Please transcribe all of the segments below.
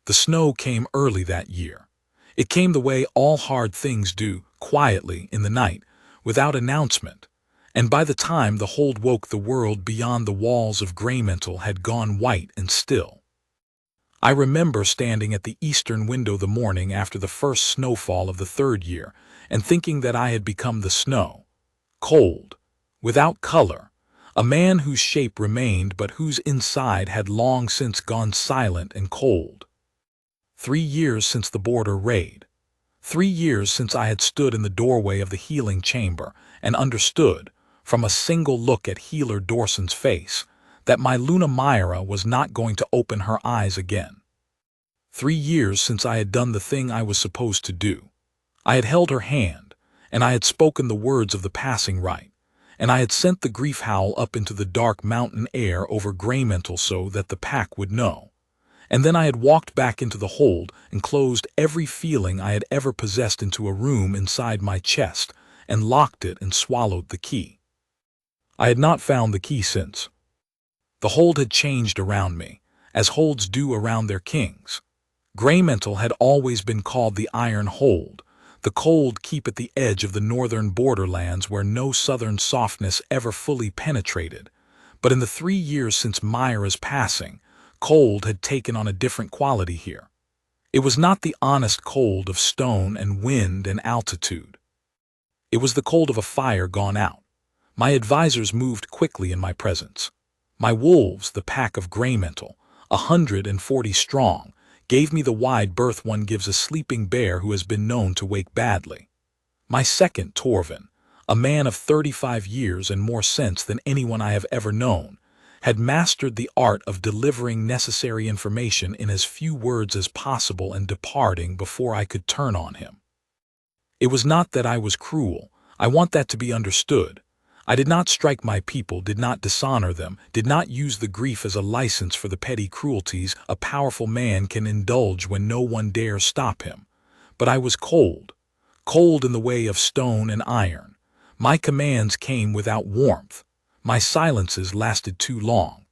The snow came early that year. It came the way all hard things do, quietly in the night, without announcement, and by the time the hold woke, the world beyond the walls of Greymantle had gone white and still. I remember standing at the eastern window the morning after the first snowfall of the third year and thinking that I had become the snow, cold, without color, a man whose shape remained but whose inside had long since gone silent and cold. 3 years since the border raid. 3 years since I had stood in the doorway of the healing chamber and understood, from a single look at Healer Dawson's face, that my Luna Myra was not going to open her eyes again. 3 years since I had done the thing I was supposed to do. I had held her hand, and I had spoken the words of the passing rite, and I had sent the grief howl up into the dark mountain air over Greymantle so that the pack would know. And then I had walked back into the hold and closed every feeling I had ever possessed into a room inside my chest and locked it and swallowed the key. I had not found the key since. The hold had changed around me, as holds do around their kings. Greymantle had always been called the Iron Hold, the cold keep at the edge of the northern borderlands where no southern softness ever fully penetrated. But in the 3 years since Myra's passing, cold had taken on a different quality here. It was not the honest cold of stone and wind and altitude. It was the cold of a fire gone out. My advisors moved quickly in my presence. My wolves, the pack of Greymantle, 140 strong, gave me the wide berth one gives a sleeping bear who has been known to wake badly. My second, Torvin, a man of 35 years and more sense than anyone I have ever known, had mastered the art of delivering necessary information in as few words as possible and departing before I could turn on him. It was not that I was cruel. I want that to be understood. I did not strike my people, did not dishonor them, did not use the grief as a license for the petty cruelties a powerful man can indulge when no one dare stop him. But I was cold, cold in the way of stone and iron. My commands came without warmth. My silences lasted too long.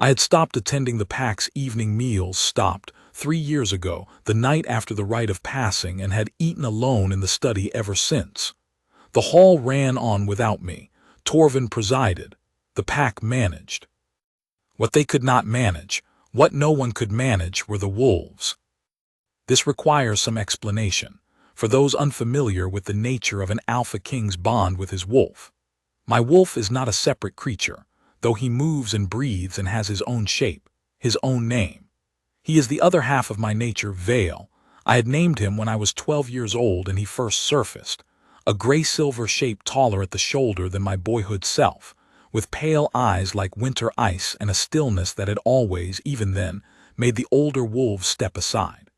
I had stopped attending the pack's evening meals, stopped 3 years ago, the night after the rite of passing, and had eaten alone in the study ever since. The hall ran on without me. Torvin presided. The pack managed. What they could not manage, what no one could manage, were the wolves. This requires some explanation, for those unfamiliar with the nature of an alpha king's bond with his wolf. My wolf is not a separate creature, though he moves and breathes and has his own shape, his own name. He is the other half of my nature, Vale. I had named him when I was 12 years old and he first surfaced. A gray-silver shape taller at the shoulder than my boyhood self, with pale eyes like winter ice and a stillness that had always, even then, made the older wolves step aside.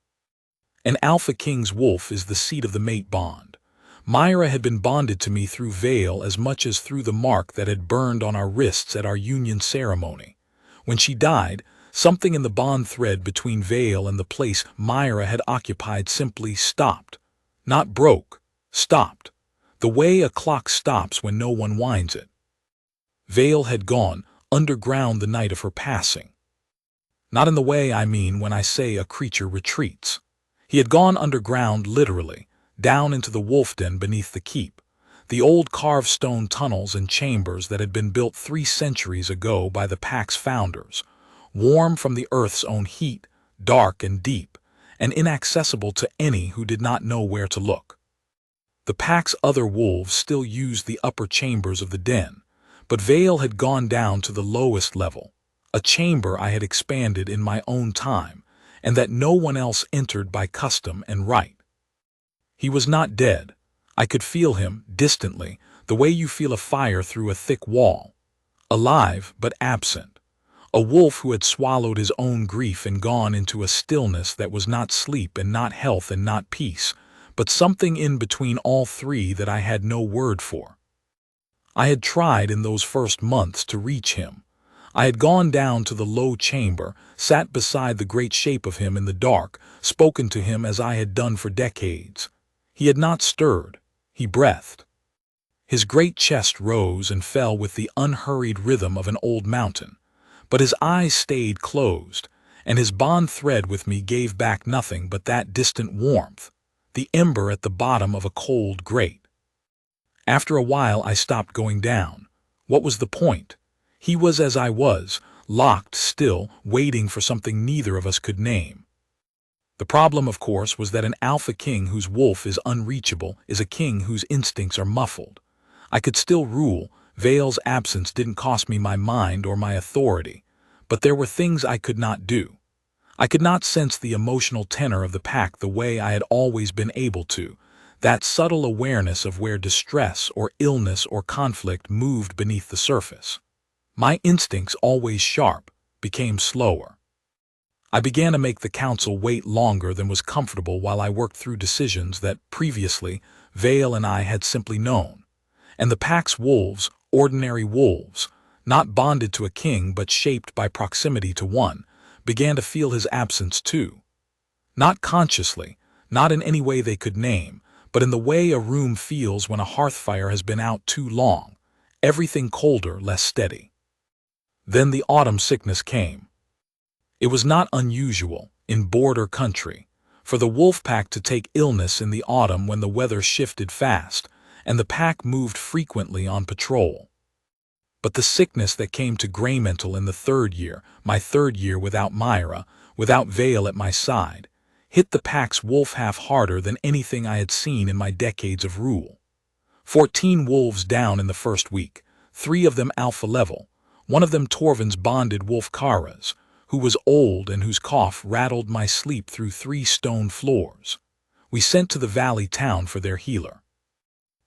An alpha king's wolf is the seat of the mate bond. Myra had been bonded to me through Vale as much as through the mark that had burned on our wrists at our union ceremony. When she died, something in the bond thread between Vale and the place Myra had occupied simply stopped. Not broke, stopped. The way a clock stops when no one winds it. Vale had gone underground the night of her passing. Not in the way I mean when I say a creature retreats. He had gone underground literally, down into the wolf den beneath the keep, the old carved stone tunnels and chambers that had been built 3 centuries ago by the pack's founders, warm from the earth's own heat, dark and deep, and inaccessible to any who did not know where to look. The pack's other wolves still used the upper chambers of the den, but Vale had gone down to the lowest level, a chamber I had expanded in my own time, and that no one else entered by custom and right. He was not dead. I could feel him, distantly, the way you feel a fire through a thick wall. Alive, but absent. A wolf who had swallowed his own grief and gone into a stillness that was not sleep and not health and not peace, but something in between all three that I had no word for. I had tried in those first months to reach him. I had gone down to the low chamber, sat beside the great shape of him in the dark, spoken to him as I had done for decades. He had not stirred. He breathed. His great chest rose and fell with the unhurried rhythm of an old mountain, but his eyes stayed closed, and his bond thread with me gave back nothing but that distant warmth, the ember at the bottom of a cold grate. After a while I stopped going down. What was the point? He was as I was, locked still, waiting for something neither of us could name. The problem, of course, was that an alpha king whose wolf is unreachable is a king whose instincts are muffled. I could still rule. Vale's absence didn't cost me my mind or my authority, but there were things I could not do. I could not sense the emotional tenor of the pack the way I had always been able to, that subtle awareness of where distress or illness or conflict moved beneath the surface. My instincts, always sharp, became slower. I began to make the council wait longer than was comfortable while I worked through decisions that, previously, Vale and I had simply known. And the pack's wolves, ordinary wolves, not bonded to a king but shaped by proximity to one, began to feel his absence too. Not consciously, not in any way they could name, but in the way a room feels when a hearth fire has been out too long, everything colder, less steady. Then the autumn sickness came. It was not unusual, in border country, for the wolf pack to take illness in the autumn when the weather shifted fast, and the pack moved frequently on patrol. But the sickness that came to Greymantle in the third year, my third year without Myra, without Vale at my side, hit the pack's wolf half harder than anything I had seen in my decades of rule. 14 wolves down in the first week, 3 of them alpha level, one of them Torvin's bonded wolf Kara's, who was old and whose cough rattled my sleep through 3 stone floors. We sent to the valley town for their healer.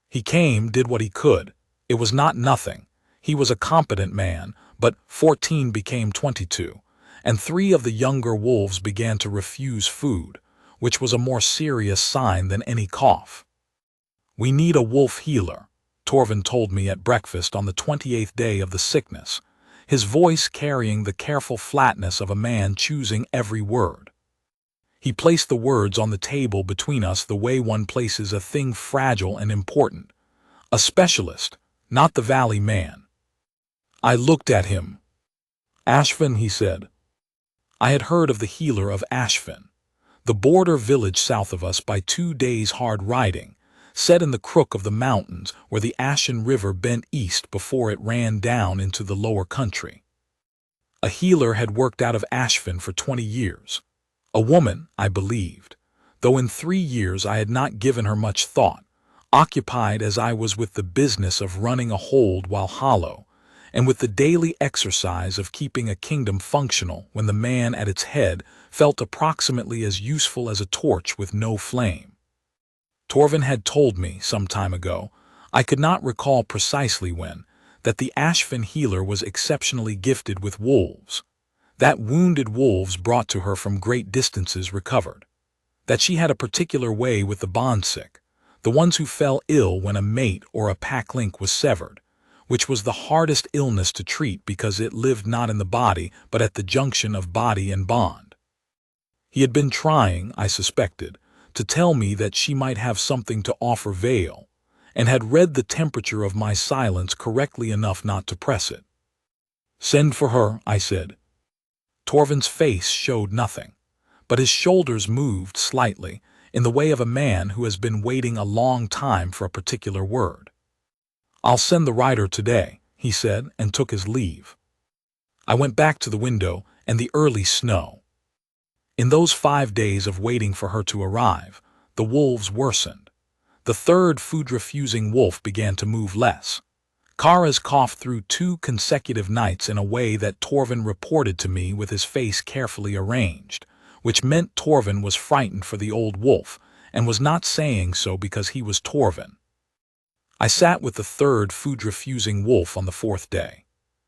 He came, did what he could. It was not nothing. He was a competent man, but 14 became 22, and 3 of the younger wolves began to refuse food, which was a more serious sign than any cough. "We need a wolf healer," Torvin told me at breakfast on the 28th day of the sickness, his voice carrying the careful flatness of a man choosing every word. He placed the words on the table between us the way one places a thing fragile and important. A specialist, not the valley man. I looked at him. "Ashfin," he said. I had heard of the healer of Ashfin, the border village south of us by 2 days' hard riding, set in the crook of the mountains where the Ashen River bent east before it ran down into the lower country. A healer had worked out of Ashfin for 20 years. A woman, I believed, though in 3 years I had not given her much thought, occupied as I was with the business of running a hold while hollow, and with the daily exercise of keeping a kingdom functional when the man at its head felt approximately as useful as a torch with no flame. Torvin had told me, some time ago, I could not recall precisely when, that the Ashfin healer was exceptionally gifted with wolves, that wounded wolves brought to her from great distances recovered, that she had a particular way with the bondsick, the ones who fell ill when a mate or a pack link was severed, which was the hardest illness to treat because it lived not in the body but at the junction of body and bond. He had been trying, I suspected, to tell me that she might have something to offer Vale, and had read the temperature of my silence correctly enough not to press it. "Send for her," I said. Torvin's face showed nothing, but his shoulders moved slightly in the way of a man who has been waiting a long time for a particular word. "I'll send the rider today," he said, and took his leave. I went back to the window and the early snow. In those 5 days of waiting for her to arrive, the wolves worsened. The third food-refusing wolf began to move less. Kara's coughed through 2 consecutive nights in a way that Torvin reported to me with his face carefully arranged, which meant Torvin was frightened for the old wolf and was not saying so because he was Torvin. I sat with the third food-refusing wolf on the 4th day.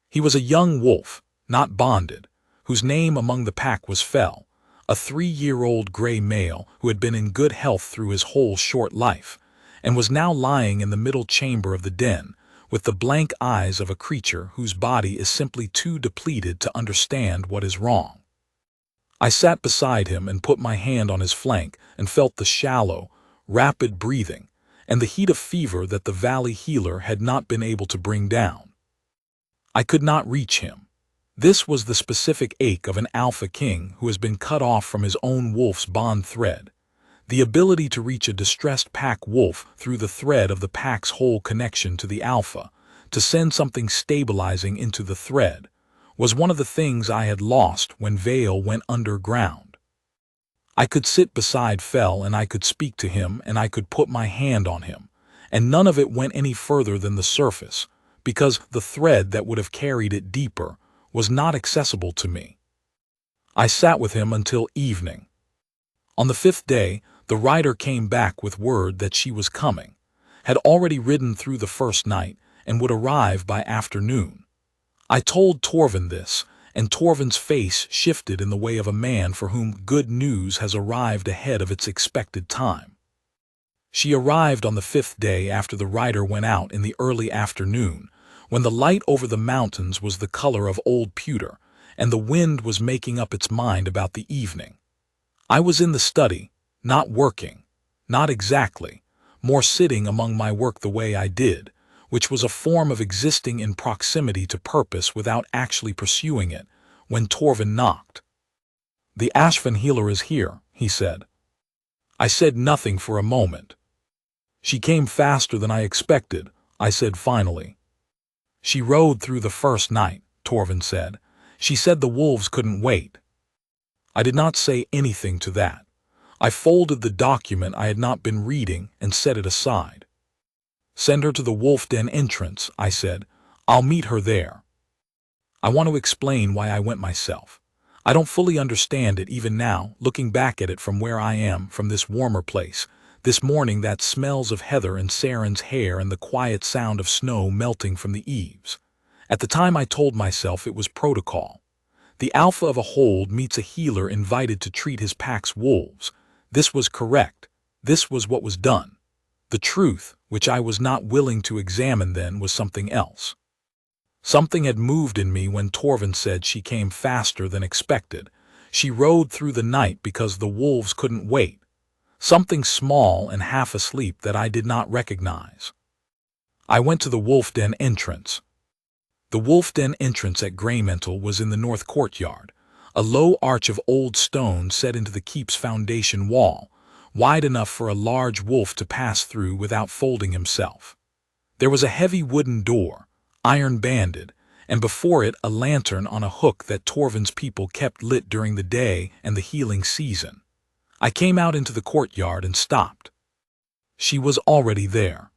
He was a young wolf, not bonded, whose name among the pack was Fell, a 3-year-old gray male who had been in good health through his whole short life, and was now lying in the middle chamber of the den, with the blank eyes of a creature whose body is simply too depleted to understand what is wrong. I sat beside him and put my hand on his flank and felt the shallow, rapid breathing and the heat of fever that the valley healer had not been able to bring down. I could not reach him. This was the specific ache of an alpha king who has been cut off from his own wolf's bond thread. The ability to reach a distressed pack wolf through the thread of the pack's whole connection to the alpha, to send something stabilizing into the thread, was one of the things I had lost when Vale went underground. I could sit beside Fell and I could speak to him and I could put my hand on him, and none of it went any further than the surface, because the thread that would have carried it deeper was not accessible to me. I sat with him until evening. On the 5th day, the rider came back with word that she was coming, had already ridden through the first night, and would arrive by afternoon. I told Torvin this, and Torvin's face shifted in the way of a man for whom good news has arrived ahead of its expected time. She arrived on the 5th day after the rider went out in the early afternoon, when the light over the mountains was the color of old pewter, and the wind was making up its mind about the evening. I was in the study, not working, not exactly, more sitting among my work the way I did, which was a form of existing in proximity to purpose without actually pursuing it, when Torvin knocked. "The Ashvan healer is here," he said. I said nothing for a moment. "She came faster than I expected," I said finally. "She rode through the first night," Torvin said. "She said the wolves couldn't wait." I did not say anything to that. I folded the document I had not been reading and set it aside. "Send her to the wolf den entrance," I said. "I'll meet her there." I want to explain why I went myself. I don't fully understand it even now, looking back at it from where I am, from this warmer place. This morning that smells of heather and Saren's hair and the quiet sound of snow melting from the eaves. At the time I told myself it was protocol. The alpha of a hold meets a healer invited to treat his pack's wolves. This was correct. This was what was done. The truth, which I was not willing to examine then, was something else. Something had moved in me when Torvin said she came faster than expected. She rode through the night because the wolves couldn't wait. Something small and half asleep that I did not recognize. I went to the wolf den entrance. The wolf den entrance at Greymental was in the north courtyard, a low arch of old stone set into the keep's foundation wall, wide enough for a large wolf to pass through without folding himself. There was a heavy wooden door, iron-banded, and before it a lantern on a hook that Torvin's people kept lit during the day and the healing season. I came out into the courtyard and stopped. She was already there.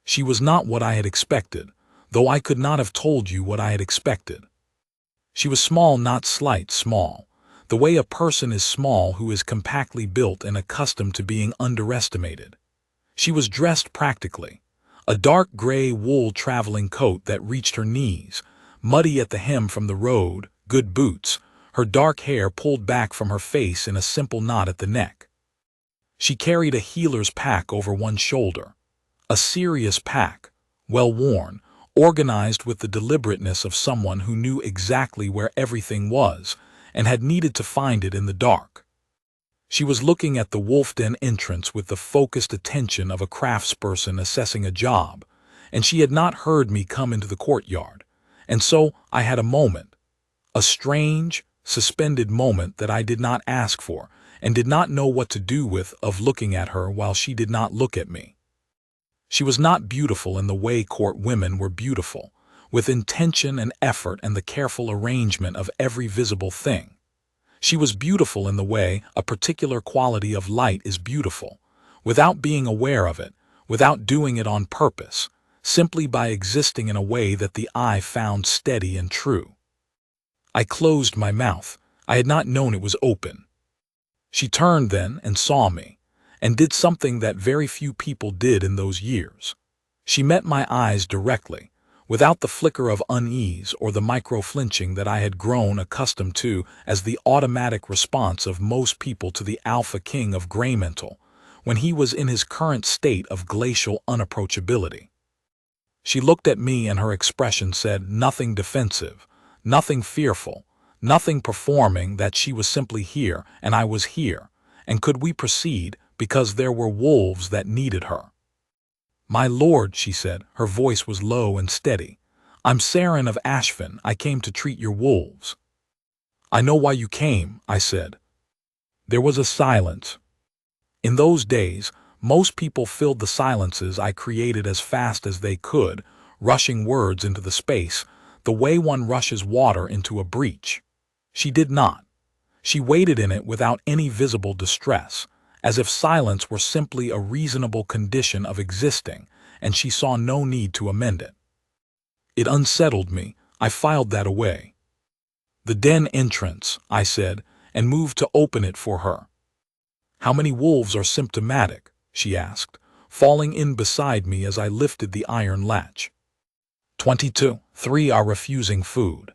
She was not what I had expected, though I could not have told you what I had expected. She was small, not slight, small, the way a person is small who is compactly built and accustomed to being underestimated. She was dressed practically, a dark gray wool traveling coat that reached her knees, muddy at the hem from the road, good boots, her dark hair pulled back from her face in a simple knot at the neck. She carried a healer's pack over one shoulder, a serious pack, well worn, organized with the deliberateness of someone who knew exactly where everything was and had needed to find it in the dark. She was looking at the wolf den entrance with the focused attention of a craftsperson assessing a job, and she had not heard me come into the courtyard, and so I had a moment, a strange, suspended moment that I did not ask for and did not know what to do with, of looking at her while she did not look at me. She was not beautiful in the way court women were beautiful, with intention and effort and the careful arrangement of every visible thing. She was beautiful in the way a particular quality of light is beautiful, without being aware of it, without doing it on purpose, simply by existing in a way that the eye found steady and true. I closed my mouth. I had not known it was open. She turned then and saw me, and did something that very few people did in those years. She met my eyes directly, without the flicker of unease or the micro-flinching that I had grown accustomed to as the automatic response of most people to the Alpha King of Greymental, when he was in his current state of glacial unapproachability. She looked at me and her expression said nothing defensive, nothing fearful, nothing performing, that she was simply here and I was here, and could we proceed because there were wolves that needed her. "My lord," she said, her voice was low and steady, I'm Saren of Ashvin. I came to treat your wolves." "I know why you came," I said. There was a silence. In those days, most people filled the silences I created as fast as they could, rushing words into the space, the way one rushes water into a breach. She did not. She waited in it without any visible distress, as if silence were simply a reasonable condition of existing, and she saw no need to amend it. It unsettled me. I filed that away. "The den entrance," I said, and moved to open it for her. "How many wolves are symptomatic?" she asked, falling in beside me as I lifted the iron latch. 22. 3 are refusing food."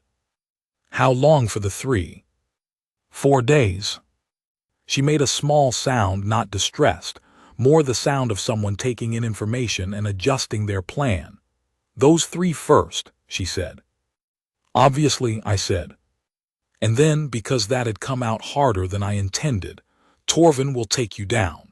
"How long for the 3? 4 days. She made a small sound, not distressed, more the sound of someone taking in information and adjusting their plan. "Those 3 first," she said. "Obviously," I said. "And then, because that had come out harder than I intended, Torvin will take you down."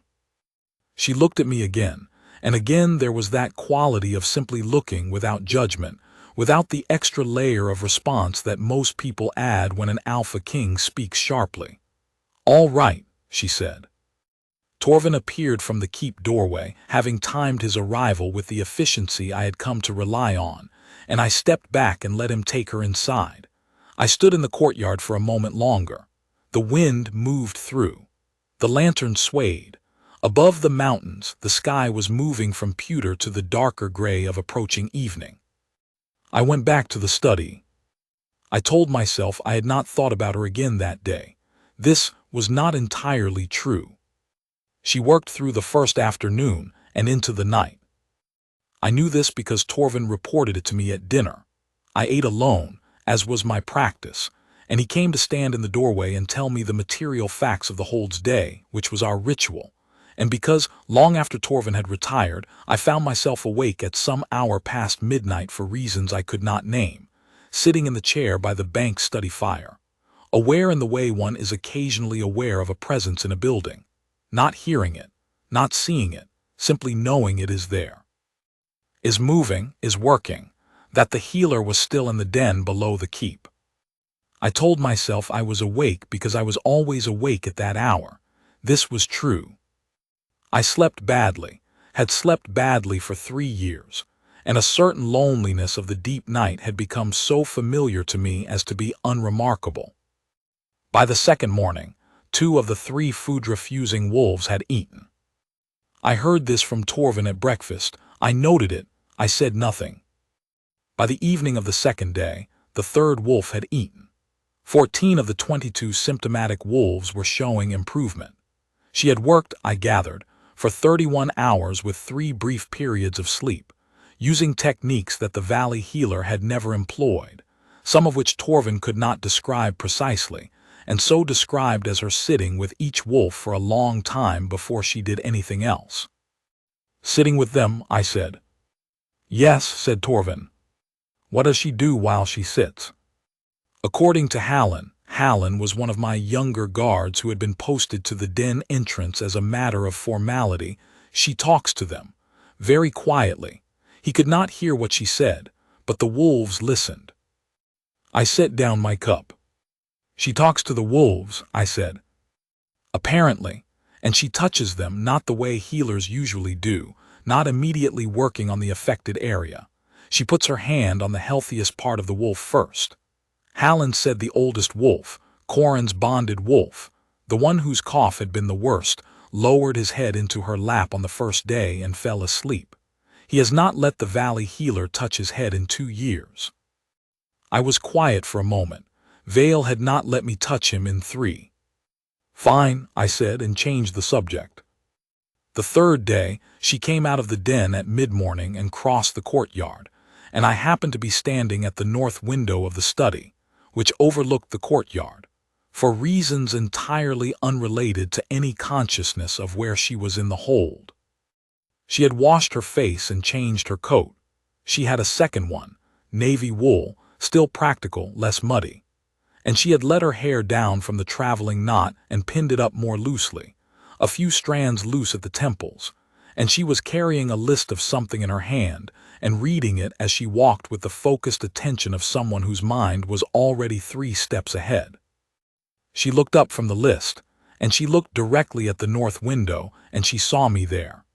She looked at me again, and again there was that quality of simply looking without judgment, without the extra layer of response that most people add when an alpha king speaks sharply. "All right," she said. Torvin appeared from the keep doorway, having timed his arrival with the efficiency I had come to rely on, and I stepped back and let him take her inside. I stood in the courtyard for a moment longer. The wind moved through. The lantern swayed. Above the mountains, the sky was moving from pewter to the darker gray of approaching evening. I went back to the study. I told myself I had not thought about her again that day. This was not entirely true. She worked through the first afternoon and into the night. I knew this because Torvin reported it to me at dinner. I ate alone, as was my practice, and he came to stand in the doorway and tell me the material facts of the Hold's Day, which was our ritual. And because, long after Torvin had retired, I found myself awake at some hour past midnight for reasons I could not name, sitting in the chair by the bank study fire, aware in the way one is occasionally aware of a presence in a building, not hearing it, not seeing it, simply knowing it is there. Is moving, is working, that the healer was still in the den below the keep. I told myself I was awake because I was always awake at that hour. This was true. I slept badly, had slept badly for 3 years, and a certain loneliness of the deep night had become so familiar to me as to be unremarkable. By the second morning, 2 of the 3 food-refusing wolves had eaten. I heard this from Torvin at breakfast. I noted it. I said nothing. By the evening of the second day, the 3rd wolf had eaten. 14 of the 22 symptomatic wolves were showing improvement. She had worked, I gathered, for 31 hours with 3 brief periods of sleep, using techniques that the Valley Healer had never employed, some of which Torvin could not describe precisely, and so described as her sitting with each wolf for a long time before she did anything else. "Sitting with them," I said. "Yes," said Torvin. "What does she do while she sits?" According to Hallen was one of my younger guards who had been posted to the den entrance as a matter of formality. "She talks to them, very quietly." He could not hear what she said, but the wolves listened. I set down my cup. "She talks to the wolves," I said. "Apparently, and she touches them not the way healers usually do, not immediately working on the affected area. She puts her hand on the healthiest part of the wolf first." Hallen said the oldest wolf, Corin's bonded wolf, the one whose cough had been the worst, lowered his head into her lap on the first day and fell asleep. He has not let the Valley Healer touch his head in 2 years. I was quiet for a moment. Vale had not let me touch him in 3. "Fine," I said, and changed the subject. The 3rd day, she came out of the den at mid-morning and crossed the courtyard, and I happened to be standing at the north window of the study, which overlooked the courtyard, for reasons entirely unrelated to any consciousness of where she was in the hold. She had washed her face and changed her coat. She had a second one, navy wool, still practical, less muddy. And she had let her hair down from the traveling knot and pinned it up more loosely, a few strands loose at the temples, and she was carrying a list of something in her hand and reading it as she walked with the focused attention of someone whose mind was already 3 steps ahead. She looked up from the list, and she looked directly at the north window, and she saw me there.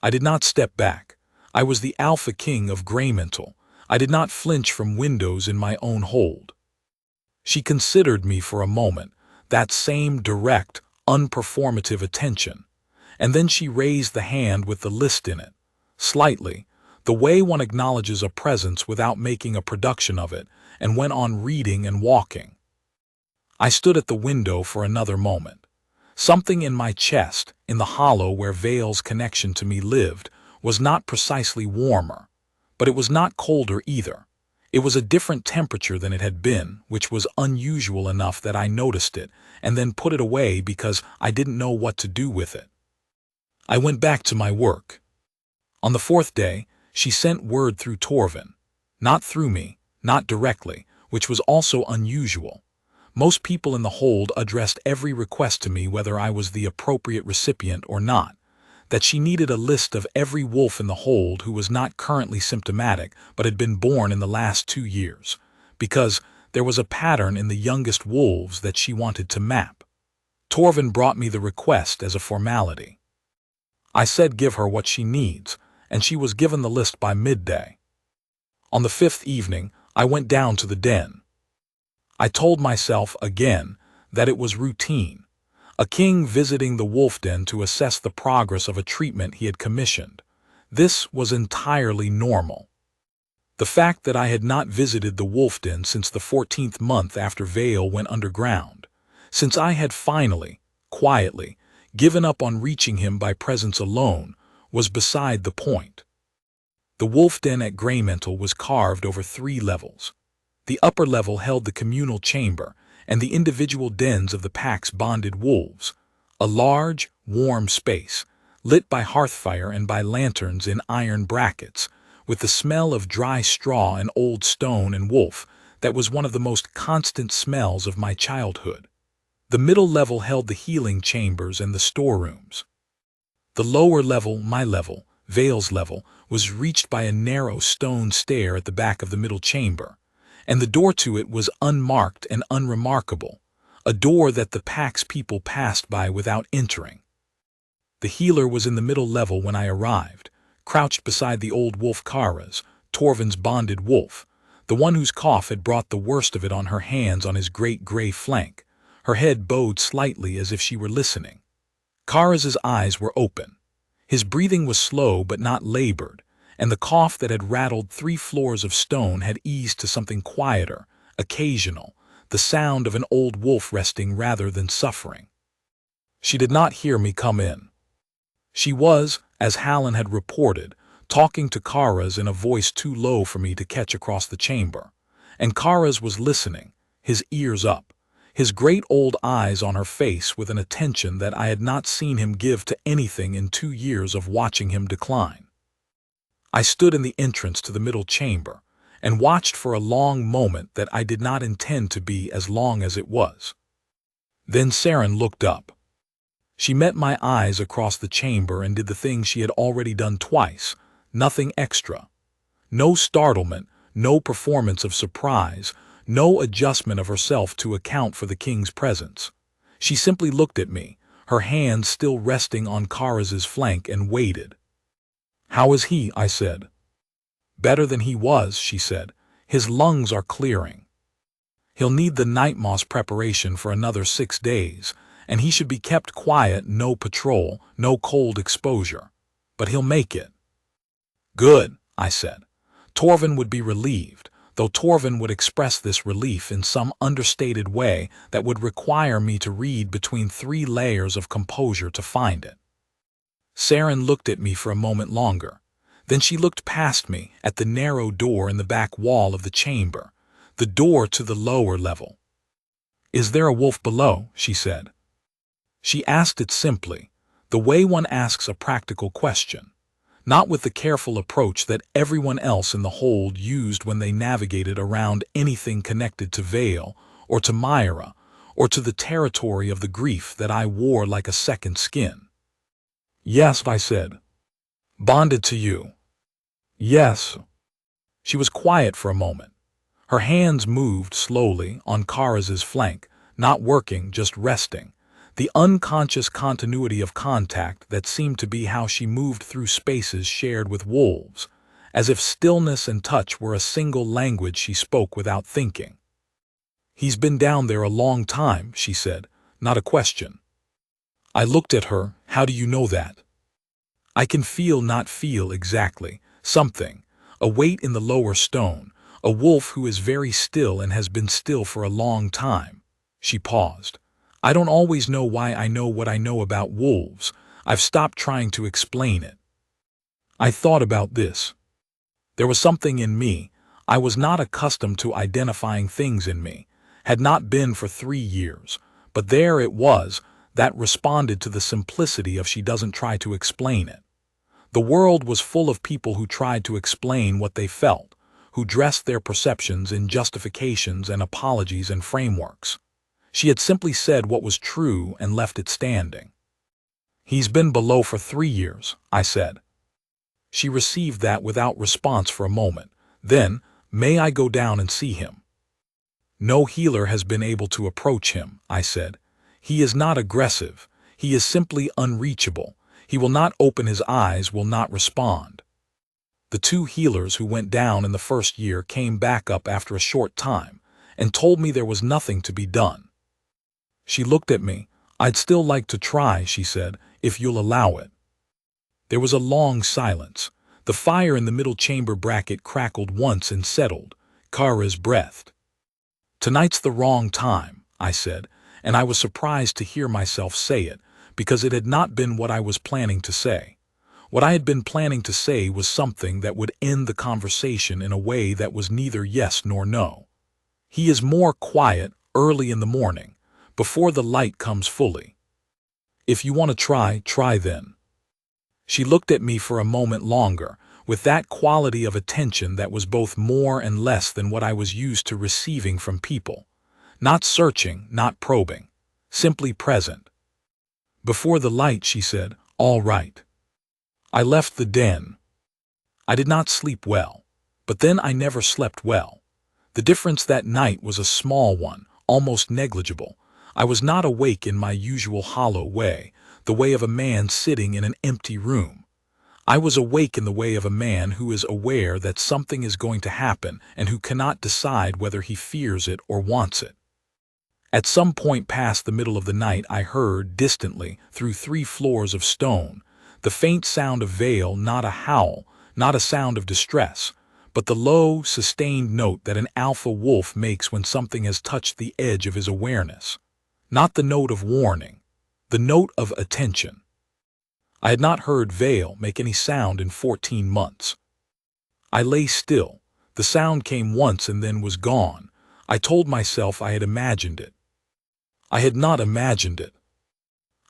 I did not step back. I was the alpha king of Greymantle. I did not flinch from windows in my own hold. She considered me for a moment, that same direct, unperformative attention, and then she raised the hand with the list in it, slightly, the way one acknowledges a presence without making a production of it, and went on reading and walking. I stood at the window for another moment. Something in my chest, in the hollow where Vale's connection to me lived, was not precisely warmer, but it was not colder either. It was a different temperature than it had been, which was unusual enough that I noticed it, and then put it away because I didn't know what to do with it. I went back to my work. On the 4th day, she sent word through Torvin, not through me, not directly, which was also unusual. Most people in the hold addressed every request to me whether I was the appropriate recipient or not, that she needed a list of every wolf in the hold who was not currently symptomatic but had been born in the last 2 years, because there was a pattern in the youngest wolves that she wanted to map. Torvin brought me the request as a formality. I said give her what she needs, and she was given the list by midday. On the 5th evening, I went down to the den. I told myself again that it was routine, a king visiting the wolf den to assess the progress of a treatment he had commissioned. This was entirely normal. The fact that I had not visited the wolf den since the 14th month after Vale went underground, since I had finally, quietly, given up on reaching him by presence alone, was beside the point. The wolf den at Greymantle was carved over 3 levels. The upper level held the communal chamber and the individual dens of the pack's bonded wolves, a large, warm space, lit by hearthfire and by lanterns in iron brackets, with the smell of dry straw and old stone and wolf that was one of the most constant smells of my childhood. The middle level held the healing chambers and the storerooms. The lower level, my level, Vale's level, was reached by a narrow stone stair at the back of the middle chamber, and the door to it was unmarked and unremarkable, a door that the pack's people passed by without entering. The healer was in the middle level when I arrived, crouched beside the old wolf Kara's, Torvin's bonded wolf, the one whose cough had brought the worst of it on her hands on his great gray flank, her head bowed slightly as if she were listening. Kara's eyes were open. His breathing was slow but not labored, and the cough that had rattled 3 floors of stone had eased to something quieter, occasional, the sound of an old wolf resting rather than suffering. She did not hear me come in. She was, as Hallen had reported, talking to Kara's in a voice too low for me to catch across the chamber, and Kara's was listening, his ears up, his great old eyes on her face with an attention that I had not seen him give to anything in 2 years of watching him decline. I stood in the entrance to the middle chamber and watched for a long moment that I did not intend to be as long as it was. Then Saren looked up. She met my eyes across the chamber and did the thing she had already done twice, nothing extra. No startlement, no performance of surprise, no adjustment of herself to account for the king's presence. She simply looked at me, her hands still resting on Kara's flank, and waited. "How is he?" I said. "Better than he was," she said. "His lungs are clearing. He'll need the night moss preparation for another 6 days, and he should be kept quiet, no patrol, no cold exposure. But he'll make it." "Good," I said. Torvin would be relieved, though Torvin would express this relief in some understated way that would require me to read between 3 layers of composure to find it. Saren looked at me for a moment longer. Then she looked past me at the narrow door in the back wall of the chamber, the door to the lower level. "Is there a wolf below?" she said. She asked it simply, the way one asks a practical question, not with the careful approach that everyone else in the hold used when they navigated around anything connected to Vale, or to Myra, or to the territory of the grief that I wore like a second skin. "Yes," I said. Bonded to you. Yes. She was quiet for a moment. Her hands moved slowly on Kara's flank, not working, just resting. The unconscious continuity of contact that seemed to be how she moved through spaces shared with wolves, as if stillness and touch were a single language she spoke without thinking. He's been down there a long time, she said, not a question. I looked at her. How do you know that? I can feel, not feel exactly, something, a weight in the lower stone, a wolf who is very still and has been still for a long time. She paused. I don't always know why I know what I know about wolves. I've stopped trying to explain it. I thought about this. There was something in me. I was not accustomed to identifying things in me, had not been for 3 years, but there it was, that responded to the simplicity of she doesn't try to explain it. The world was full of people who tried to explain what they felt, who dressed their perceptions in justifications and apologies and frameworks. She had simply said what was true and left it standing. He's been below for 3 years, I said. She received that without response for a moment. Then, may I go down and see him? No healer has been able to approach him, I said. He is not aggressive. He is simply unreachable. He will not open his eyes, will not respond. The 2 healers who went down in the first year came back up after a short time and told me there was nothing to be done. She looked at me. I'd still like to try, she said, if you'll allow it. There was a long silence. The fire in the middle chamber bracket crackled once and settled. Kara's breathed. Tonight's the wrong time, I said, and I was surprised to hear myself say it, because it had not been what I was planning to say. What I had been planning to say was something that would end the conversation in a way that was neither yes nor no. He is more quiet early in the morning, before the light comes fully. If you want to try then. She looked at me for a moment longer, with that quality of attention that was both more and less than what I was used to receiving from people. Not searching, not probing, simply present. Before the light, she said, all right. I left the den. I did not sleep well, but then I never slept well. The difference that night was a small one, almost negligible. I was not awake in my usual hollow way, the way of a man sitting in an empty room. I was awake in the way of a man who is aware that something is going to happen and who cannot decide whether he fears it or wants it. At some point past the middle of the night, I heard, distantly, through 3 floors of stone, the faint sound of veil, not a howl, not a sound of distress, but the low, sustained note that an alpha wolf makes when something has touched the edge of his awareness. Not the note of warning, the note of attention. I had not heard veil make any sound in 14 months. I lay still. The sound came once and then was gone. I told myself I had imagined it. I had not imagined it.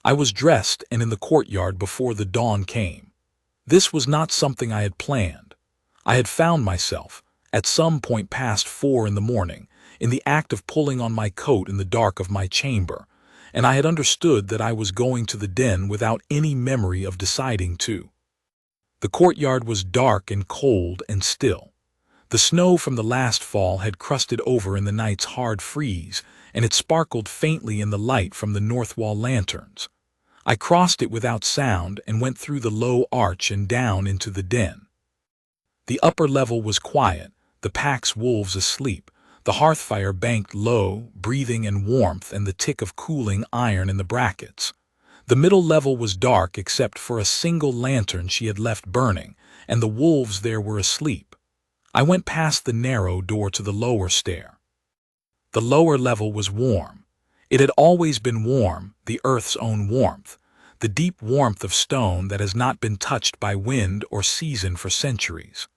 I was dressed and in the courtyard before the dawn came. This was not something I had planned. I had found myself, at some point past 4 in the morning, in the act of pulling on my coat in the dark of my chamber, and I had understood that I was going to the den without any memory of deciding to. The courtyard was dark and cold and still. The snow from the last fall had crusted over in the night's hard freeze, and it sparkled faintly in the light from the north wall lanterns. I crossed it without sound and went through the low arch and down into the den. The upper level was quiet, the pack's wolves asleep, the hearth fire banked low, breathing and warmth and the tick of cooling iron in the brackets. The middle level was dark except for a single lantern she had left burning, and the wolves there were asleep. I went past the narrow door to the lower stair. The lower level was warm. It had always been warm, the earth's own warmth, the deep warmth of stone that has not been touched by wind or season for centuries.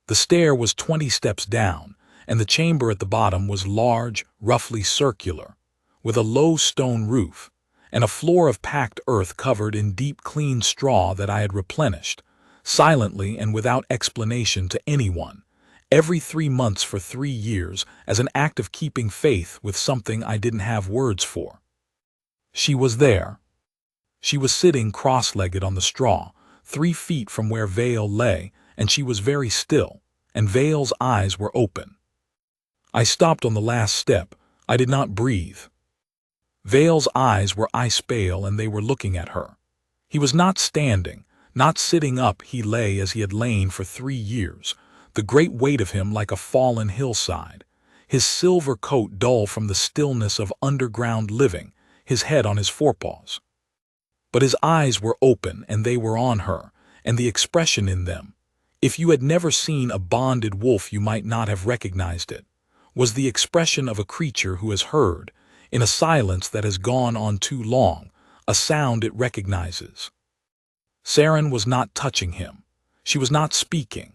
The stair was 20 steps down, and the chamber at the bottom was large, roughly circular, with a low stone roof, and a floor of packed earth covered in deep clean straw that I had replenished, silently and without explanation to anyone, every 3 months for 3 years as an act of keeping faith with something I didn't have words for. She was there. She was sitting cross-legged on the straw, 3 feet from where Vale lay, and she was very still, and Vale's eyes were open. I stopped on the last step. I did not breathe. Vale's eyes were ice pale, and they were looking at her. He was not standing, not sitting up. He lay as he had lain for 3 years, the great weight of him like a fallen hillside, his silver coat dull from the stillness of underground living, his head on his forepaws. But his eyes were open, and they were on her, and the expression in them, if you had never seen a bonded wolf you might not have recognized it, was the expression of a creature who has heard, in a silence that has gone on too long, a sound it recognizes. Saren was not touching him. She was not speaking.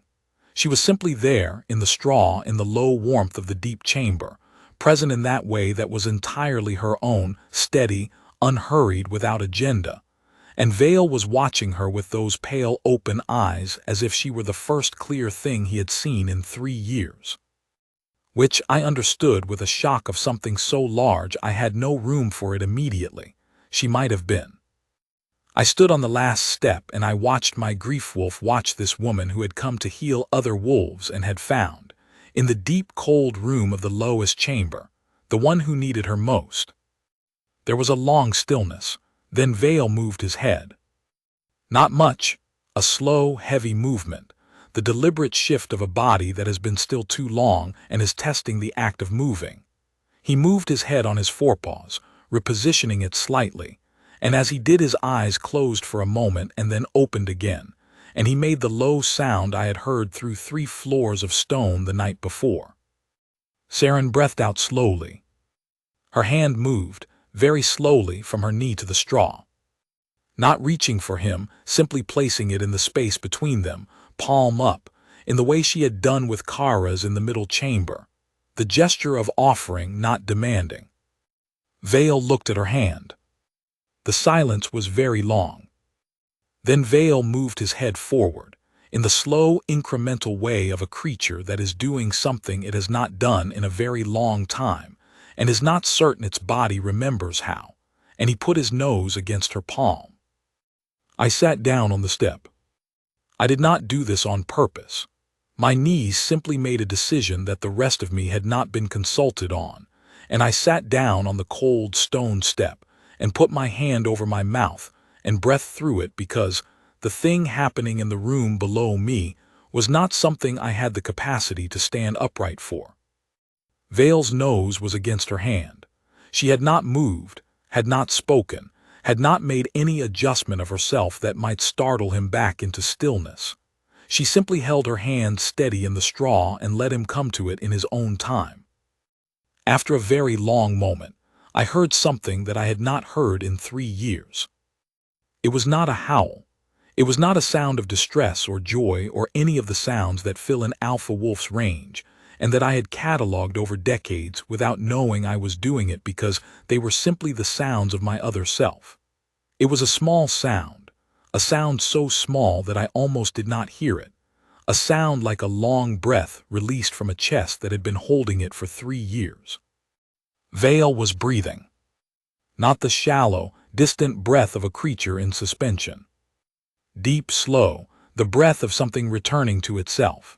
She was simply there, in the straw, in the low warmth of the deep chamber, present in that way that was entirely her own, steady, unhurried, without agenda. And Vale was watching her with those pale, open eyes as if she were the first clear thing he had seen in 3 years. Which I understood with a shock of something so large I had no room for it immediately. She might have been. I stood on the last step, and I watched my grief wolf watch this woman who had come to heal other wolves and had found, in the deep cold room of the lowest chamber, the one who needed her most. There was a long stillness. Then Vale moved his head. Not much, a slow, heavy movement, the deliberate shift of a body that has been still too long and is testing the act of moving. He moved his head on his forepaws, repositioning it slightly, and as he did his eyes closed for a moment and then opened again, and he made the low sound I had heard through 3 floors of stone the night before. Saren breathed out slowly. Her hand moved, very slowly, from her knee to the straw. Not reaching for him, simply placing it in the space between them, palm up, in the way she had done with Kara's in the middle chamber, the gesture of offering, not demanding. Vale looked at her hand. The silence was very long. Then Vale moved his head forward, in the slow, incremental way of a creature that is doing something it has not done in a very long time, and is not certain its body remembers how, and he put his nose against her palm. I sat down on the step. I did not do this on purpose. My knees simply made a decision that the rest of me had not been consulted on, and I sat down on the cold stone step and put my hand over my mouth and breathed through it, because the thing happening in the room below me was not something I had the capacity to stand upright for. Vale's nose was against her hand. She had not moved, had not spoken, had not made any adjustment of herself that might startle him back into stillness. She simply held her hand steady in the straw and let him come to it in his own time. After a very long moment, I heard something that I had not heard in 3 years. It was not a howl. It was not a sound of distress or joy or any of the sounds that fill an alpha wolf's range, and that I had catalogued over decades without knowing I was doing it because they were simply the sounds of my other self. It was a small sound, a sound so small that I almost did not hear it, a sound like a long breath released from a chest that had been holding it for 3 years. Vale was breathing. Not the shallow, distant breath of a creature in suspension. Deep, slow, the breath of something returning to itself.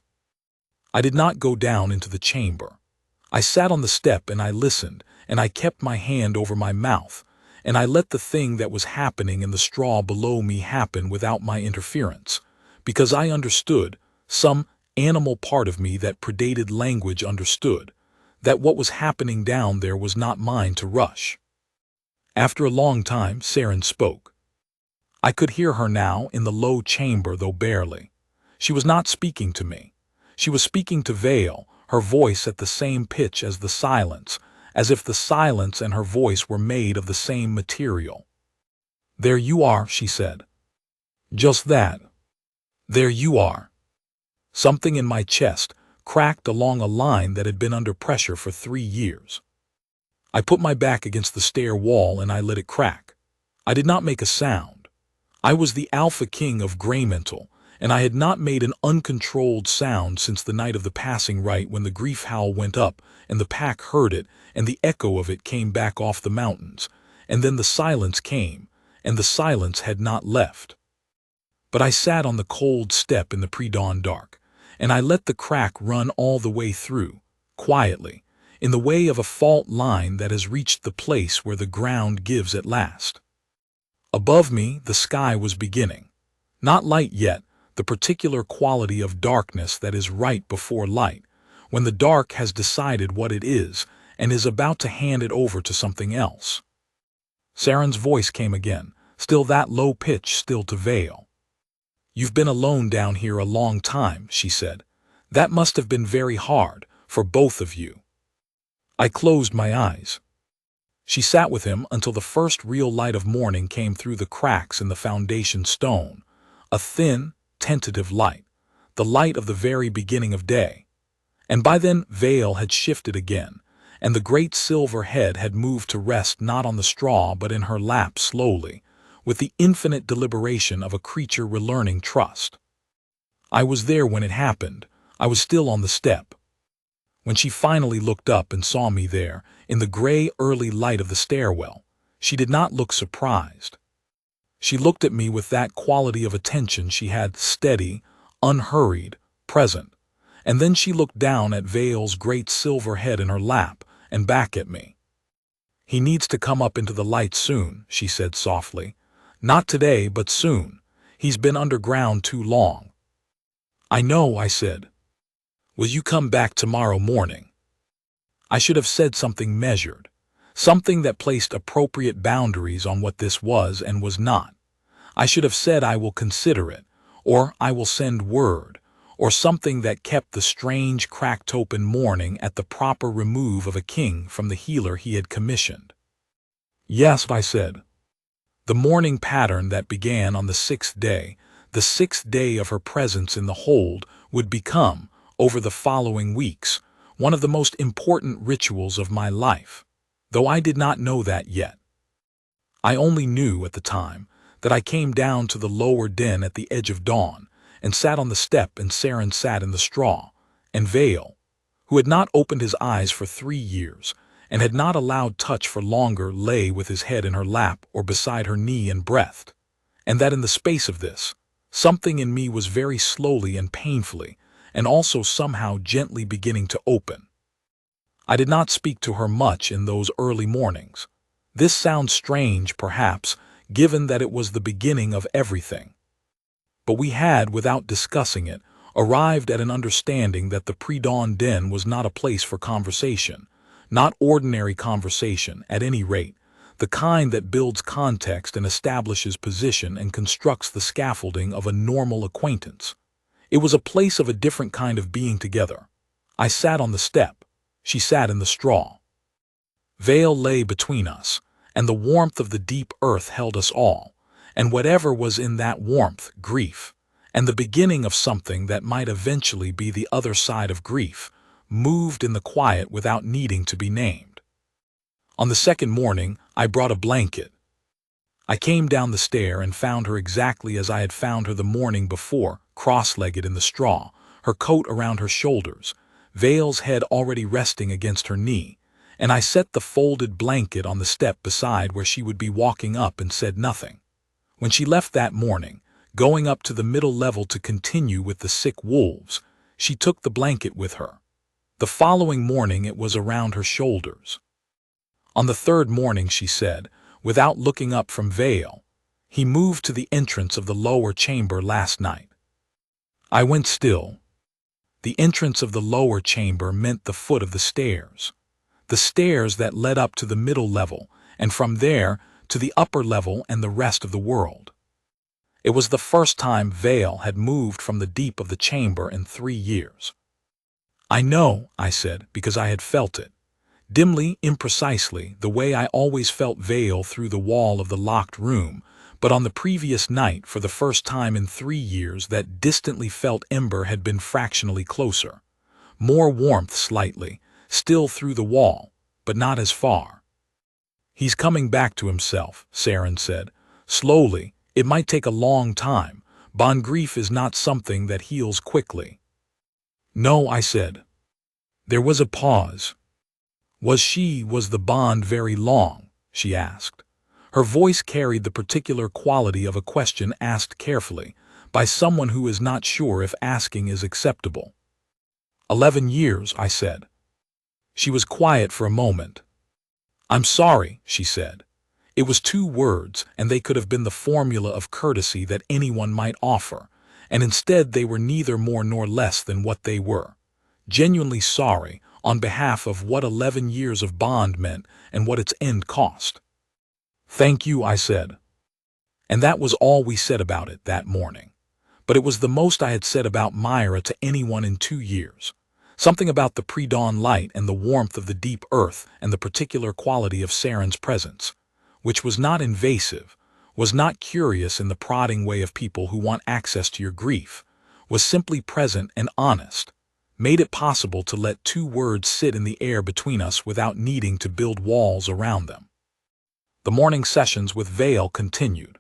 I did not go down into the chamber. I sat on the step and I listened, and I kept my hand over my mouth, and I let the thing that was happening in the straw below me happen without my interference, because I understood, some animal part of me that predated language understood, that what was happening down there was not mine to rush. After a long time, Saren spoke. I could hear her now in the low chamber, though barely. She was not speaking to me. She was speaking to Vale, her voice at the same pitch as the silence, as if the silence and her voice were made of the same material. "There you are," she said. "Just that. There you are." Something in my chest cracked along a line that had been under pressure for 3 years. I put my back against the stair wall and I let it crack. I did not make a sound. I was the Alpha King of Greymental, and I had not made an uncontrolled sound since the night of the passing rite, when the grief howl went up and the pack heard it and the echo of it came back off the mountains, and then the silence came, and the silence had not left. But I sat on the cold step in the pre-dawn dark, and I let the crack run all the way through, quietly, in the way of a fault line that has reached the place where the ground gives at last. Above me, the sky was beginning. Not light yet, the particular quality of darkness that is right before light, when the dark has decided what it is and is about to hand it over to something else. Saren's voice came again, still that low pitch, still to Vale. "You've been alone down here a long time," she said. "That must have been very hard, for both of you." I closed my eyes. She sat with him until the first real light of morning came through the cracks in the foundation stone, a thin, tentative light, the light of the very beginning of day. And by then Vale had shifted again, and the great silver head had moved to rest not on the straw but in her lap slowly, with the infinite deliberation of a creature relearning trust. I was there when it happened. I was still on the step. When she finally looked up and saw me there, in the gray early light of the stairwell, she did not look surprised. She looked at me with that quality of attention she had, steady, unhurried, present, and then she looked down at Vale's great silver head in her lap and back at me. "He needs to come up into the light soon," she said softly. "Not today, but soon. He's been underground too long." "I know," I said. "Will you come back tomorrow morning?" I should have said something measured, something that placed appropriate boundaries on what this was and was not. I should have said, "I will consider it," or "I will send word," or something that kept the strange, cracked-open morning at the proper remove of a king from the healer he had commissioned. "Yes," I said. The morning pattern that began on the 6th day, the 6th day of her presence in the hold, would become, over the following weeks, one of the most important rituals of my life, though I did not know that yet. I only knew, at the time, that I came down to the lower den at the edge of dawn, and sat on the step, and Saren sat in the straw, and Vale, who had not opened his eyes for 3 years, and had not allowed touch for longer, lay with his head in her lap or beside her knee and breathed, and that in the space of this, something in me was very slowly and painfully, and also somehow gently beginning to open. I did not speak to her much in those early mornings. This sounds strange, perhaps, given that it was the beginning of everything. But we had, without discussing it, arrived at an understanding that the pre-dawn den was not a place for conversation, not ordinary conversation, at any rate, the kind that builds context and establishes position and constructs the scaffolding of a normal acquaintance. It was a place of a different kind of being together. I sat on the step. She sat in the straw. Vale lay between us, and the warmth of the deep earth held us all, and whatever was in that warmth, grief, and the beginning of something that might eventually be the other side of grief, moved in the quiet without needing to be named. On the second morning, I brought a blanket. I came down the stair and found her exactly as I had found her the morning before, cross-legged in the straw, her coat around her shoulders, Vale's head already resting against her knee, and I set the folded blanket on the step beside where she would be walking up and said nothing. When she left that morning, going up to the middle level to continue with the sick wolves, she took the blanket with her. The following morning it was around her shoulders. On the third morning she said, without looking up from Vale, "He moved to the entrance of the lower chamber last night." I went still. The entrance of the lower chamber meant the foot of the stairs that led up to the middle level, and from there to the upper level and the rest of the world. It was the first time Vale had moved from the deep of the chamber in 3 years. "I know," I said, because I had felt it. Dimly, imprecisely, the way I always felt Vale through the wall of the locked room, but on the previous night, for the first time in 3 years, that distantly felt ember had been fractionally closer. More warmth slightly, still through the wall, but not as far. "He's coming back to himself," Saren said. "Slowly, it might take a long time. Bond grief is not something that heals quickly." "No," I said. There was a pause. Was the bond very long?" she asked. Her voice carried the particular quality of a question asked carefully, by someone who is not sure if asking is acceptable. 11 years, I said. She was quiet for a moment. I'm sorry, she said. It was 2 words, and they could have been the formula of courtesy that anyone might offer, and instead they were neither more nor less than what they were. Genuinely sorry, on behalf of what 11 years of bond meant and what its end cost. Thank you, I said. And that was all we said about it that morning. But it was the most I had said about Myra to anyone in 2 years. Something about the pre-dawn light and the warmth of the deep earth and the particular quality of Saren's presence, which was not invasive, was not curious in the prodding way of people who want access to your grief, was simply present and honest, made it possible to let 2 words sit in the air between us without needing to build walls around them. The morning sessions with Vale continued.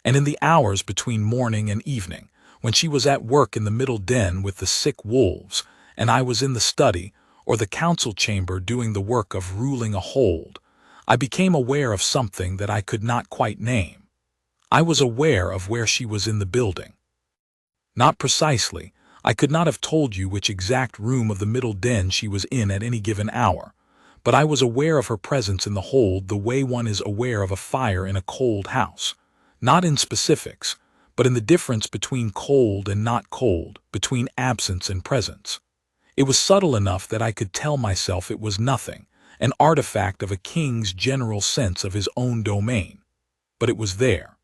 And in the hours between morning and evening, when she was at work in the middle den with the sick wolves, and I was in the study or the council chamber doing the work of ruling a hold, I became aware of something that I could not quite name. I was aware of where she was in the building. Not precisely, I could not have told you which exact room of the middle den she was in at any given hour, but I was aware of her presence in the hold the way one is aware of a fire in a cold house, not in specifics, but in the difference between cold and not cold, between absence and presence. It was subtle enough that I could tell myself it was nothing, an artifact of a king's general sense of his own domain. But it was there.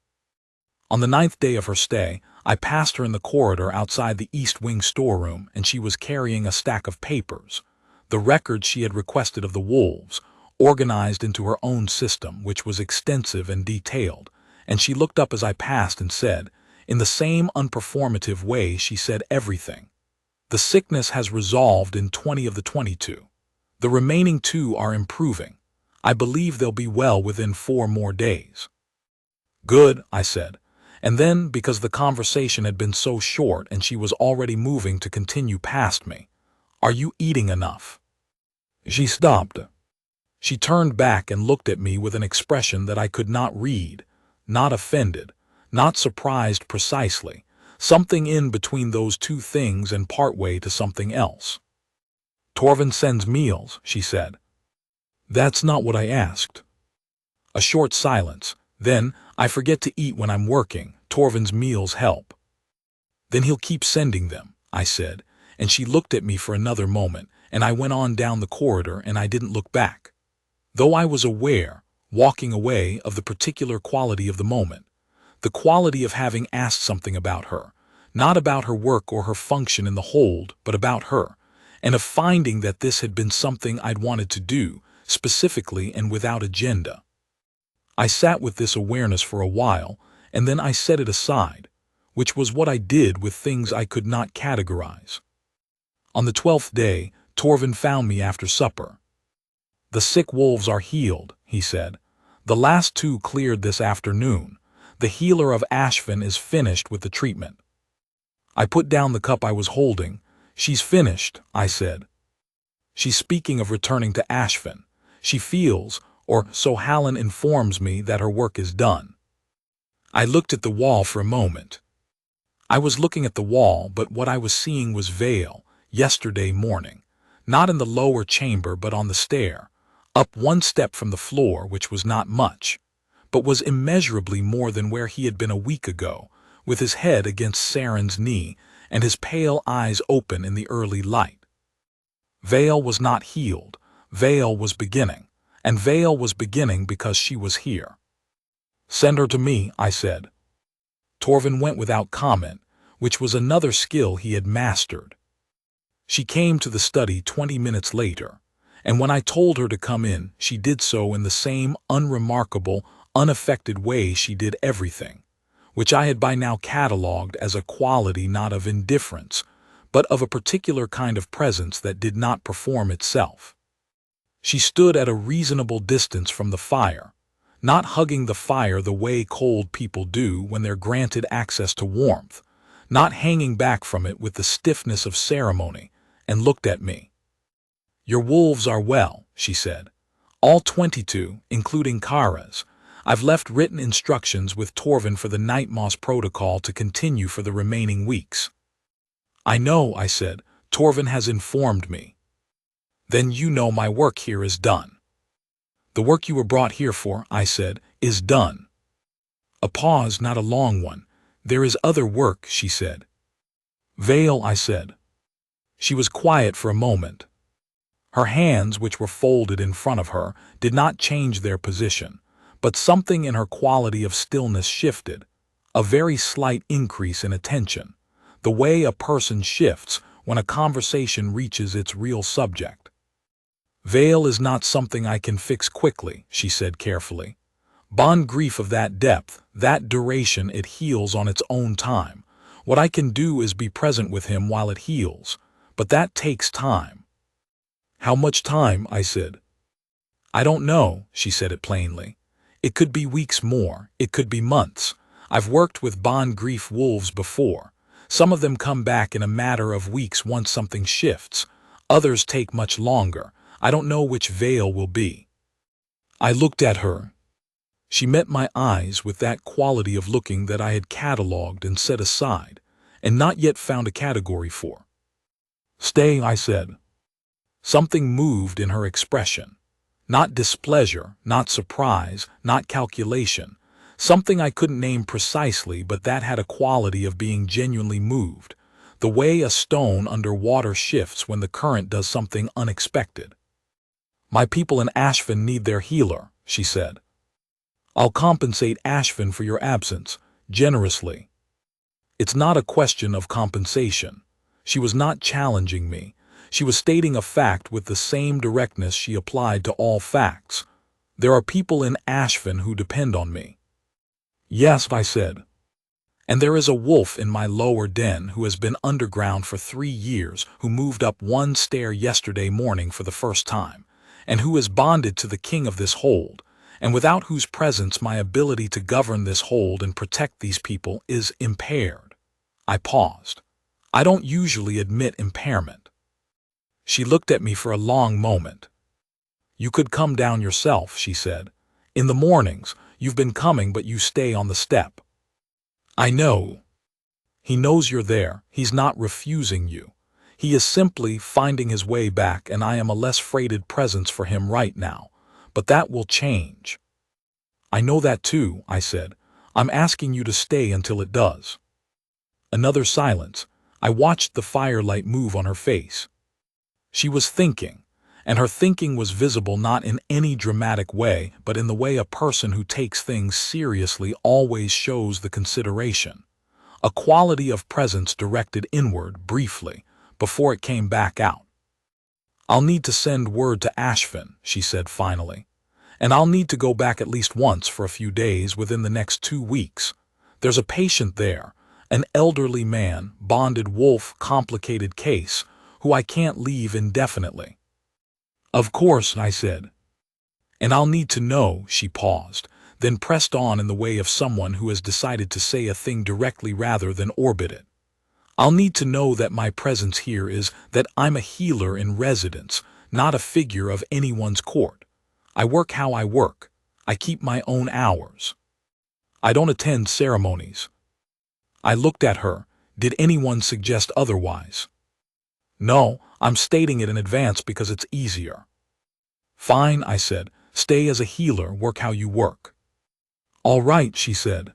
On the 9th day of her stay, I passed her in the corridor outside the East Wing storeroom, and she was carrying a stack of papers, the records she had requested of the wolves, organized into her own system, which was extensive and detailed, and she looked up as I passed and said, in the same unperformative way she said everything, "The sickness has resolved in 20 of the 22. The remaining 2 are improving. I believe they'll be well within 4 more days." "Good," I said. And then, because the conversation had been so short and she was already moving to continue past me, "Are you eating enough?" She stopped. She turned back and looked at me with an expression that I could not read, not offended, not surprised precisely, something in between those 2 things and partway to something else. "Torvin sends meals," she said. "That's not what I asked." A short silence. Then, "I forget to eat when I'm working. Torvin's meals help." "Then he'll keep sending them," I said, and she looked at me for another moment, and I went on down the corridor and I didn't look back. Though I was aware, walking away, of the particular quality of the moment, the quality of having asked something about her, not about her work or her function in the hold, but about her, and of finding that this had been something I'd wanted to do, specifically and without agenda. I sat with this awareness for a while, and then I set it aside, which was what I did with things I could not categorize. On the 12th day, Torvin found me after supper. "The sick wolves are healed," he said. "The last 2 cleared this afternoon. The healer of Ashvin is finished with the treatment." I put down the cup I was holding. "She's finished," I said. "She's speaking of returning to Ashvin. She feels, or so Hallen informs me, that her work is done." I looked at the wall for a moment. I was looking at the wall, but what I was seeing was Vale, yesterday morning, not in the lower chamber but on the stair, up 1 step from the floor, which was not much, but was immeasurably more than where he had been a week ago, with his head against Saren's knee and his pale eyes open in the early light. Vale was not healed. Vale was beginning, and Vale was beginning because she was here. "Send her to me," I said. Torvin went without comment, which was another skill he had mastered. She came to the study 20 minutes later, and when I told her to come in, she did so in the same unremarkable, unaffected way she did everything, which I had by now catalogued as a quality not of indifference, but of a particular kind of presence that did not perform itself. She stood at a reasonable distance from the fire, not hugging the fire the way cold people do when they're granted access to warmth, not hanging back from it with the stiffness of ceremony, and looked at me. "Your wolves are well," she said. "All 22, including Kara's. I've left written instructions with Torvin for the Night Moss protocol to continue for the remaining weeks." "I know," I said. "Torvin has informed me." "Then you know my work here is done." "The work you were brought here for," I said, "is done." A pause, not a long one. "There is other work," she said. "Vale," I said. She was quiet for a moment. Her hands, which were folded in front of her, did not change their position, but something in her quality of stillness shifted, a very slight increase in attention, the way a person shifts when a conversation reaches its real subject. "Veil is not something I can fix quickly," she said carefully. "Bond grief of that depth, that duration, it heals on its own time. What I can do is be present with him while it heals, but that takes time." "How much time?" I said. "I don't know," she said it plainly. "It could be weeks more, it could be months. I've worked with bond grief wolves before. Some of them come back in a matter of weeks once something shifts. Others take much longer. I don't know which Veil will be." I looked at her. She met my eyes with that quality of looking that I had catalogued and set aside, and not yet found a category for. "Stay," I said. Something moved in her expression. Not displeasure, not surprise, not calculation. Something I couldn't name precisely, but that had a quality of being genuinely moved, the way a stone under water shifts when the current does something unexpected. "My people in Ashvin need their healer," she said. "I'll compensate Ashvin for your absence, generously." "It's not a question of compensation." She was not challenging me. She was stating a fact with the same directness she applied to all facts. "There are people in Ashvin who depend on me." "Yes," I said. "And there is a wolf in my lower den who has been underground for 3 years, who moved up one stair yesterday morning for the first time, and who is bonded to the king of this hold, and without whose presence my ability to govern this hold and protect these people is impaired." I paused. I don't usually admit impairment. She looked at me for a long moment. "You could come down yourself," she said. "In the mornings, you've been coming, but you stay on the step." "I know." "He knows you're there. He's not refusing you. He is simply finding his way back, and I am a less freighted presence for him right now. But that will change." "I know that too," I said. "I'm asking you to stay until it does." Another silence. I watched the firelight move on her face. She was thinking, and her thinking was visible not in any dramatic way, but in the way a person who takes things seriously always shows the consideration. A quality of presence directed inward, briefly, before it came back out. "I'll need to send word to Ashvin," she said finally. "And I'll need to go back at least once for a few days within the next 2 weeks. There's a patient there, an elderly man, bonded wolf, complicated case, who I can't leave indefinitely." "Of course," I said. "And I'll need to know," she paused, then pressed on in the way of someone who has decided to say a thing directly rather than orbit it. "I'll need to know that my presence here is that I'm a healer in residence, not a figure of anyone's court. I work how I work. I keep my own hours. I don't attend ceremonies." I looked at her. Did anyone suggest otherwise? "No, I'm stating it in advance because it's easier." "Fine," I said. "Stay as a healer, work how you work." "All right," she said.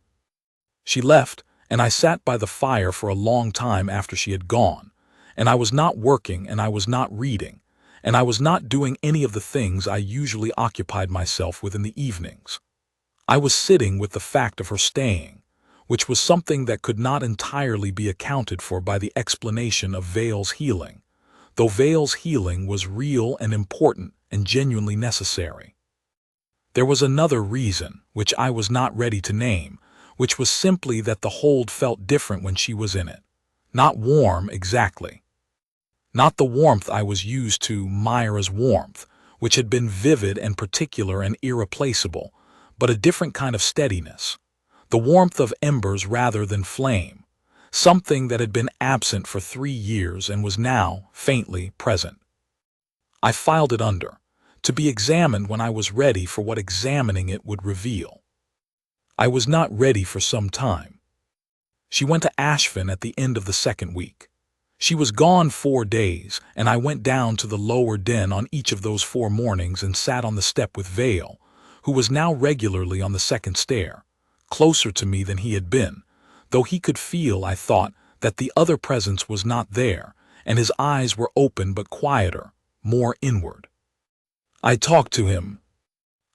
She left, and I sat by the fire for a long time after she had gone, and I was not working, and I was not reading, and I was not doing any of the things I usually occupied myself with in the evenings. I was sitting with the fact of her staying, which was something that could not entirely be accounted for by the explanation of Vale's healing, though Vale's healing was real and important and genuinely necessary. There was another reason, which I was not ready to name, which was simply that the hold felt different when she was in it. Not warm exactly. Not the warmth I was used to, Myra's warmth, which had been vivid and particular and irreplaceable, but a different kind of steadiness. The warmth of embers rather than flame, something that had been absent for 3 years and was now, faintly, present. I filed it under, to be examined when I was ready for what examining it would reveal. I was not ready for some time. She went to Ashfin at the end of the second week. She was gone 4 days, and I went down to the lower den on each of those 4 mornings and sat on the step with Vale, who was now regularly on the second stair, closer to me than he had been, though he could feel, I thought, that the other presence was not there, and his eyes were open but quieter, more inward. I talked to him.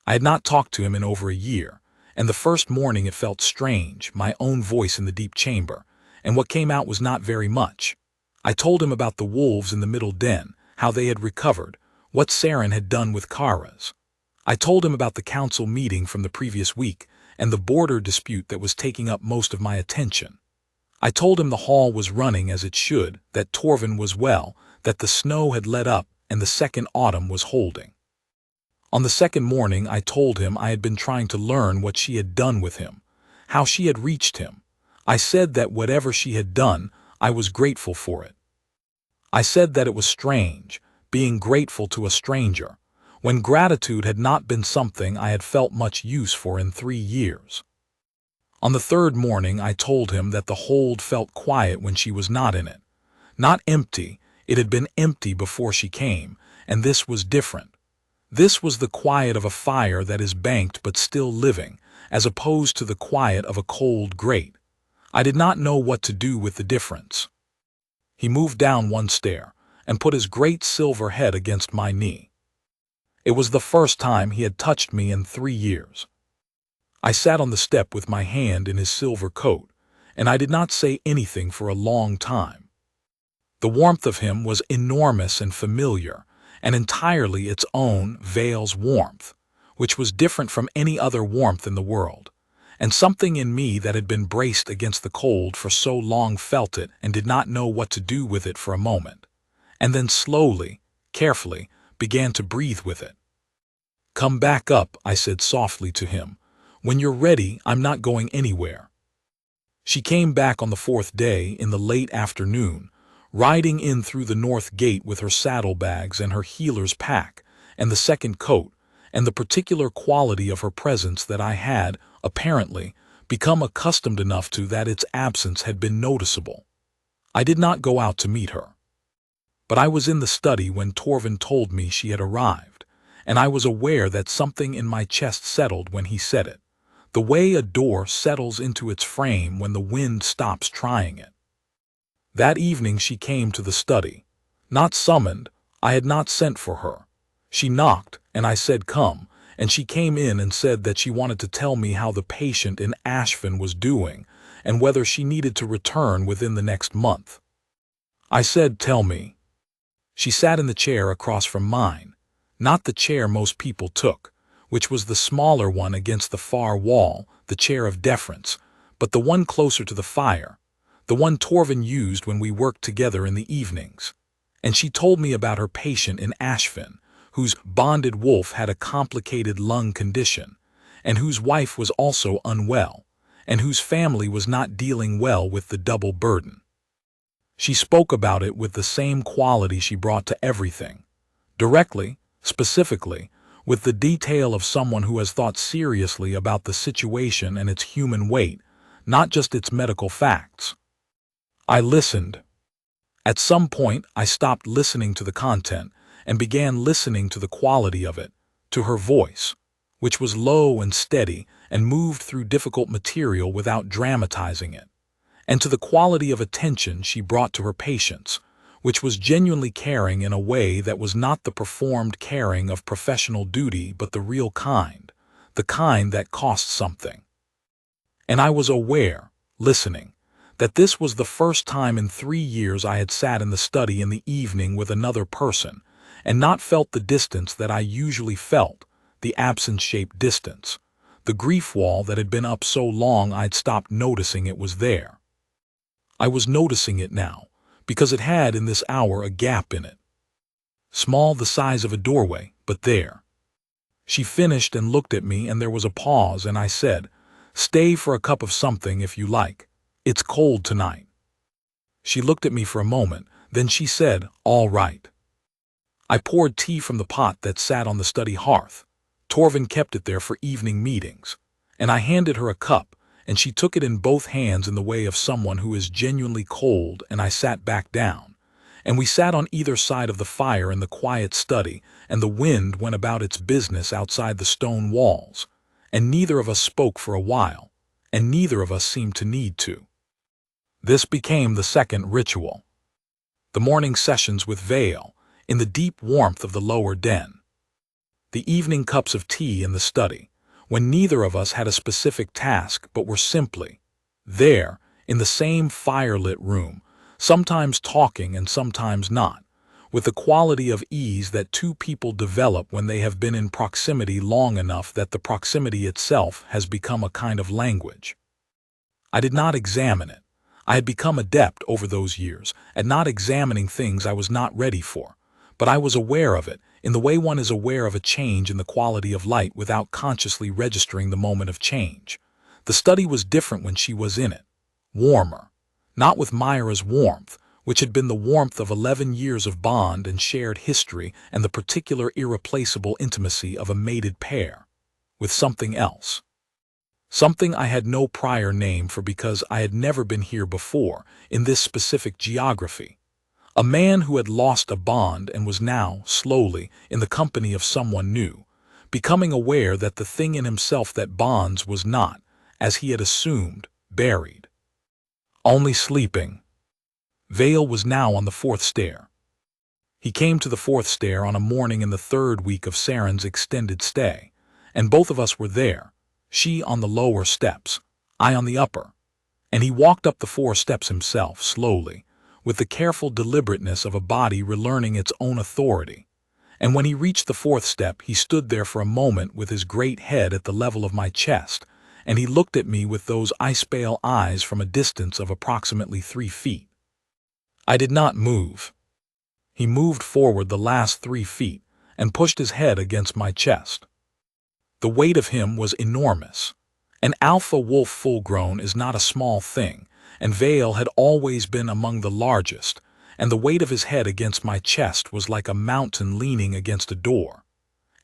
I had not talked to him in over a year, and the first morning it felt strange, my own voice in the deep chamber, and what came out was not very much. I told him about the wolves in the middle den, how they had recovered, what Saren had done with Kara's. I told him about the council meeting from the previous week and the border dispute that was taking up most of my attention. I told him the hall was running as it should, that Torvin was well, that the snow had let up and the second autumn was holding. On the second morning I told him I had been trying to learn what she had done with him, how she had reached him. I said that whatever she had done, I was grateful for it. I said that it was strange, being grateful to a stranger, when gratitude had not been something I had felt much use for in 3 years. On the third morning I told him that the hold felt quiet when she was not in it. Not empty, it had been empty before she came, and this was different. This was the quiet of a fire that is banked but still living, as opposed to the quiet of a cold grate. I did not know what to do with the difference. He moved down 1 stair and put his great silver head against my knee. It was the first time he had touched me in 3 years. I sat on the step with my hand in his silver coat, and I did not say anything for a long time. The warmth of him was enormous and familiar, and entirely its own, Vale's warmth, which was different from any other warmth in the world, and something in me that had been braced against the cold for so long felt it and did not know what to do with it for a moment, and then slowly, carefully, began to breathe with it. "Come back up," I said softly to him. "When you're ready, I'm not going anywhere." She came back on the 4th day in the late afternoon, riding in through the north gate with her saddlebags and her healer's pack, and the second coat, and the particular quality of her presence that I had, apparently, become accustomed enough to that its absence had been noticeable. I did not go out to meet her. But I was in the study when Torvin told me she had arrived, and I was aware that something in my chest settled when he said it, the way a door settles into its frame when the wind stops trying it. That evening she came to the study. Not summoned, I had not sent for her. She knocked, and I said come, and she came in and said that she wanted to tell me how the patient in Ashfin was doing, and whether she needed to return within the next month. I said, "Tell me." She sat in the chair across from mine, not the chair most people took, which was the smaller one against the far wall, the chair of deference, but the one closer to the fire, the one Torvin used when we worked together in the evenings. And she told me about her patient in Ashfin, whose bonded wolf had a complicated lung condition, and whose wife was also unwell, and whose family was not dealing well with the double burden. She spoke about it with the same quality she brought to everything, directly, specifically, with the detail of someone who has thought seriously about the situation and its human weight, not just its medical facts. I listened. At some point, I stopped listening to the content and began listening to the quality of it, to her voice, which was low and steady and moved through difficult material without dramatizing it, and to the quality of attention she brought to her patients, which was genuinely caring in a way that was not the performed caring of professional duty but the real kind, the kind that costs something. And I was aware, listening, that this was the first time in 3 years I had sat in the study in the evening with another person and not felt the distance that I usually felt, the absence-shaped distance, the grief wall that had been up so long I'd stopped noticing it was there. I was noticing it now, because it had in this hour a gap in it. Small, the size of a doorway, but there. She finished and looked at me, and there was a pause, and I said, "Stay for a cup of something if you like. It's cold tonight." She looked at me for a moment, then she said, "All right." I poured tea from the pot that sat on the study hearth. Torvin kept it there for evening meetings, and I handed her a cup, and she took it in both hands in the way of someone who is genuinely cold, and I sat back down. And we sat on either side of the fire in the quiet study, and the wind went about its business outside the stone walls, and neither of us spoke for a while, and neither of us seemed to need to. This became the second ritual. The morning sessions with Vale, in the deep warmth of the lower den. The evening cups of tea in the study, when neither of us had a specific task but were simply there, in the same fire-lit room, sometimes talking and sometimes not, with the quality of ease that two people develop when they have been in proximity long enough that the proximity itself has become a kind of language. I did not examine it. I had become adept over those years at not examining things I was not ready for, but I was aware of it in the way one is aware of a change in the quality of light without consciously registering the moment of change. The study was different when she was in it. Warmer. Not with Myra's warmth, which had been the warmth of 11 years of bond and shared history and the particular irreplaceable intimacy of a mated pair. With something else. Something I had no prior name for because I had never been here before, in this specific geography. A man who had lost a bond and was now, slowly, in the company of someone new, becoming aware that the thing in himself that bonds was not, as he had assumed, buried. Only sleeping. Vale was now on the fourth stair. He came to the fourth stair on a morning in the third week of Saren's extended stay, and both of us were there, she on the lower steps, I on the upper, and he walked up the 4 steps himself, slowly, with the careful deliberateness of a body relearning its own authority. And when he reached the 4th step, he stood there for a moment with his great head at the level of my chest, and he looked at me with those ice-pale eyes from a distance of approximately 3 feet. I did not move. He moved forward the last 3 feet and pushed his head against my chest. The weight of him was enormous. An alpha wolf full-grown is not a small thing, and Vale had always been among the largest, and the weight of his head against my chest was like a mountain leaning against a door.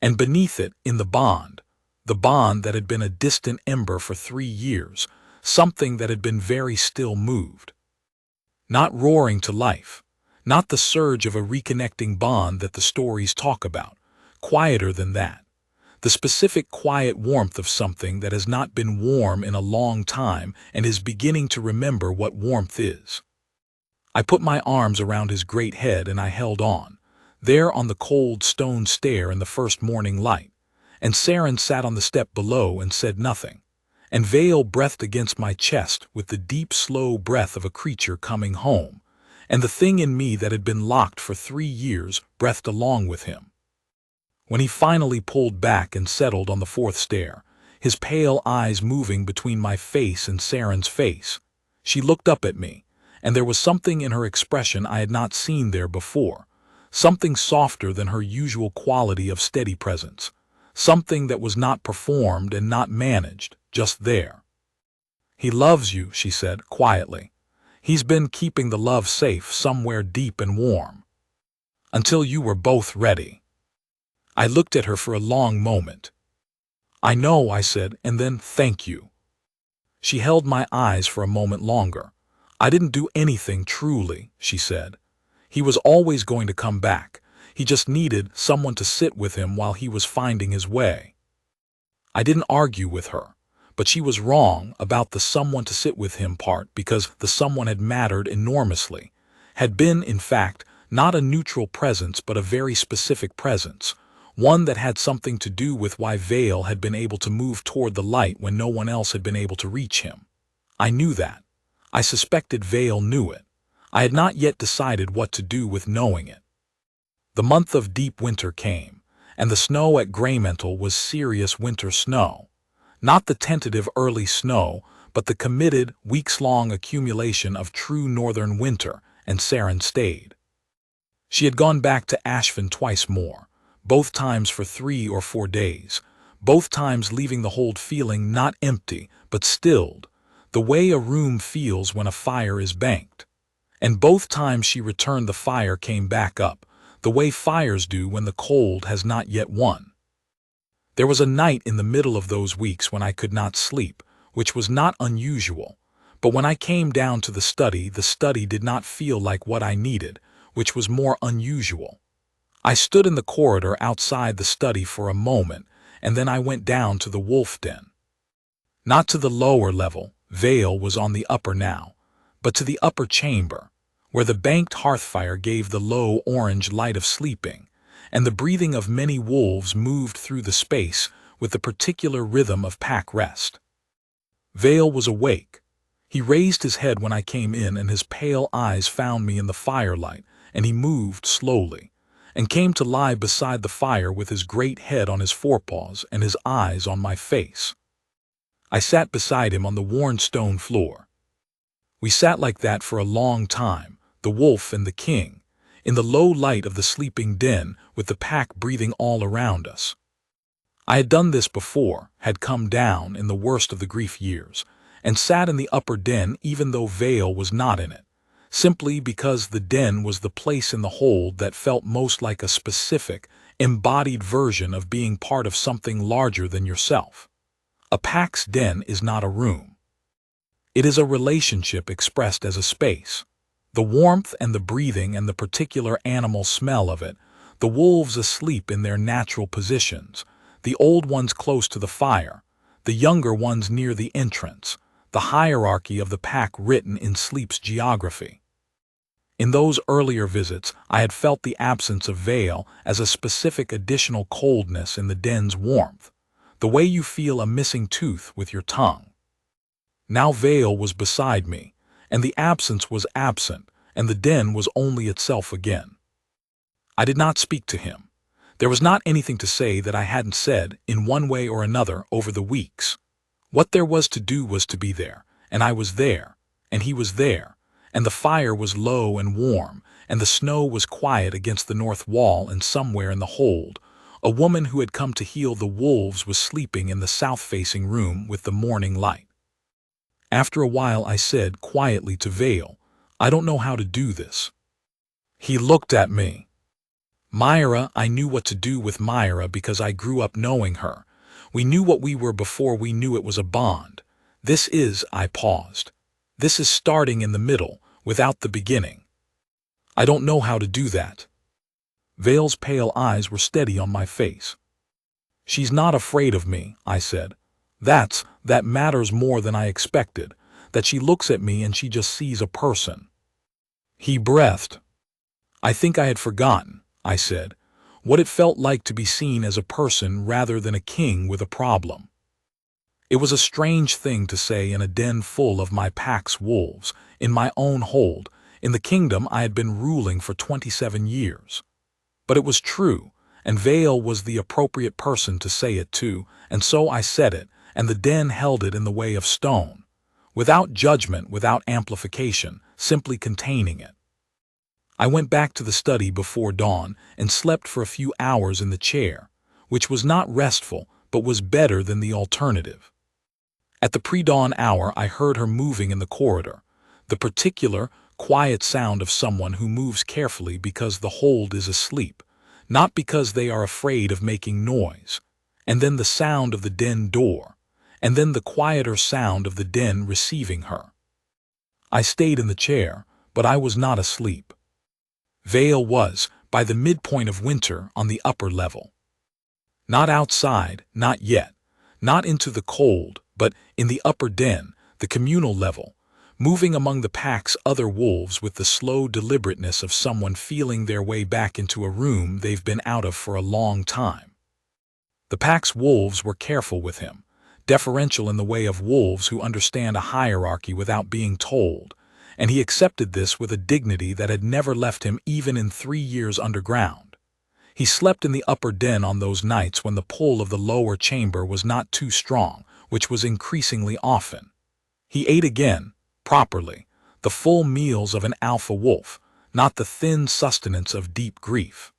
And beneath it, in the bond that had been a distant ember for 3 years, something that had been very still moved. Not roaring to life, not the surge of a reconnecting bond that the stories talk about, quieter than that. The specific quiet warmth of something that has not been warm in a long time and is beginning to remember what warmth is. I put my arms around his great head and I held on, there on the cold stone stair in the first morning light, and Saren sat on the step below and said nothing, and Vale breathed against my chest with the deep, slow breath of a creature coming home, and the thing in me that had been locked for 3 years breathed along with him. When he finally pulled back and settled on the 4th stair, his pale eyes moving between my face and Saren's face, she looked up at me, and there was something in her expression I had not seen there before, something softer than her usual quality of steady presence, something that was not performed and not managed, just there. "He loves you," she said, quietly. "He's been keeping the love safe somewhere deep and warm. Until you were both ready." I looked at her for a long moment. "I know," I said, and then, "Thank you." She held my eyes for a moment longer. "I didn't do anything truly," she said. "He was always going to come back. He just needed someone to sit with him while he was finding his way." I didn't argue with her, but she was wrong about the someone to sit with him part because the someone had mattered enormously, had been, in fact, not a neutral presence but a very specific presence, one that had something to do with why Vale had been able to move toward the light when no one else had been able to reach him. I knew that. I suspected Vale knew it. I had not yet decided what to do with knowing it. The month of deep winter came, and the snow at Greymental was serious winter snow. Not the tentative early snow, but the committed, weeks-long accumulation of true northern winter, and Saren stayed. She had gone back to Ashfin twice more, both times for 3 or 4 days, both times leaving the hold feeling not empty, but stilled, the way a room feels when a fire is banked. And both times she returned the fire came back up, the way fires do when the cold has not yet won. There was a night in the middle of those weeks when I could not sleep, which was not unusual, but when I came down to the study did not feel like what I needed, which was more unusual. I stood in the corridor outside the study for a moment, and then I went down to the wolf den. Not to the lower level, Vale was on the upper now, but to the upper chamber, where the banked hearthfire gave the low orange light of sleeping, and the breathing of many wolves moved through the space with the particular rhythm of pack rest. Vale was awake. He raised his head when I came in, and his pale eyes found me in the firelight, and he moved slowly, and came to lie beside the fire with his great head on his forepaws and his eyes on my face. I sat beside him on the worn stone floor. We sat like that for a long time, the wolf and the king, in the low light of the sleeping den with the pack breathing all around us. I had done this before, had come down in the worst of the grief years, and sat in the upper den even though Vale was not in it, simply because the den was the place in the hold that felt most like a specific, embodied version of being part of something larger than yourself. A pack's den is not a room. It is a relationship expressed as a space. The warmth and the breathing and the particular animal smell of it, the wolves asleep in their natural positions, the old ones close to the fire, the younger ones near the entrance, the hierarchy of the pack written in sleep's geography. In those earlier visits, I had felt the absence of Vale as a specific additional coldness in the den's warmth, the way you feel a missing tooth with your tongue. Now Vale was beside me, and the absence was absent, and the den was only itself again. I did not speak to him. There was not anything to say that I hadn't said, in one way or another, over the weeks. What there was to do was to be there, and I was there, and he was there, and the fire was low and warm, and the snow was quiet against the north wall, and somewhere in the hold, a woman who had come to heal the wolves was sleeping in the south-facing room with the morning light. After a while I said quietly to Vale, "I don't know how to do this." He looked at me. Myra, I knew what to do with Myra because I grew up knowing her. We knew what we were before we knew it was a bond. This is, I paused. This is starting in the middle, without the beginning. I don't know how to do that. Vale's pale eyes were steady on my face. She's not afraid of me, I said. That matters more than I expected, that she looks at me and she just sees a person. He breathed. I think I had forgotten, I said, what it felt like to be seen as a person rather than a king with a problem. It was a strange thing to say in a den full of my pack's wolves, in my own hold, in the kingdom I had been ruling for 27 years. But it was true, and Vale was the appropriate person to say it to, and so I said it, and the den held it in the way of stone, without judgment, without amplification, simply containing it. I went back to the study before dawn and slept for a few hours in the chair, which was not restful but was better than the alternative. At the pre-dawn hour I heard her moving in the corridor, the particular, quiet sound of someone who moves carefully because the hold is asleep, not because they are afraid of making noise, and then the sound of the den door, and then the quieter sound of the den receiving her. I stayed in the chair, but I was not asleep. Vale was, by the midpoint of winter, on the upper level. Not outside, not yet, not into the cold, but in the upper den, the communal level, moving among the pack's other wolves with the slow deliberateness of someone feeling their way back into a room they've been out of for a long time. The pack's wolves were careful with him, deferential in the way of wolves who understand a hierarchy without being told, and he accepted this with a dignity that had never left him even in 3 years underground. He slept in the upper den on those nights when the pull of the lower chamber was not too strong, which was increasingly often. He ate again, properly, the full meals of an alpha wolf, not the thin sustenance of deep grief.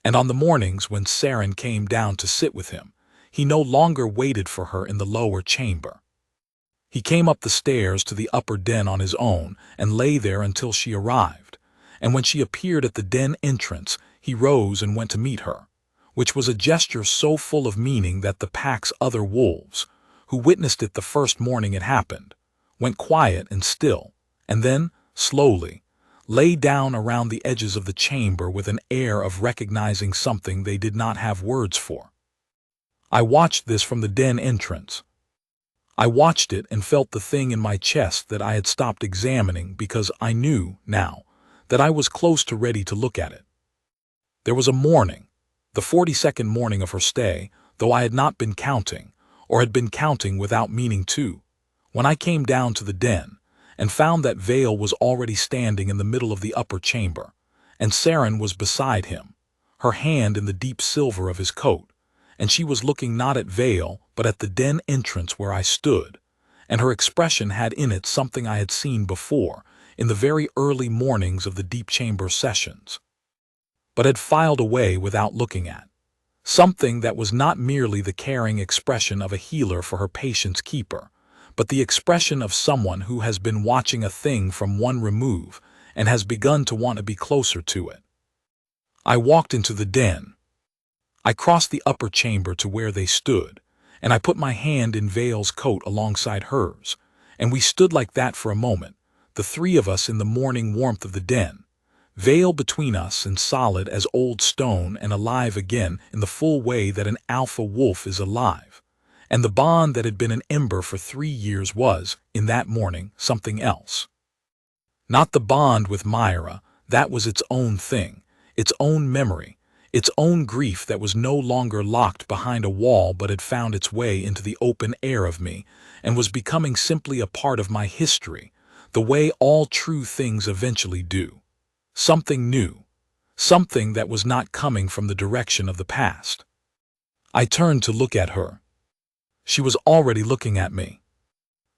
And on the mornings when Saren came down to sit with him, he no longer waited for her in the lower chamber. He came up the stairs to the upper den on his own and lay there until she arrived, and when she appeared at the den entrance, he rose and went to meet her, which was a gesture so full of meaning that the pack's other wolves, who witnessed it the first morning it happened, went quiet and still, and then, slowly, lay down around the edges of the chamber with an air of recognizing something they did not have words for. I watched this from the den entrance. I watched it and felt the thing in my chest that I had stopped examining because I knew, now, that I was close to ready to look at it. There was a morning, the 42nd morning of her stay, though I had not been counting, or had been counting without meaning to, when I came down to the den and found that Vale was already standing in the middle of the upper chamber, and Saren was beside him, her hand in the deep silver of his coat, and she was looking not at Vale but at the den entrance where I stood, and her expression had in it something I had seen before in the very early mornings of the deep chamber sessions, but had filed away without looking at. Something that was not merely the caring expression of a healer for her patient's keeper, but the expression of someone who has been watching a thing from one remove and has begun to want to be closer to it. I walked into the den. I crossed the upper chamber to where they stood, and I put my hand in Vale's coat alongside hers, and we stood like that for a moment, the three of us in the morning warmth of the den, Vale between us and solid as old stone and alive again in the full way that an alpha wolf is alive, and the bond that had been an ember for 3 years was, in that morning, something else. Not the bond with Myra, that was its own thing, its own memory, its own grief that was no longer locked behind a wall but had found its way into the open air of me and was becoming simply a part of my history, the way all true things eventually do. Something new, something that was not coming from the direction of the past. I turned to look at her. She was already looking at me.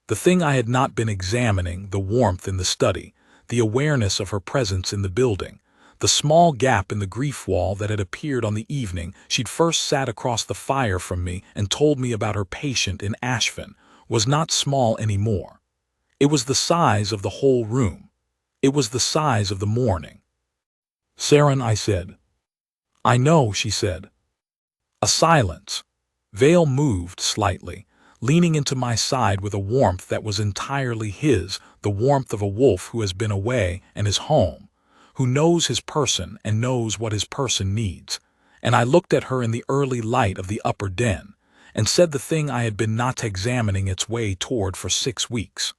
The thing I had not been examining, the warmth in the study, the awareness of her presence in the building, the small gap in the grief wall that had appeared on the evening she'd first sat across the fire from me and told me about her patient in Ashvin, was not small anymore. It was the size of the whole room. It was the size of the morning. "Saren," I said. "I know," she said. A silence. Vale moved slightly, leaning into my side with a warmth that was entirely his, the warmth of a wolf who has been away and is home, who knows his person and knows what his person needs, and I looked at her in the early light of the upper den, and said the thing I had been not examining its way toward for 6 weeks.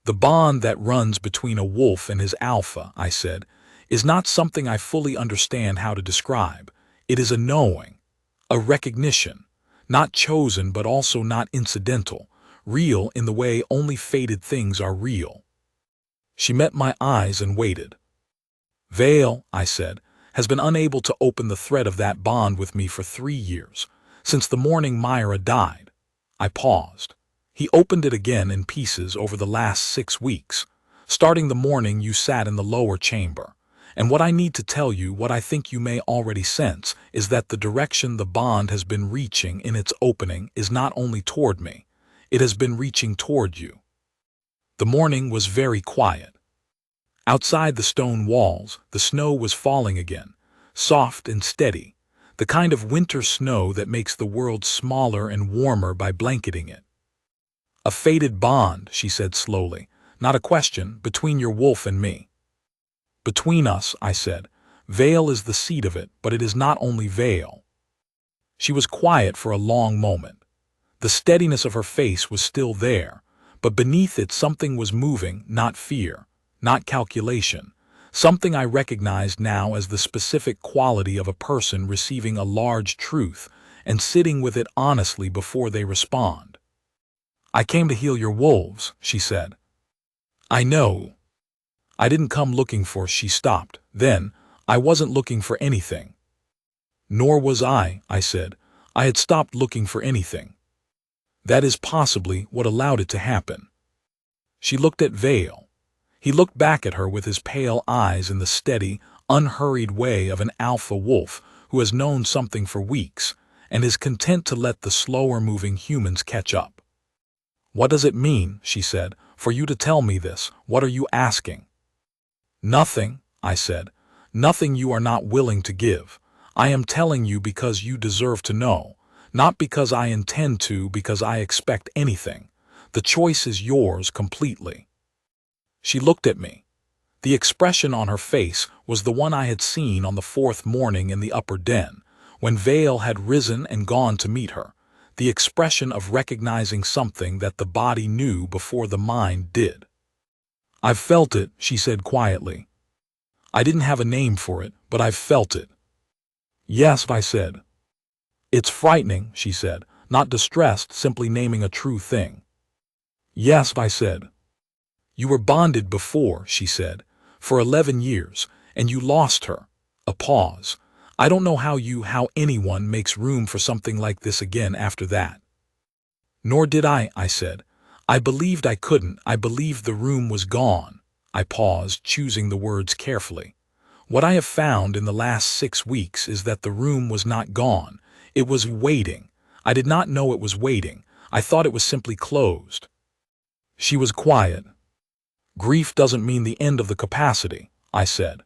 "The bond that runs between a wolf and his alpha," I said, "is not something I fully understand how to describe. It is a knowing, a recognition, not chosen but also not incidental, real in the way only fated things are real." She met my eyes and waited. "Vale," I said, "has been unable to open the thread of that bond with me for 3 years, since the morning Myra died." I paused. "He opened it again in pieces over the last 6 weeks, starting the morning you sat in the lower chamber. And what I need to tell you, what I think you may already sense, is that the direction the bond has been reaching in its opening is not only toward me, it has been reaching toward you." The morning was very quiet. Outside the stone walls, the snow was falling again, soft and steady, the kind of winter snow that makes the world smaller and warmer by blanketing it. "A fated bond," she said slowly, "not a question, between your wolf and me." "Between us," I said. "Vale is the seed of it, but it is not only Vale." She was quiet for a long moment. The steadiness of her face was still there, but beneath it something was moving, not fear, not calculation, something I recognized now as the specific quality of a person receiving a large truth and sitting with it honestly before they respond. "I came to heal your wolves," she said. "I know. I didn't come looking for," she stopped. "Then, I wasn't looking for anything." "Nor was I," I said. "I had stopped looking for anything." "That is possibly what allowed it to happen." She looked at Vale. He looked back at her with his pale eyes in the steady, unhurried way of an alpha wolf who has known something for weeks and is content to let the slower-moving humans catch up. "What does it mean," she said, "for you to tell me this? What are you asking?" "Nothing," I said. "Nothing you are not willing to give. I am telling you because you deserve to know, not because I intend to, because I expect anything. The choice is yours completely." She looked at me. The expression on her face was the one I had seen on the fourth morning in the upper den, when Vale had risen and gone to meet her, the expression of recognizing something that the body knew before the mind did. "I've felt it," she said quietly. "I didn't have a name for it, but I've felt it." "Yes," I said. "It's frightening," she said, not distressed, simply naming a true thing. "Yes," I said. "You were bonded before," she said, "for 11 years, and you lost her." A pause. "I don't know how anyone makes room for something like this again after that." "Nor did I," I said. "I believed I couldn't. I believed the room was gone." I paused, choosing the words carefully. "What I have found in the last 6 weeks is that the room was not gone. It was waiting. I did not know it was waiting. I thought it was simply closed." She was quiet. "Grief doesn't mean the end of the capacity," I said.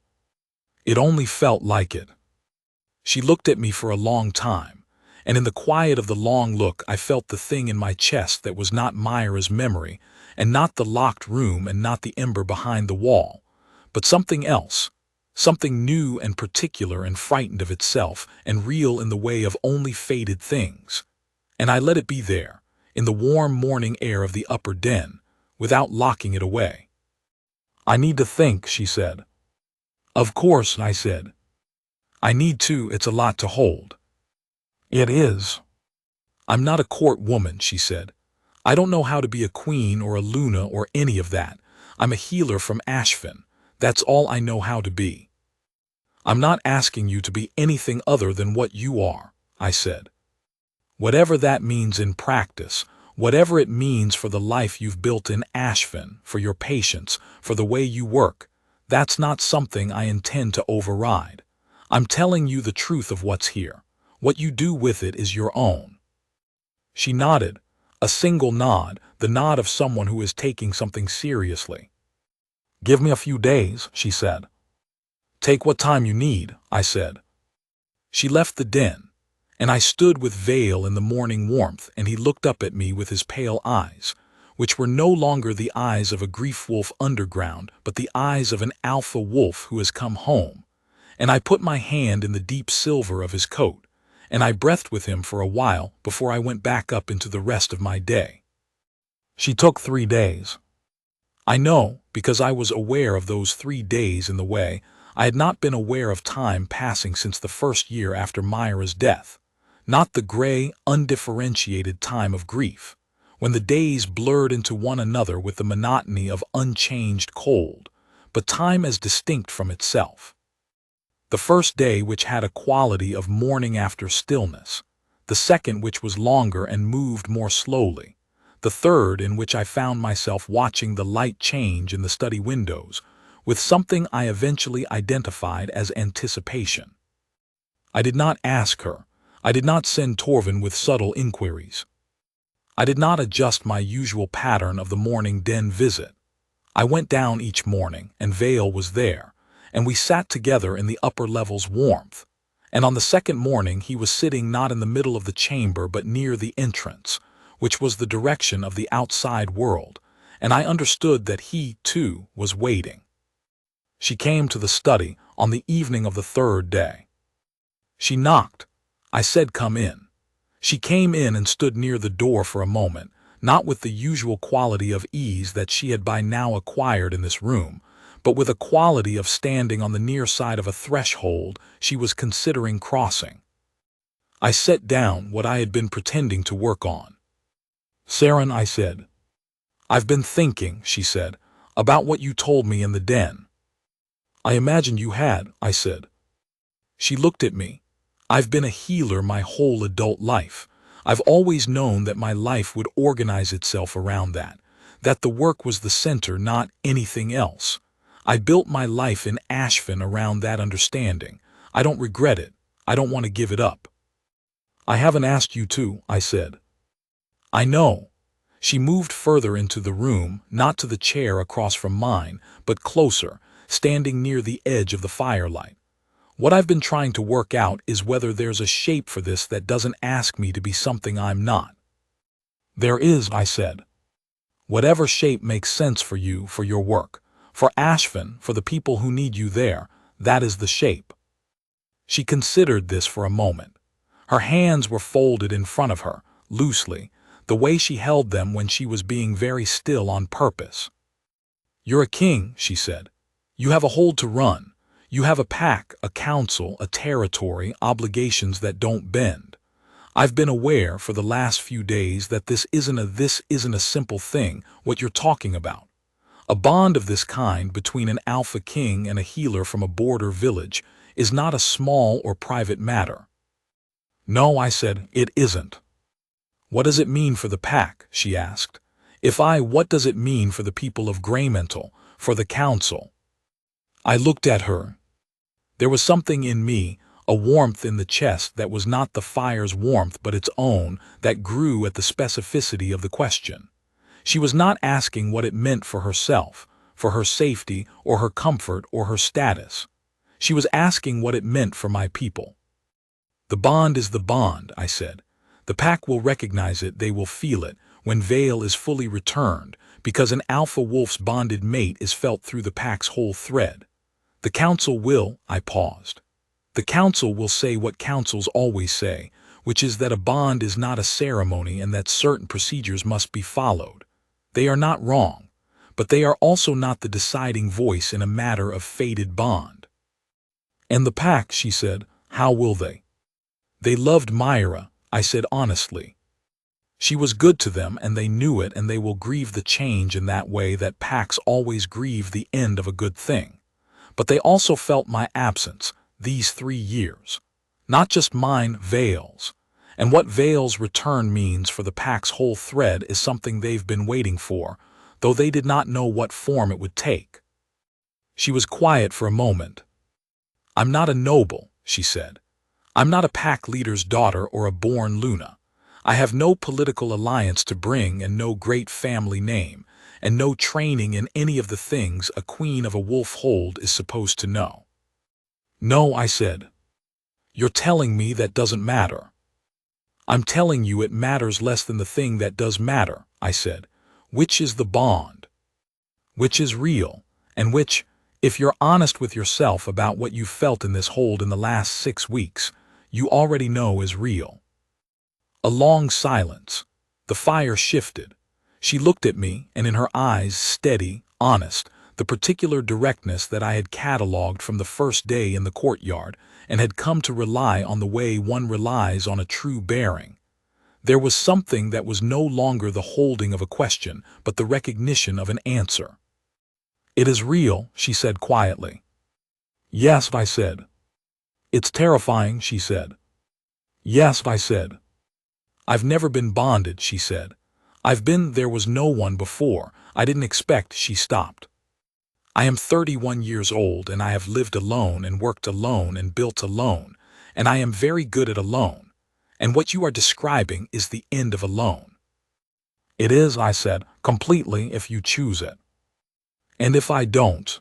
"It only felt like it." She looked at me for a long time, and in the quiet of the long look I felt the thing in my chest that was not Myra's memory, and not the locked room, and not the ember behind the wall, but something else, something new and particular and frightened of itself, and real in the way of only fated things. And I let it be there, in the warm morning air of the upper den, without locking it away. "I need to think," she said. "Of course," I said. "I need to. It's a lot to hold." "It is." "I'm not a court woman," she said. "I don't know how to be a queen or a Luna or any of that. I'm a healer from Ashfin. That's all I know how to be." "I'm not asking you to be anything other than what you are," I said. "Whatever that means in practice, whatever it means for the life you've built in Ashfin, for your patience, for the way you work, that's not something I intend to override. I'm telling you the truth of what's here. What you do with it is your own." She nodded, a single nod, the nod of someone who is taking something seriously. "Give me a few days," she said. "Take what time you need," I said. She left the den, and I stood with Vale in the morning warmth, and he looked up at me with his pale eyes, which were no longer the eyes of a grief wolf underground, but the eyes of an alpha wolf who has come home. And I put my hand in the deep silver of his coat, and I breathed with him for a while before I went back up into the rest of my day. She took 3 days. I know, because I was aware of those 3 days in the way I had not been aware of time passing since the first year after Myra's death. Not the gray, undifferentiated time of grief, when the days blurred into one another with the monotony of unchanged cold, but time as distinct from itself. The first day which had a quality of morning after stillness, the second which was longer and moved more slowly, the third in which I found myself watching the light change in the study windows, with something I eventually identified as anticipation. I did not ask her. I did not send Torvin with subtle inquiries. I did not adjust my usual pattern of the morning den visit. I went down each morning, and Vale was there, and we sat together in the upper level's warmth. And on the second morning he was sitting not in the middle of the chamber but near the entrance, which was the direction of the outside world, and I understood that he, too, was waiting. She came to the study on the evening of the third day. She knocked. I said, "Come in." She came in and stood near the door for a moment, not with the usual quality of ease that she had by now acquired in this room, but with a quality of standing on the near side of a threshold she was considering crossing. I set down what I had been pretending to work on. "Saren," I said. "I've been thinking," she said, "about what you told me in the den." "I imagined you had," I said. She looked at me. "I've been a healer my whole adult life. I've always known that my life would organize itself around that the work was the center, not anything else. I built my life in Ashfin around that understanding. I don't regret it. I don't want to give it up." "I haven't asked you to," I said. "I know." She moved further into the room, not to the chair across from mine, but closer, standing near the edge of the firelight. What I've been trying to work out is whether there's a shape for this that doesn't ask me to be something I'm not. There is, I said. Whatever shape makes sense for you, for your work, for Ashvin, for the people who need you there, that is the shape. She considered this for a moment. Her hands were folded in front of her, loosely, the way she held them when she was being very still on purpose. You're a king, she said. You have a hold to run. You have a pack, a council, a territory, obligations that don't bend. I've been aware for the last few days that this isn't a simple thing, what you're talking about. A bond of this kind between an alpha king and a healer from a border village is not a small or private matter. No, I said, it isn't. What does it mean for the pack? She asked. What does it mean for the people of Greymental, for the council? I looked at her. There was something in me, a warmth in the chest that was not the fire's warmth but its own, that grew at the specificity of the question. She was not asking what it meant for herself, for her safety or her comfort or her status. She was asking what it meant for my people. The bond is the bond, I said. The pack will recognize it, they will feel it, when Vale is fully returned, because an alpha wolf's bonded mate is felt through the pack's whole thread. The council will, I paused. The council will say what councils always say, which is that a bond is not a ceremony and that certain procedures must be followed. They are not wrong, but they are also not the deciding voice in a matter of fated bond. And the pack, she said, how will they? They loved Myra, I said honestly. She was good to them and they knew it, and they will grieve the change in that way that packs always grieve the end of a good thing. But they also felt my absence, these 3 years. Not just mine, Vale's. And what Vale's return means for the pack's whole thread is something they've been waiting for, though they did not know what form it would take. She was quiet for a moment. I'm not a noble, she said. I'm not a pack leader's daughter or a born Luna. I have no political alliance to bring and no great family name, and no training in any of the things a queen of a wolf hold is supposed to know. No, I said. You're telling me that doesn't matter. I'm telling you it matters less than the thing that does matter, I said, which is the bond. Which is real, and which, if you're honest with yourself about what you've felt in this hold in the last 6 weeks, you already know is real. A long silence. The fire shifted. She looked at me, and in her eyes, steady, honest, the particular directness that I had catalogued from the first day in the courtyard and had come to rely on the way one relies on a true bearing. There was something that was no longer the holding of a question, but the recognition of an answer. It is real, she said quietly. Yes, I said. It's terrifying, she said. Yes, I said. I've never been bonded, she said. There was no one before. I didn't expect, she stopped. I am 31 years old, and I have lived alone and worked alone and built alone, and I am very good at alone. And what you are describing is the end of alone. It is, I said, completely if you choose it. And if I don't?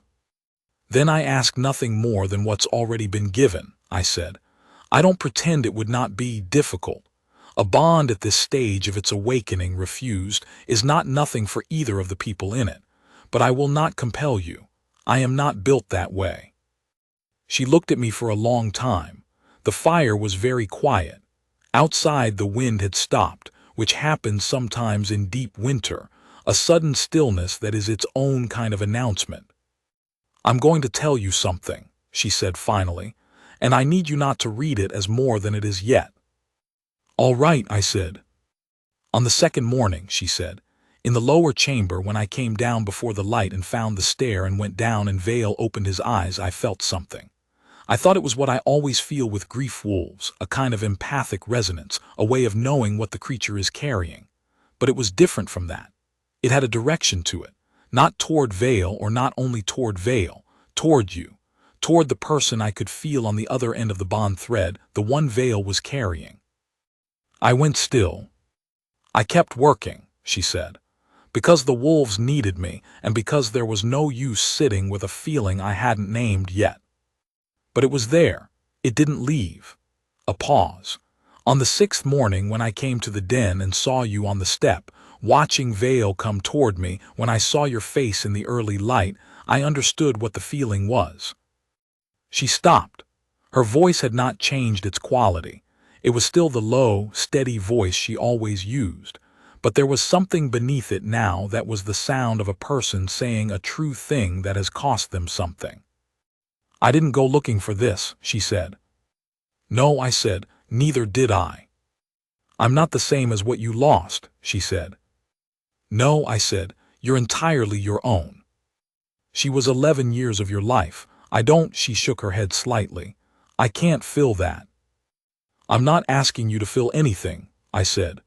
Then I ask nothing more than what's already been given, I said. I don't pretend it would not be difficult. A bond at this stage of its awakening refused is not nothing for either of the people in it, but I will not compel you. I am not built that way. She looked at me for a long time. The fire was very quiet. Outside the wind had stopped, which happens sometimes in deep winter, a sudden stillness that is its own kind of announcement. I'm going to tell you something, she said finally, and I need you not to read it as more than it is yet. All right, I said. On the second morning, she said, in the lower chamber when I came down before the light and found the stair and went down and Vale opened his eyes, I felt something. I thought it was what I always feel with grief wolves, a kind of empathic resonance, a way of knowing what the creature is carrying. But it was different from that. It had a direction to it, not toward Vale or not only toward Vale, toward you, toward the person I could feel on the other end of the bond thread, the one Vale was carrying. I went still. I kept working, she said, because the wolves needed me and because there was no use sitting with a feeling I hadn't named yet. But it was there. It didn't leave. A pause. On the sixth morning, when I came to the den and saw you on the step, watching Vale come toward me, when I saw your face in the early light, I understood what the feeling was. She stopped. Her voice had not changed its quality. It was still the low, steady voice she always used, but there was something beneath it now that was the sound of a person saying a true thing that has cost them something. "I didn't go looking for this," she said. "No," I said, "neither did I." "I'm not the same as what you lost," she said. "No," I said, "you're entirely your own. She was 11 years of your life. I don't," she shook her head slightly. "I can't fill that." "I'm not asking you to fill anything," I said.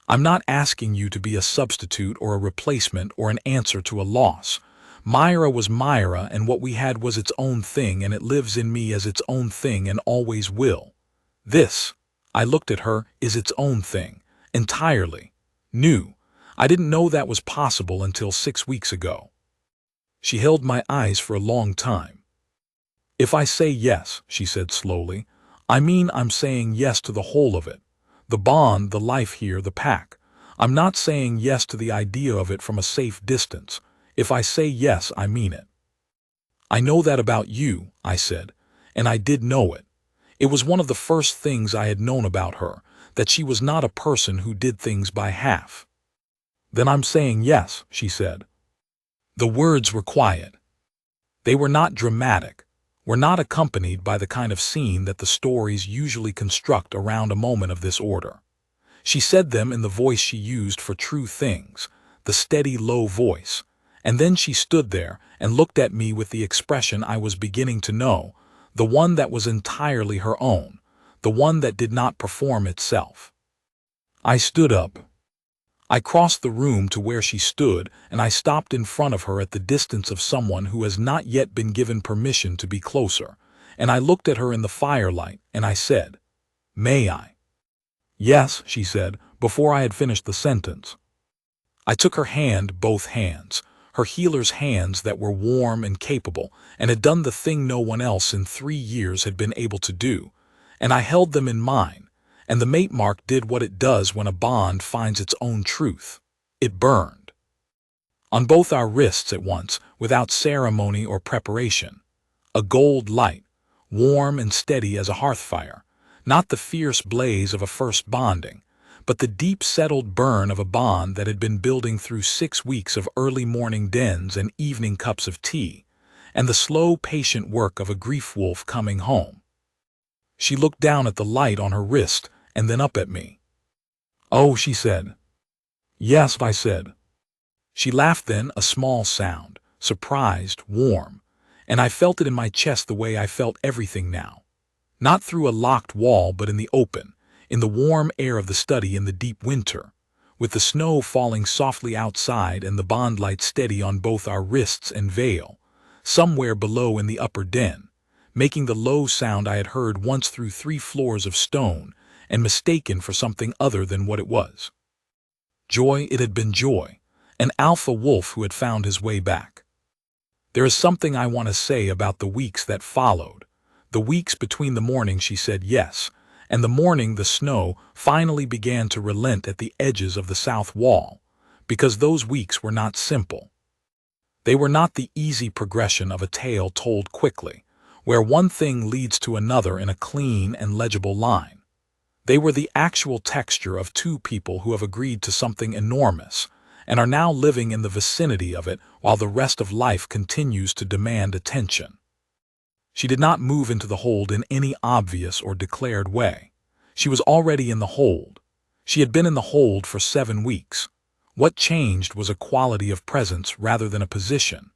"I'm not asking you to be a substitute or a replacement or an answer to a loss. Myra was Myra, and what we had was its own thing, and it lives in me as its own thing and always will. This," I looked at her, "is its own thing. Entirely. New. I didn't know that was possible until 6 weeks ago." She held my eyes for a long time. "If I say yes," she said slowly, "I mean I'm saying yes to the whole of it. The bond, the life here, the pack. I'm not saying yes to the idea of it from a safe distance. If I say yes, I mean it." "I know that about you," I said, and I did know it. It was one of the first things I had known about her, that she was not a person who did things by half. "Then I'm saying yes," she said. The words were quiet. They were not dramatic, were not accompanied by the kind of scene that the stories usually construct around a moment of this order. She said them in the voice she used for true things, the steady, low voice, and then she stood there and looked at me with the expression I was beginning to know, the one that was entirely her own, the one that did not perform itself. I stood up. I crossed the room to where she stood, and I stopped in front of her at the distance of someone who has not yet been given permission to be closer, and I looked at her in the firelight, and I said, "May I?" "Yes," she said, before I had finished the sentence. I took her hand, both hands, her healer's hands that were warm and capable, and had done the thing no one else in 3 years had been able to do, and I held them in mine. And the mate mark did what it does when a bond finds its own truth. It burned. On both our wrists at once, without ceremony or preparation. A gold light, warm and steady as a hearth fire, not the fierce blaze of a first bonding, but the deep settled burn of a bond that had been building through 6 weeks of early morning dens and evening cups of tea, and the slow, patient work of a grief wolf coming home. She looked down at the light on her wrist, and then up at me. "Oh," she said. "Yes," I said. She laughed then, a small sound, surprised, warm, and I felt it in my chest the way I felt everything now. Not through a locked wall, but in the open, in the warm air of the study in the deep winter, with the snow falling softly outside and the bond light steady on both our wrists and veil, somewhere below in the upper den, making the low sound I had heard once through 3 floors of stone, and mistaken for something other than what it was. Joy, it had been joy, an alpha wolf who had found his way back. There is something I want to say about the weeks that followed, the weeks between the morning she said yes, and the morning the snow finally began to relent at the edges of the south wall, because those weeks were not simple. They were not the easy progression of a tale told quickly, where one thing leads to another in a clean and legible line. They were the actual texture of 2 people who have agreed to something enormous and are now living in the vicinity of it while the rest of life continues to demand attention. She did not move into the hold in any obvious or declared way. She was already in the hold. She had been in the hold for 7 weeks. What changed was a quality of presence rather than a position,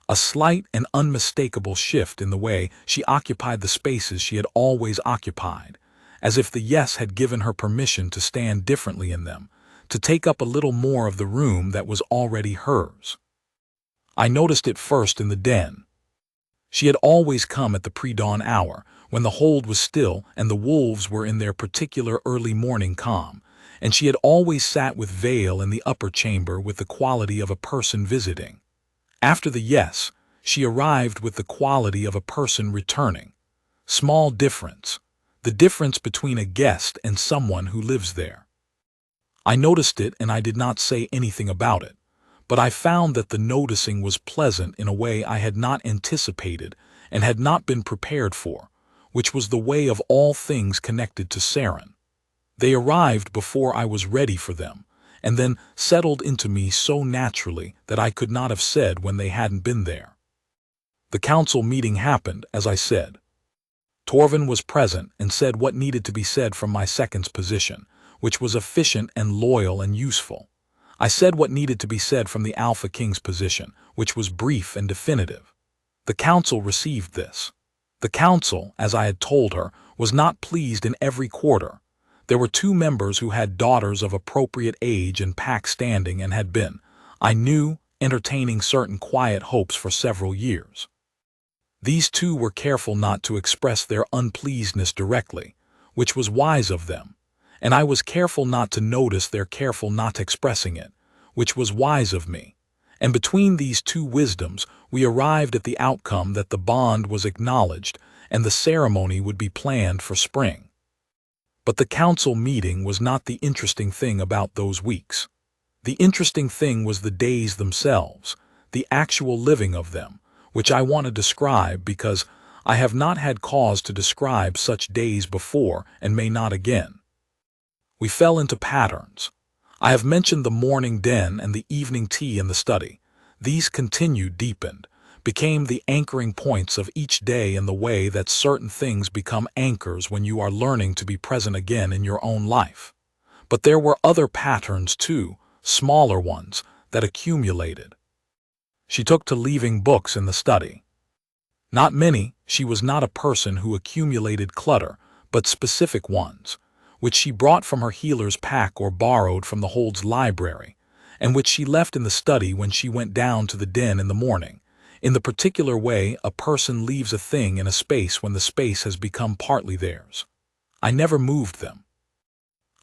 a slight and unmistakable shift in the way she occupied the spaces she had always occupied, as if the yes had given her permission to stand differently in them, to take up a little more of the room that was already hers. I noticed it first in the den. She had always come at the pre-dawn hour, when the hold was still and the wolves were in their particular early morning calm, and she had always sat with Vale in the upper chamber with the quality of a person visiting. After the yes, she arrived with the quality of a person returning, Small difference. The difference between a guest and someone who lives there. I noticed it and I did not say anything about it, but I found that the noticing was pleasant in a way I had not anticipated and had not been prepared for, which was the way of all things connected to Saren. They arrived before I was ready for them, and then settled into me so naturally that I could not have said when they hadn't been there. The council meeting happened, as I said. Torvin was present and said what needed to be said from my second's position, which was efficient and loyal and useful. I said what needed to be said from the Alpha King's position, which was brief and definitive. The council received this. The council, as I had told her, was not pleased in every quarter. There were 2 members who had daughters of appropriate age and pack standing and had been, I knew, entertaining certain quiet hopes for several years. These 2 were careful not to express their unpleasedness directly, which was wise of them, and I was careful not to notice their careful not expressing it, which was wise of me. And between these 2 wisdoms, we arrived at the outcome that the bond was acknowledged and the ceremony would be planned for spring. But the council meeting was not the interesting thing about those weeks. The interesting thing was the days themselves, the actual living of them, which I want to describe because I have not had cause to describe such days before and may not again. We fell into patterns. I have mentioned the morning den and the evening tea in the study. These continued, deepened, became the anchoring points of each day in the way that certain things become anchors when you are learning to be present again in your own life. But there were other patterns too, smaller ones, that accumulated. She took to leaving books in the study. Not many, she was not a person who accumulated clutter, but specific ones, which she brought from her healer's pack or borrowed from the Hold's library, and which she left in the study when she went down to the den in the morning, in the particular way a person leaves a thing in a space when the space has become partly theirs. I never moved them.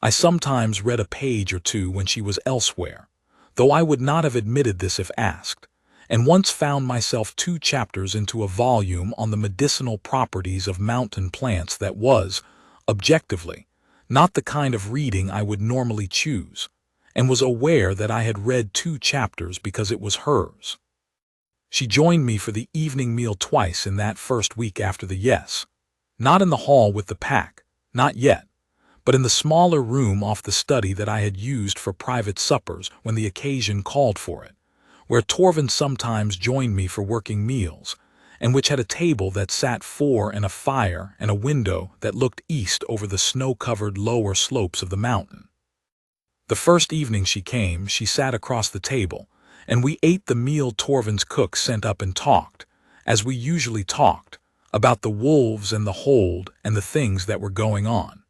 I sometimes read a page or 2 when she was elsewhere, though I would not have admitted this if asked, and once found myself 2 chapters into a volume on the medicinal properties of mountain plants that was, objectively, not the kind of reading I would normally choose, and was aware that I had read 2 chapters because it was hers. She joined me for the evening meal twice in that first week after the yes. Not in the hall with the pack, not yet, but in the smaller room off the study that I had used for private suppers when the occasion called for it, where Torvin sometimes joined me for working meals, and which had a table that sat 4 and a fire and a window that looked east over the snow-covered lower slopes of the mountain. The first evening she came, she sat across the table, and we ate the meal Torvin's cook sent up and talked, as we usually talked, about the wolves and the Hold and the things that were going on.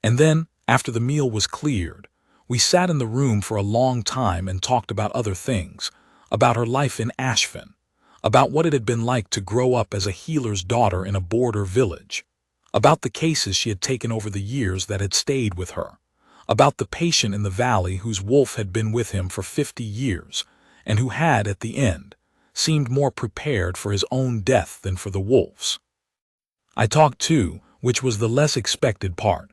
And then, after the meal was cleared, we sat in the room for a long time and talked about other things, about her life in Ashfin, about what it had been like to grow up as a healer's daughter in a border village, about the cases she had taken over the years that had stayed with her, about the patient in the valley whose wolf had been with him for 50 years, and who had, at the end, seemed more prepared for his own death than for the wolf's. I talked too, which was the less expected part.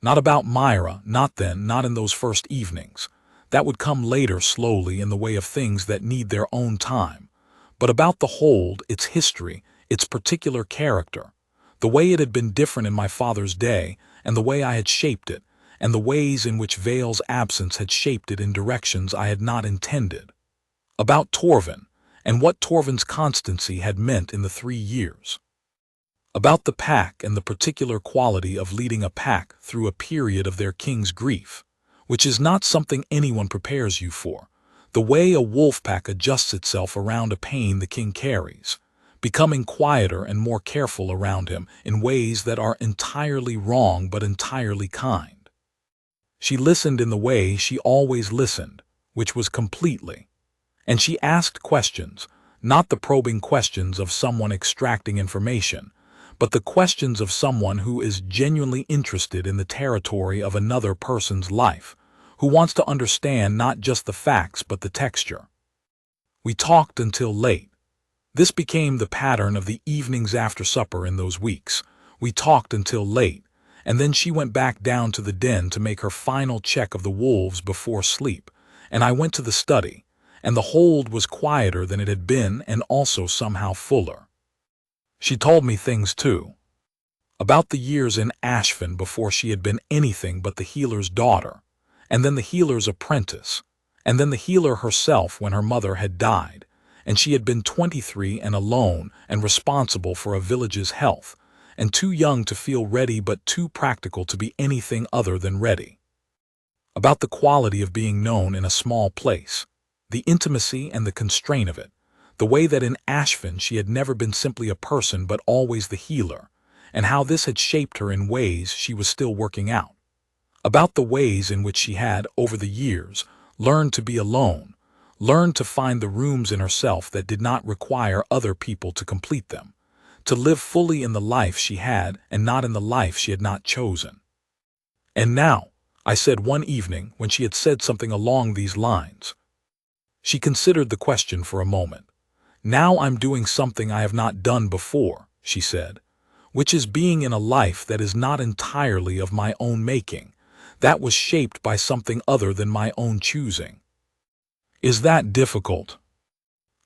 Not about Myra, not then, not in those first evenings. That would come later slowly in the way of things that need their own time, but about the Hold, its history, its particular character, the way it had been different in my father's day, and the way I had shaped it, and the ways in which Vale's absence had shaped it in directions I had not intended. About Torvin, and what Torvin's constancy had meant in the 3 years. About the pack and the particular quality of leading a pack through a period of their king's grief, which is not something anyone prepares you for, the way a wolf pack adjusts itself around a pain the king carries, becoming quieter and more careful around him in ways that are entirely wrong but entirely kind. She listened in the way she always listened, which was completely. And she asked questions, not the probing questions of someone extracting information, but the questions of someone who is genuinely interested in the territory of another person's life, who wants to understand not just the facts but the texture. We talked until late. This became the pattern of the evenings after supper in those weeks. We talked until late, and then she went back down to the den to make her final check of the wolves before sleep, and I went to the study, and the hold was quieter than it had been and also somehow fuller. She told me things too. About the years in Ashfin before she had been anything but the healer's daughter, and then the healer's apprentice, and then the healer herself when her mother had died, and she had been 23 and alone and responsible for a village's health, and too young to feel ready but too practical to be anything other than ready. About the quality of being known in a small place, the intimacy and the constraint of it, the way that in Ashfin she had never been simply a person but always the healer, and how this had shaped her in ways she was still working out. About the ways in which she had, over the years, learned to be alone, learned to find the rooms in herself that did not require other people to complete them, to live fully in the life she had and not in the life she had not chosen. "And now," I said one evening when she had said something along these lines. She considered the question for a moment. "Now I'm doing something I have not done before," she said, "which is being in a life that is not entirely of my own making, that was shaped by something other than my own choosing." "Is that difficult?"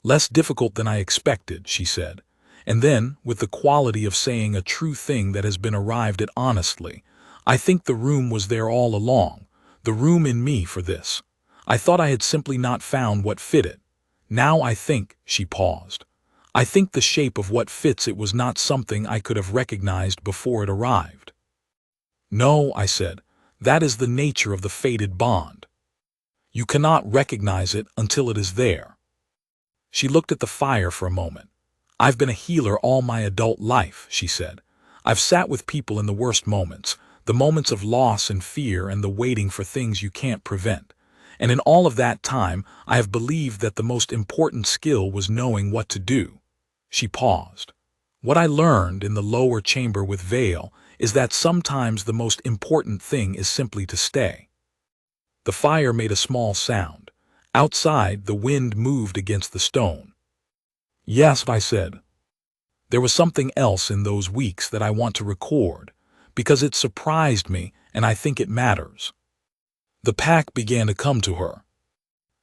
"Less difficult than I expected," she said, and then, with the quality of saying a true thing that has been arrived at honestly, "I think the room was there all along, the room in me for this. I thought I had simply not found what fit it. Now I think," she paused, "I think the shape of what fits it was not something I could have recognized before it arrived." "No," I said, "that is the nature of the fated bond. You cannot recognize it until it is there." She looked at the fire for a moment. "I've been a healer all my adult life," she said. "I've sat with people in the worst moments, the moments of loss and fear and the waiting for things you can't prevent. And in all of that time, I have believed that the most important skill was knowing what to do." She paused. "What I learned in the lower chamber with Vale is that sometimes the most important thing is simply to stay." The fire made a small sound. Outside, the wind moved against the stone. "Yes," I said. "There was something else in those weeks that I want to record, because it surprised me and I think it matters." The pack began to come to her.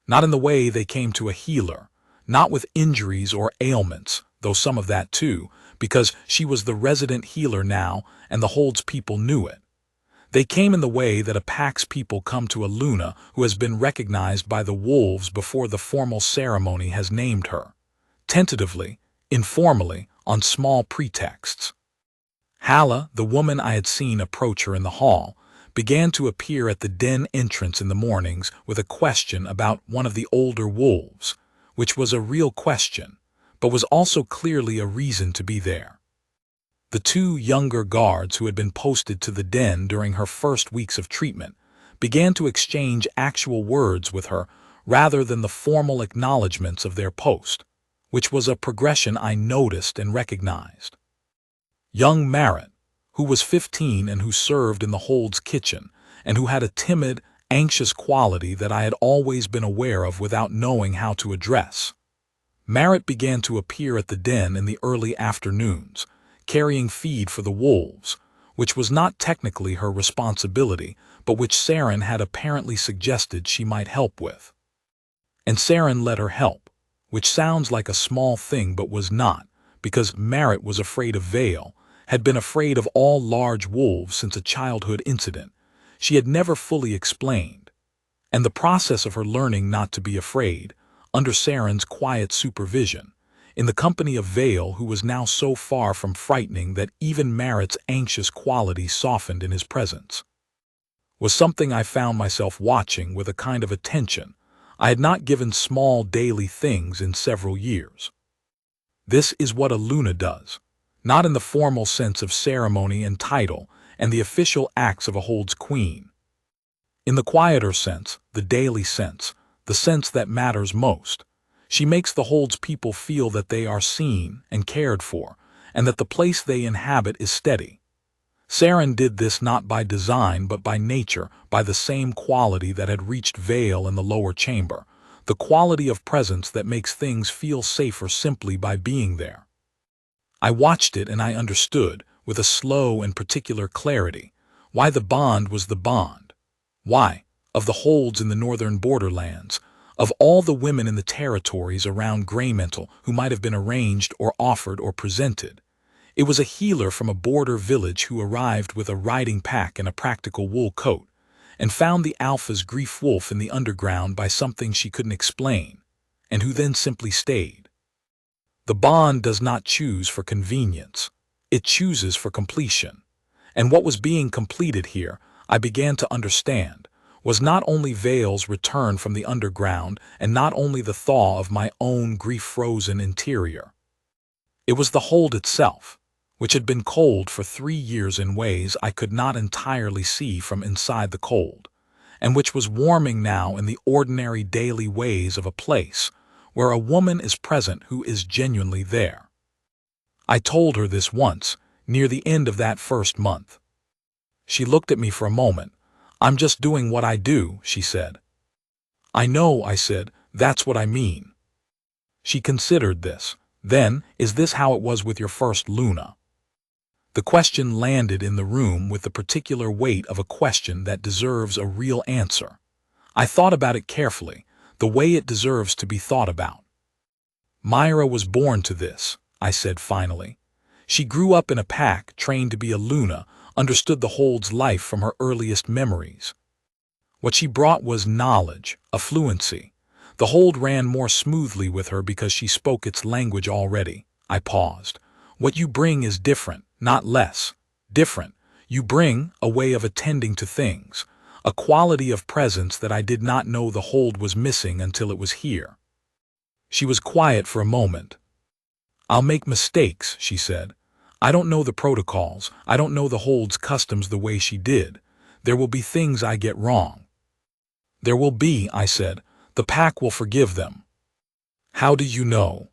Not in the way they came to a healer, not with injuries or ailments, though some of that too, because she was the resident healer now and the Hold's people knew it. They came in the way that a pack's people come to a Luna who has been recognized by the wolves before the formal ceremony has named her. Tentatively, informally, on small pretexts. Hala, the woman I had seen approach her in the hall, began to appear at the den entrance in the mornings with a question about one of the older wolves, which was a real question, but was also clearly a reason to be there. The two younger guards who had been posted to the den during her first weeks of treatment began to exchange actual words with her rather than the formal acknowledgments of their post, which was a progression I noticed and recognized. Young Merritt, who was 15 and who served in the Hold's kitchen, and who had a timid, anxious quality that I had always been aware of without knowing how to address. Merritt began to appear at the den in the early afternoons, carrying feed for the wolves, which was not technically her responsibility, but which Saren had apparently suggested she might help with. And Saren let her help, which sounds like a small thing but was not, because Merritt was afraid of Vale, had been afraid of all large wolves since a childhood incident she had never fully explained, and the process of her learning not to be afraid, under Saren's quiet supervision, in the company of Vale, who was now so far from frightening that even Merritt's anxious quality softened in his presence, was something I found myself watching with a kind of attention I had not given small daily things in several years. This is what a Luna does, not in the formal sense of ceremony and title and the official acts of a Hold's queen. In the quieter sense, the daily sense, the sense that matters most, she makes the Hold's people feel that they are seen and cared for, and that the place they inhabit is steady. Saren did this not by design but by nature, by the same quality that had reached Vale in the lower chamber, the quality of presence that makes things feel safer simply by being there. I watched it and I understood, with a slow and particular clarity, why the bond was the bond. Why, of the holds in the northern borderlands, of all the women in the territories around Greymental who might have been arranged or offered or presented, it was a healer from a border village who arrived with a riding pack and a practical wool coat, and found the alpha's grief wolf in the underground by something she couldn't explain, and who then simply stayed. The bond does not choose for convenience. It chooses for completion. And what was being completed here, I began to understand, was not only Vale's return from the underground and not only the thaw of my own grief-frozen interior. It was the hold itself, which had been cold for 3 years in ways I could not entirely see from inside the cold, and which was warming now in the ordinary daily ways of a place where a woman is present who is genuinely there. I told her this once, near the end of that first month. She looked at me for a moment. "I'm just doing what I do," she said. "I know," I said, "that's what I mean." She considered this. "Then, is this how it was with your first Luna?" The question landed in the room with the particular weight of a question that deserves a real answer. I thought about it carefully, the way it deserves to be thought about. "Myra was born to this," I said finally. "She grew up in a pack, trained to be a Luna, understood the hold's life from her earliest memories. What she brought was knowledge, a fluency. The hold ran more smoothly with her because she spoke its language already." I paused. "What you bring is different, not less. Different. You bring a way of attending to things, a quality of presence that I did not know the hold was missing until it was here." She was quiet for a moment. "I'll make mistakes," she said. "I don't know the protocols. I don't know the hold's customs the way she did. There will be things I get wrong." "There will be," I said. "The pack will forgive them." "How do you know?"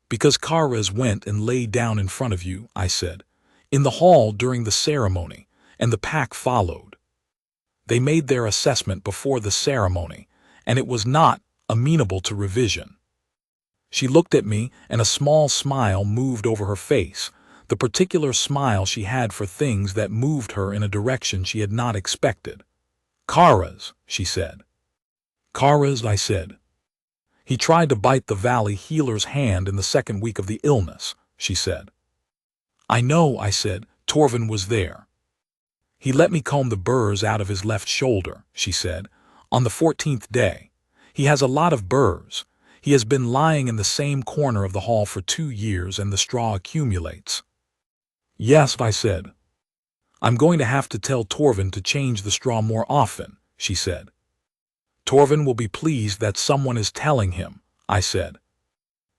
"Because Kara's went and lay down in front of you," I said, "in the hall during the ceremony, and the pack followed. They made their assessment before the ceremony, and it was not amenable to revision." She looked at me, and a small smile moved over her face, the particular smile she had for things that moved her in a direction she had not expected. "Kara's," she said. "Kara's," I said. "He tried to bite the Valley healer's hand in the second week of the illness," she said. "I know," I said. "Torvin was there. He let me comb the burrs out of his left shoulder," she said, "on the 14th day. He has a lot of burrs. He has been lying in the same corner of the hall for 2 years and the straw accumulates." "Yes," I said. "I'm going to have to tell Torvin to change the straw more often," she said. "Torvin will be pleased that someone is telling him," I said.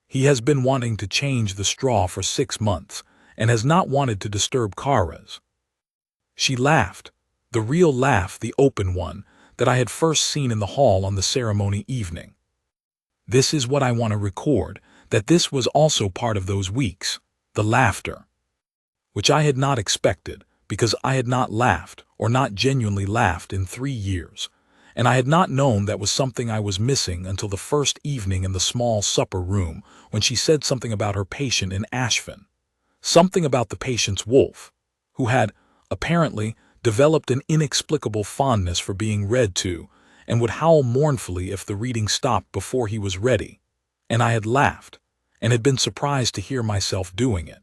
"He has been wanting to change the straw for 6 months and has not wanted to disturb Kara's." She laughed, the real laugh, the open one, that I had first seen in the hall on the ceremony evening. This is what I want to record, that this was also part of those weeks, the laughter, which I had not expected, because I had not laughed, or not genuinely laughed, in 3 years, and I had not known that was something I was missing until the first evening in the small supper room when she said something about her patient in Ashfin, something about the patient's wolf, who had, apparently, developed an inexplicable fondness for being read to, and would howl mournfully if the reading stopped before he was ready, and I had laughed, and had been surprised to hear myself doing it,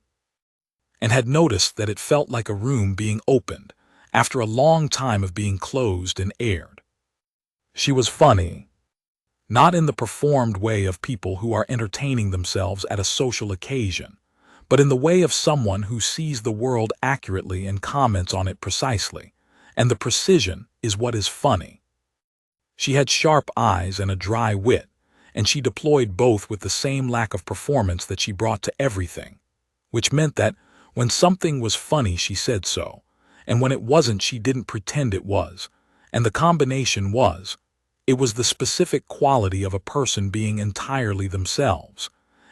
and had noticed that it felt like a room being opened, after a long time of being closed and aired. She was funny, not in the performed way of people who are entertaining themselves at a social occasion, but in the way of someone who sees the world accurately and comments on it precisely, and the precision is what is funny. She had sharp eyes and a dry wit, and she deployed both with the same lack of performance that she brought to everything, which meant that when something was funny she said so, and when it wasn't she didn't pretend it was, and the combination was, it was the specific quality of a person being entirely themselves,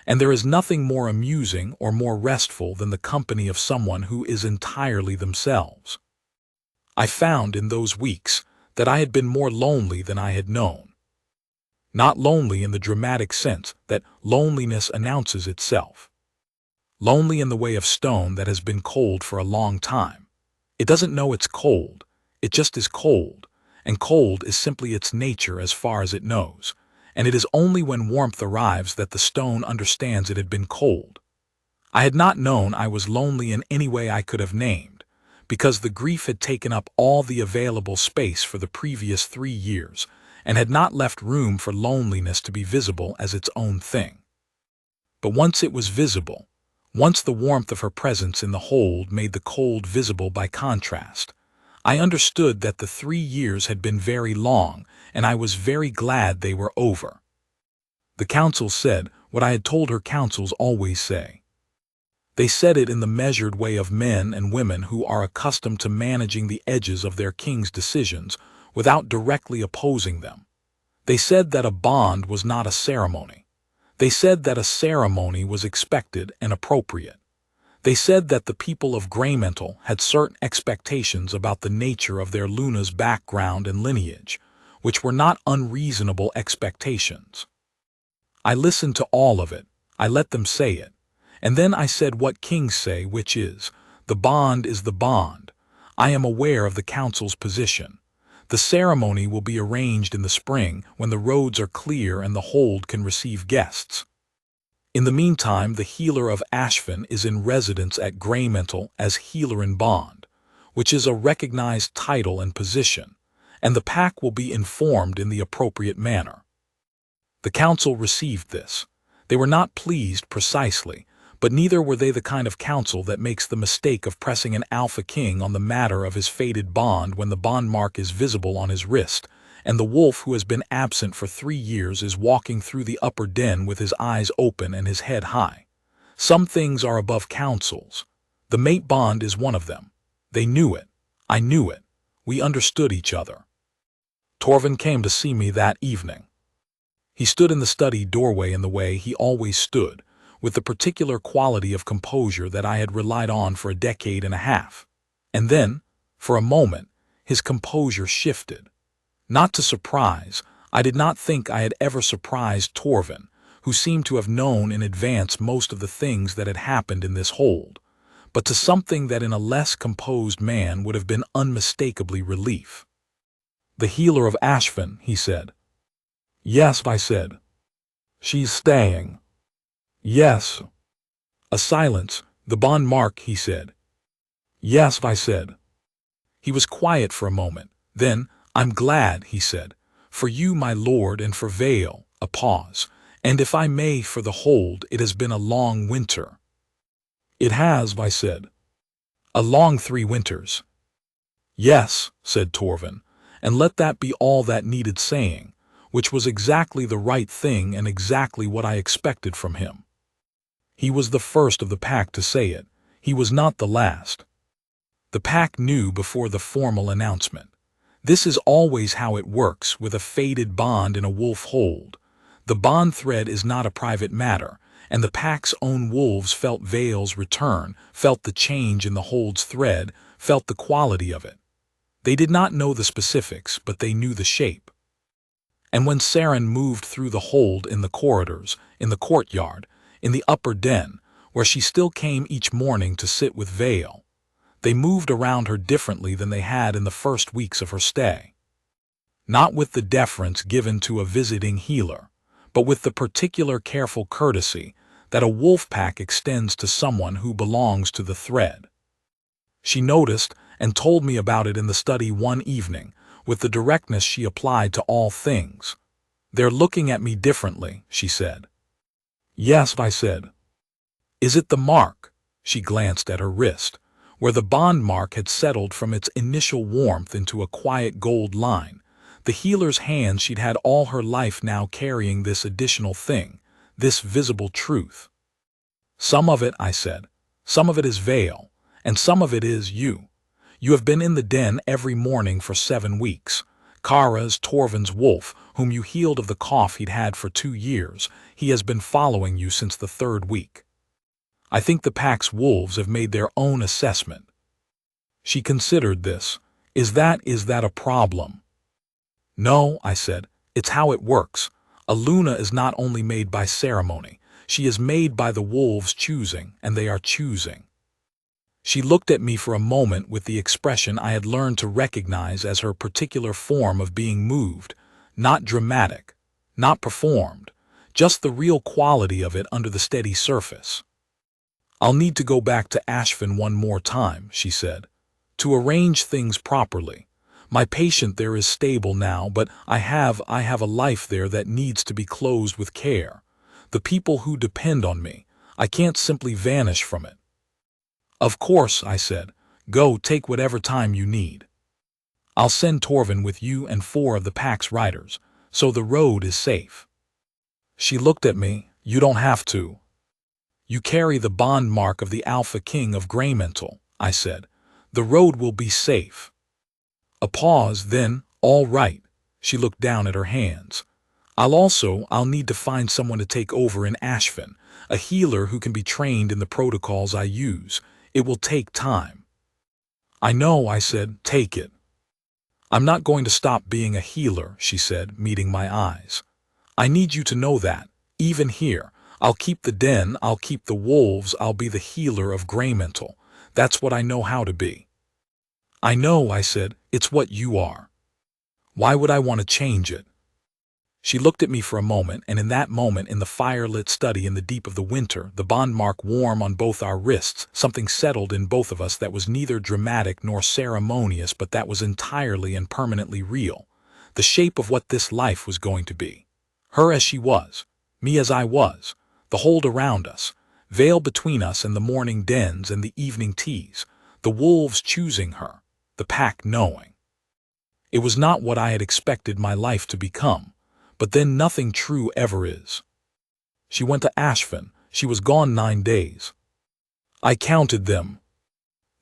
and there is nothing more amusing or more restful than the company of someone who is entirely themselves. I found in those weeks that I had been more lonely than I had known. Not lonely in the dramatic sense that loneliness announces itself. Lonely in the way of stone that has been cold for a long time. It doesn't know it's cold, it just is cold, and cold is simply its nature as far as it knows, and it is only when warmth arrives that the stone understands it had been cold. I had not known I was lonely in any way I could have named, because the grief had taken up all the available space for the previous 3 years, and had not left room for loneliness to be visible as its own thing. But once it was visible, once the warmth of her presence in the hold made the cold visible by contrast, I understood that the 3 years had been very long, and I was very glad they were over. The council said what I had told her councils always say. They said it in the measured way of men and women who are accustomed to managing the edges of their king's decisions without directly opposing them. They said that a bond was not a ceremony. They said that a ceremony was expected and appropriate. They said that the people of Greymantle had certain expectations about the nature of their Luna's background and lineage, which were not unreasonable expectations. I listened to all of it, I let them say it, and then I said what kings say, which is, the bond is the bond. I am aware of the council's position. The ceremony will be arranged in the spring when the roads are clear and the hold can receive guests. In the meantime, the healer of Ashfin is in residence at Greymantle as healer in bond, which is a recognized title and position, and the pack will be informed in the appropriate manner. The council received this. They were not pleased precisely, but neither were they the kind of council that makes the mistake of pressing an alpha king on the matter of his faded bond when the bond mark is visible on his wrist, and the wolf who has been absent for 3 years is walking through the upper den with his eyes open and his head high. Some things are above councils. The mate bond is one of them. They knew it. I knew it. We understood each other. Torvin came to see me that evening. He stood in the study doorway in the way he always stood, with the particular quality of composure that I had relied on for a decade and a half. And then, for a moment, his composure shifted. Not to surprise, I did not think I had ever surprised Torvin, who seemed to have known in advance most of the things that had happened in this hold, but to something that in a less composed man would have been unmistakably relief. "The healer of Ashfin," he said. "Yes," I said. "She's staying." "Yes." A silence. "The bond mark," he said. "Yes," I said. He was quiet for a moment. Then, "I'm glad," he said, "for you, my lord, and for Vale," a pause, "and if I may, for the hold, it has been a long winter." "It has," I said. "A long 3 winters." "Yes," said Torvin, and let that be all that needed saying, which was exactly the right thing and exactly what I expected from him. He was the first of the pack to say it. He was not the last. The pack knew before the formal announcement. This is always how it works with a faded bond in a wolf hold. The bond thread is not a private matter, and the pack's own wolves felt Vale's return, felt the change in the hold's thread, felt the quality of it. They did not know the specifics, but they knew the shape. And when Saren moved through the hold in the corridors, in the courtyard, in the upper den, where she still came each morning to sit with Vale, they moved around her differently than they had in the first weeks of her stay. Not with the deference given to a visiting healer, but with the particular careful courtesy that a wolf pack extends to someone who belongs to the thread. She noticed and told me about it in the study one evening, with the directness she applied to all things. "They're looking at me differently," she said. "Yes," I said. "Is it the mark?" She glanced at her wrist, where the bond mark had settled from its initial warmth into a quiet gold line, the healer's hand she'd had all her life now carrying this additional thing, this visible truth. "Some of it," I said, "some of it is Vale, and some of it is you. You have been in the den every morning for 7 weeks. Kara's Torvin's wolf, whom you healed of the cough he'd had for 2 years, he has been following you since the 3rd week. I think the pack's wolves have made their own assessment." She considered this. Is that a problem?" "No," I said, "it's how it works. A Luna is not only made by ceremony, she is made by the wolves choosing, and they are choosing. She looked at me for a moment with the expression I had learned to recognize as her particular form of being moved, not dramatic, not performed, just the real quality of it under the steady surface. "I'll need to go back to Ashfin one more time," she said, "to arrange things properly. My patient there is stable now, but I have a life there that needs to be closed with care. The people who depend on me, I can't simply vanish from it." "Of course," I said. "Go take whatever time you need. I'll send Torvin with you and 4 of the pack's riders, so the road is safe." She looked at me. "You don't have to. You carry the bond mark of the Alpha King of Greymental," I said. "The road will be safe." A pause, then, "All right." She looked down at her hands. I'll need to find someone to take over in Ashfin, a healer who can be trained in the protocols I use. It will take time." "I know," I said. "Take it." "I'm not going to stop being a healer," she said, meeting my eyes. "I need you to know that, even here, I'll keep the den, I'll keep the wolves, I'll be the healer of Greymental. That's what I know how to be." "I know," I said. "It's what you are. Why would I want to change it?" She looked at me for a moment, and in that moment, in the fire-lit study in the deep of the winter, the bond mark warm on both our wrists, something settled in both of us that was neither dramatic nor ceremonious, but that was entirely and permanently real. The shape of what this life was going to be. Her as she was, me as I was, the hold around us, veil between us and the morning dens and the evening teas, the wolves choosing her, the pack knowing. It was not what I had expected my life to become. But then nothing true ever is. She went to Ashfin. She was gone 9 days. I counted them.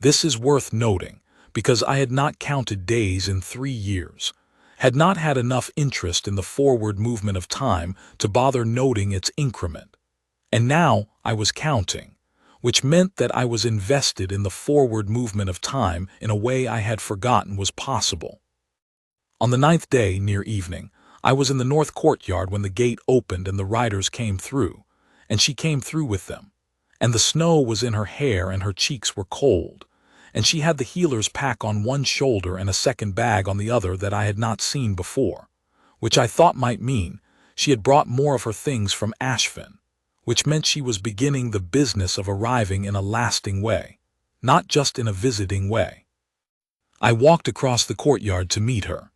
This is worth noting, because I had not counted days in 3 years, had not had enough interest in the forward movement of time to bother noting its increment. And now I was counting, which meant that I was invested in the forward movement of time in a way I had forgotten was possible. On the 9th day, near evening, I was in the north courtyard when the gate opened and the riders came through, and she came through with them, and the snow was in her hair and her cheeks were cold, and she had the healer's pack on one shoulder and a second bag on the other that I had not seen before, which I thought might mean she had brought more of her things from Ashfin, which meant she was beginning the business of arriving in a lasting way, not just in a visiting way. I walked across the courtyard to meet her.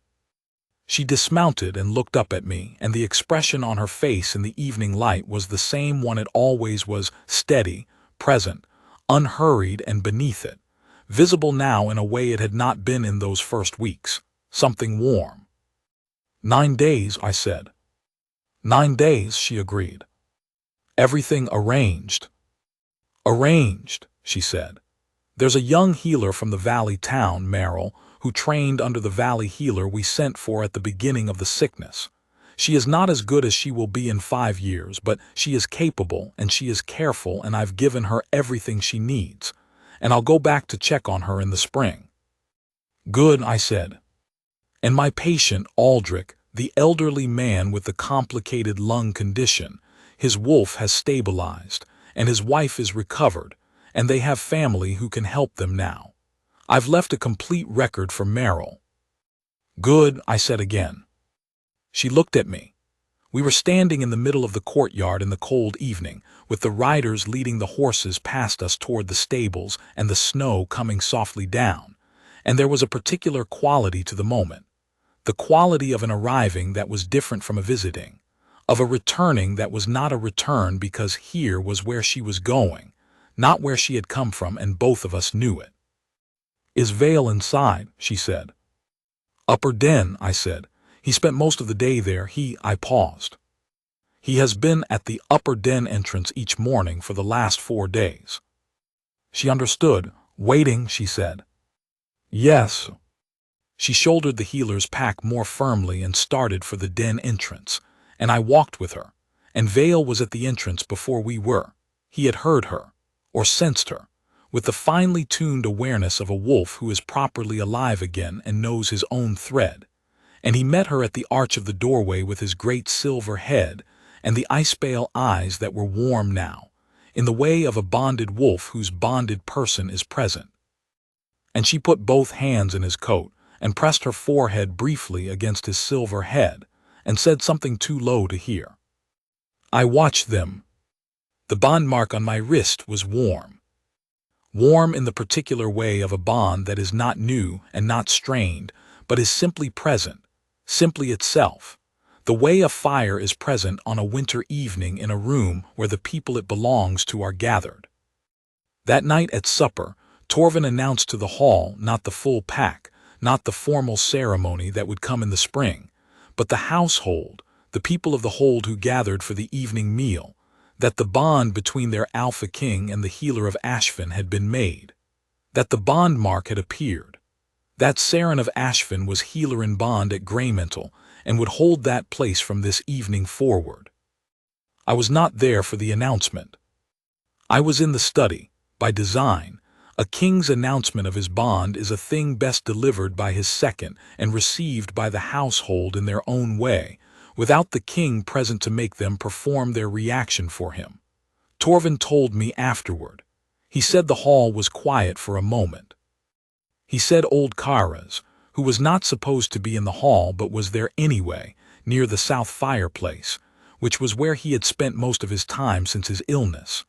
She dismounted and looked up at me, and the expression on her face in the evening light was the same one it always was, steady, present, unhurried, and beneath it, visible now in a way it had not been in those first weeks, something warm. 9 days, I said. 9 days, she agreed. Everything arranged. Arranged, she said. There's a young healer from the valley town, Merrill, who trained under the valley healer we sent for at the beginning of the sickness. She is not as good as she will be in 5 years, but she is capable and she is careful, and I've given her everything she needs, and I'll go back to check on her in the spring. Good, I said. And my patient, Aldrich, the elderly man with the complicated lung condition, his wolf has stabilized, and his wife is recovered, and they have family who can help them now. I've left a complete record for Merrill. Good, I said again. She looked at me. We were standing in the middle of the courtyard in the cold evening, with the riders leading the horses past us toward the stables and the snow coming softly down, and there was a particular quality to the moment, the quality of an arriving that was different from a visiting, of a returning that was not a return because here was where she was going, not where she had come from, and both of us knew it. Is Vale inside? She said. Upper den, I said. He spent most of the day there. I paused. He has been at the upper den entrance each morning for the last 4 days. She understood. Waiting, she said. Yes. She shouldered the healer's pack more firmly and started for the den entrance, and I walked with her, and Vale was at the entrance before we were. He had heard her, or sensed her, with the finely tuned awareness of a wolf who is properly alive again and knows his own thread, and he met her at the arch of the doorway with his great silver head and the ice-pale eyes that were warm now, in the way of a bonded wolf whose bonded person is present. And she put both hands in his coat and pressed her forehead briefly against his silver head and said something too low to hear. I watched them. The bond mark on my wrist was warm. Warm in the particular way of a bond that is not new and not strained, but is simply present, simply itself, the way a fire is present on a winter evening in a room where the people it belongs to are gathered. That night at supper, Torvin announced to the hall not the full pack, not the formal ceremony that would come in the spring, but the household, the people of the hold who gathered for the evening meal, that the bond between their Alpha King and the healer of Ashfin had been made, that the bond mark had appeared, that Saren of Ashfin was healer in bond at Greymental and would hold that place from this evening forward. I was not there for the announcement. I was in the study. By design, a king's announcement of his bond is a thing best delivered by his second and received by the household in their own way, without the king present to make them perform their reaction for him. Torvin told me afterward. He said the hall was quiet for a moment. He said old Kara's, who was not supposed to be in the hall but was there anyway, near the south fireplace, which was where he had spent most of his time since his illness,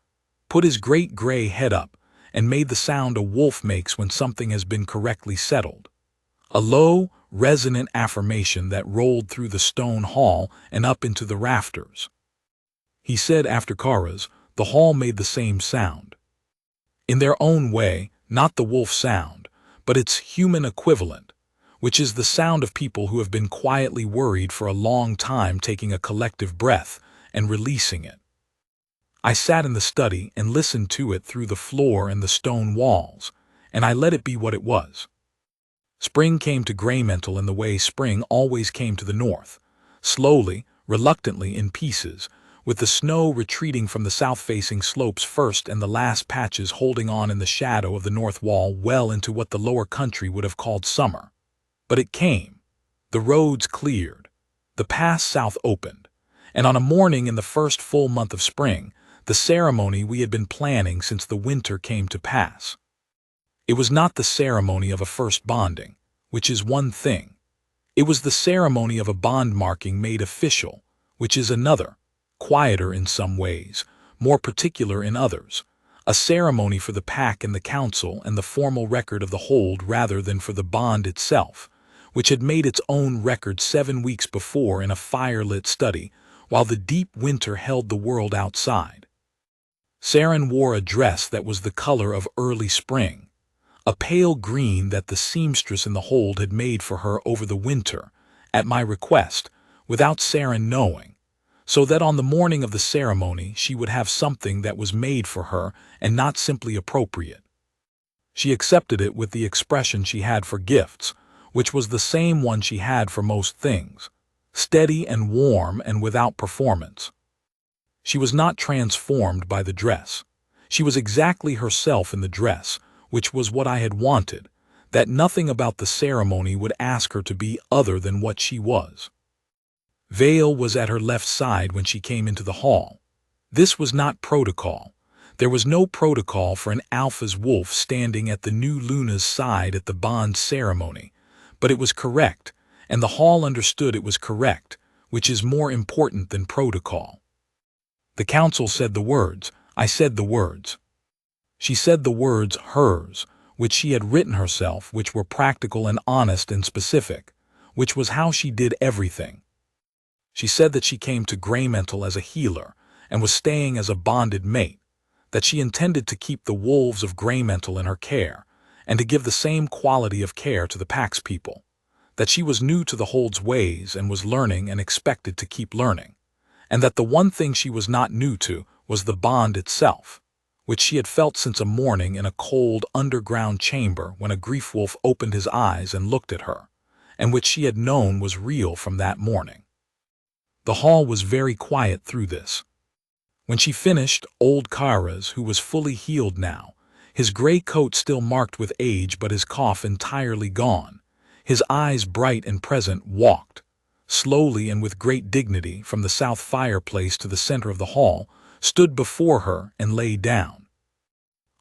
put his great gray head up and made the sound a wolf makes when something has been correctly settled. A low, resonant affirmation that rolled through the stone hall and up into the rafters. He said after Kara's, the hall made the same sound. In their own way, not the wolf sound, but its human equivalent, which is the sound of people who have been quietly worried for a long time, taking a collective breath and releasing it. I sat in the study and listened to it through the floor and the stone walls, and I let it be what it was. Spring came to Greymental in the way spring always came to the north, slowly, reluctantly in pieces, with the snow retreating from the south-facing slopes first and the last patches holding on in the shadow of the north wall well into what the lower country would have called summer. But it came. The roads cleared. The pass south opened. And on a morning in the first full month of spring, the ceremony we had been planning since the winter came to pass. It was not the ceremony of a first bonding, which is one thing. It was the ceremony of a bond marking made official, which is another, quieter in some ways, more particular in others, a ceremony for the pack and the council and the formal record of the hold rather than for the bond itself, which had made its own record 7 weeks before in a fire-lit study, while the deep winter held the world outside. Saren wore a dress that was the color of early spring, a pale green that the seamstress in the hold had made for her over the winter, at my request, without Saren knowing, so that on the morning of the ceremony she would have something that was made for her and not simply appropriate. She accepted it with the expression she had for gifts, which was the same one she had for most things, steady and warm and without performance. She was not transformed by the dress. She was exactly herself in the dress, which was what I had wanted, that nothing about the ceremony would ask her to be other than what she was. Vale was at her left side when she came into the hall. This was not protocol. There was no protocol for an Alpha's wolf standing at the new Luna's side at the bond ceremony, but it was correct, and the hall understood it was correct, which is more important than protocol. The council said the words. I said the words. She said the words hers, which she had written herself, which were practical and honest and specific, which was how she did everything. She said that she came to Greymental as a healer and was staying as a bonded mate, that she intended to keep the wolves of Greymental in her care and to give the same quality of care to the Pax people, that she was new to the hold's ways and was learning and expected to keep learning, and that the one thing she was not new to was the bond itself, which she had felt since a morning in a cold underground chamber when a grief wolf opened his eyes and looked at her, and which she had known was real from that morning. The hall was very quiet through this. When she finished, old Kara's, who was fully healed now, his gray coat still marked with age but his cough entirely gone, his eyes bright and present, walked, slowly and with great dignity, from the south fireplace to the center of the hall, stood before her and lay down.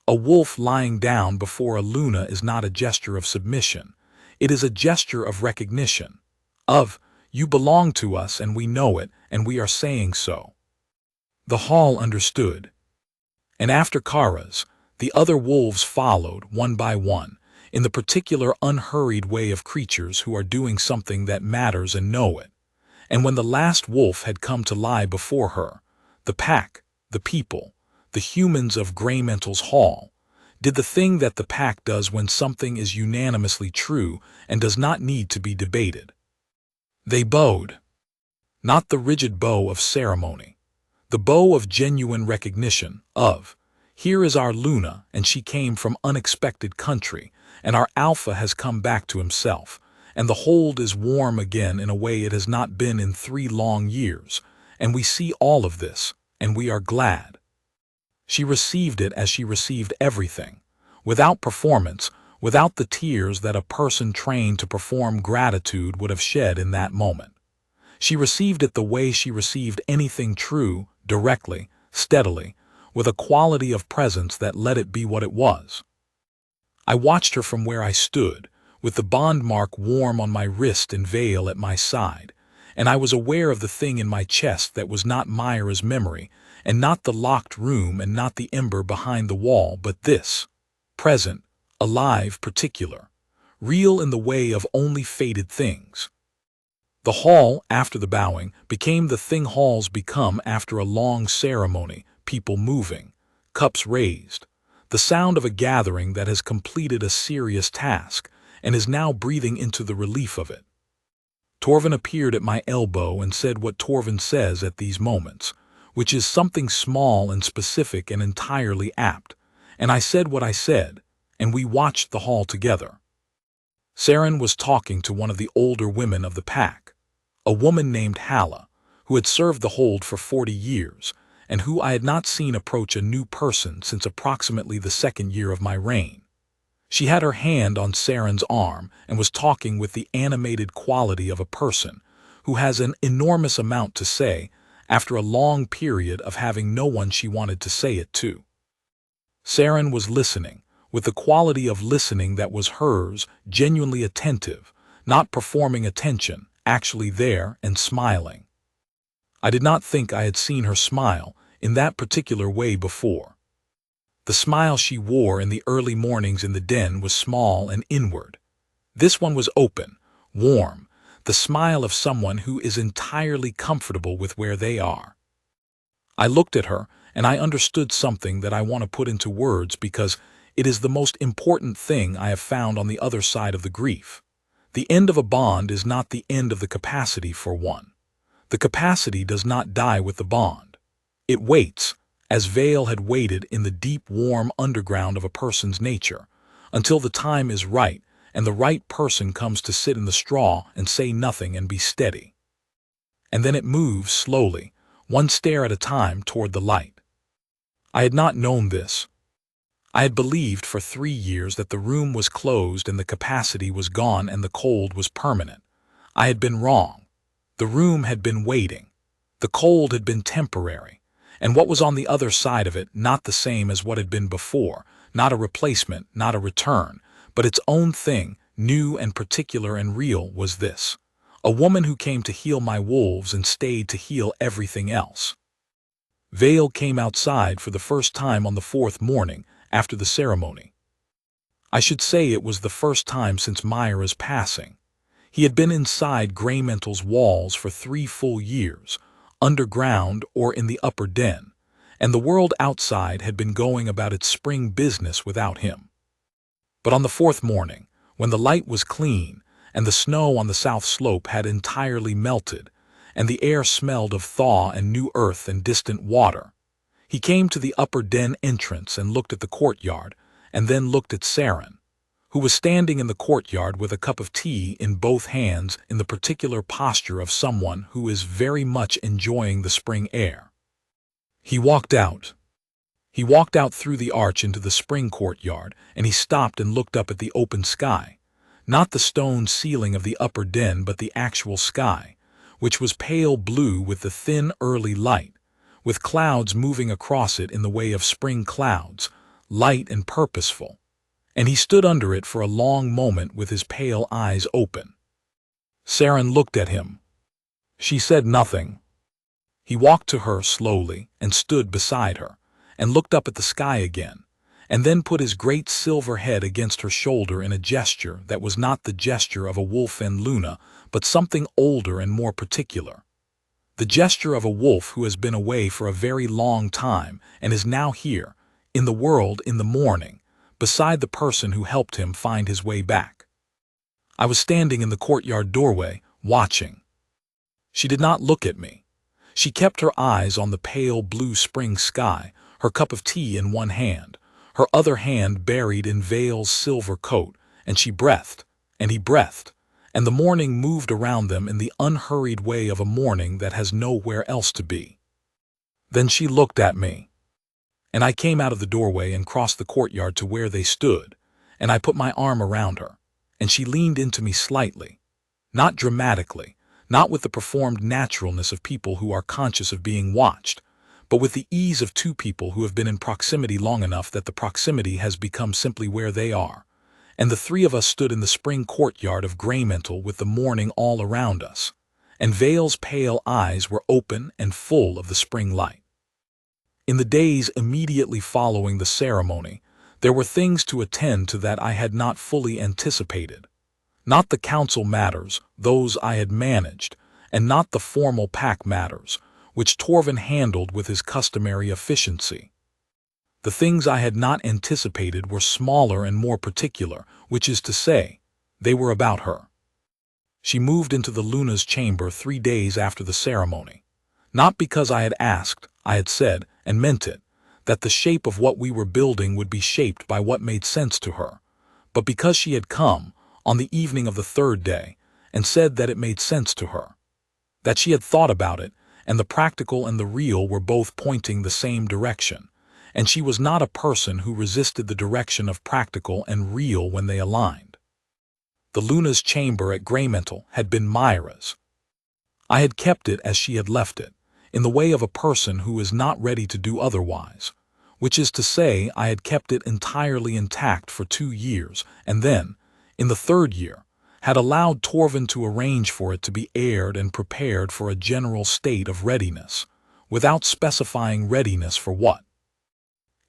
A wolf lying down before a Luna is not a gesture of submission. It is a gesture of recognition, of, you belong to us and we know it, and we are saying so. The hall understood. And after Kara's, the other wolves followed, one by one, in the particular unhurried way of creatures who are doing something that matters and know it. And when the last wolf had come to lie before her, the pack, the people, the humans of Greymental's Hall, did the thing that the pack does when something is unanimously true and does not need to be debated. They bowed. Not the rigid bow of ceremony, the bow of genuine recognition, of, here is our Luna, and she came from unexpected country, and our Alpha has come back to himself, and the hold is warm again in a way it has not been in 3 long years, and we see all of this, and we are glad. She received it as she received everything, without performance, without the tears that a person trained to perform gratitude would have shed in that moment. She received it the way she received anything true, directly, steadily, with a quality of presence that let it be what it was. I watched her from where I stood, with the bond mark warm on my wrist and veil at my side, and I was aware of the thing in my chest that was not Myra's memory, and not the locked room and not the ember behind the wall, but this, present, alive, particular, real in the way of only fated things. The hall, after the bowing, became the thing halls become after a long ceremony, people moving, cups raised, the sound of a gathering that has completed a serious task and is now breathing into the relief of it. Torvin appeared at my elbow and said what Torvin says at these moments, which is something small and specific and entirely apt, and I said what I said, and we watched the hall together. Saren was talking to one of the older women of the pack, a woman named Halla, who had served the hold for 40 years, and who I had not seen approach a new person since approximately the 2nd year of my reign. She had her hand on Saren's arm and was talking with the animated quality of a person who has an enormous amount to say after a long period of having no one she wanted to say it to. Saren was listening, with the quality of listening that was hers, genuinely attentive, not performing attention, actually there and smiling. I did not think I had seen her smile in that particular way before. The smile she wore in the early mornings in the den was small and inward. This one was open, warm, the smile of someone who is entirely comfortable with where they are. I looked at her, and I understood something that I want to put into words because it is the most important thing I have found on the other side of the grief. The end of a bond is not the end of the capacity for one. The capacity does not die with the bond. It waits, as Vale had waited in the deep, warm underground of a person's nature, until the time is right and the right person comes to sit in the straw and say nothing and be steady. And then it moves slowly, one stair at a time, toward the light. I had not known this. I had believed for 3 years that the room was closed and the capacity was gone and the cold was permanent. I had been wrong. The room had been waiting. The cold had been temporary. And what was on the other side of it, not the same as what had been before, not a replacement, not a return, but its own thing, new and particular and real, was this: a woman who came to heal my wolves and stayed to heal everything else. Vale came outside for the first time on the 4th morning after the ceremony. I should say it was the first time since Myra's passing. He had been inside Greymental's walls for 3 full years, underground or in the upper den, and the world outside had been going about its spring business without him. But on the 4th morning, when the light was clean and the snow on the south slope had entirely melted, and the air smelled of thaw and new earth and distant water, he came to the upper den entrance and looked at the courtyard, and then looked at Saren, who was standing in the courtyard with a cup of tea in both hands in the particular posture of someone who is very much enjoying the spring air. He walked out. He walked out through the arch into the spring courtyard, and he stopped and looked up at the open sky, Not the stone ceiling of the upper den, but the actual sky, which was pale blue with the thin early light, with clouds moving across it in the way of spring clouds, light and purposeful. And he stood under it for a long moment with his pale eyes open. Saren looked at him. She said nothing. He walked to her slowly and stood beside her, and looked up at the sky again, and then put his great silver head against her shoulder in a gesture that was not the gesture of a wolf and Luna, but something older and more particular. The gesture of a wolf who has been away for a very long time and is now here, in the world in the morning, beside the person who helped him find his way back. I was standing in the courtyard doorway, watching. She did not look at me. She kept her eyes on the pale blue spring sky, her cup of tea in one hand, her other hand buried in Vale's silver coat, and she breathed, and he breathed, and the morning moved around them in the unhurried way of a morning that has nowhere else to be. Then she looked at me, and I came out of the doorway and crossed the courtyard to where they stood, and I put my arm around her, and she leaned into me slightly, not dramatically, not with the performed naturalness of people who are conscious of being watched, but with the ease of two people who have been in proximity long enough that the proximity has become simply where they are. And the three of us stood in the spring courtyard of Greymantle with the morning all around us, and Vale's pale eyes were open and full of the spring light. In the days immediately following the ceremony, there were things to attend to that I had not fully anticipated. Not the council matters, those I had managed, and not the formal pack matters, which Torvin handled with his customary efficiency. The things I had not anticipated were smaller and more particular, which is to say, they were about her. She moved into the Luna's chamber 3 days after the ceremony. Not because I had asked, I had said, and meant it, that the shape of what we were building would be shaped by what made sense to her, but because she had come, on the evening of the 3rd day, and said that it made sense to her. That she had thought about it, and the practical and the real were both pointing the same direction, and she was not a person who resisted the direction of practical and real when they aligned. The Luna's chamber at Greymantle had been Myra's. I had kept it as she had left it, in the way of a person who is not ready to do otherwise, which is to say I had kept it entirely intact for 2 years, and then, in the 3rd year, had allowed Torvin to arrange for it to be aired and prepared for a general state of readiness, without specifying readiness for what.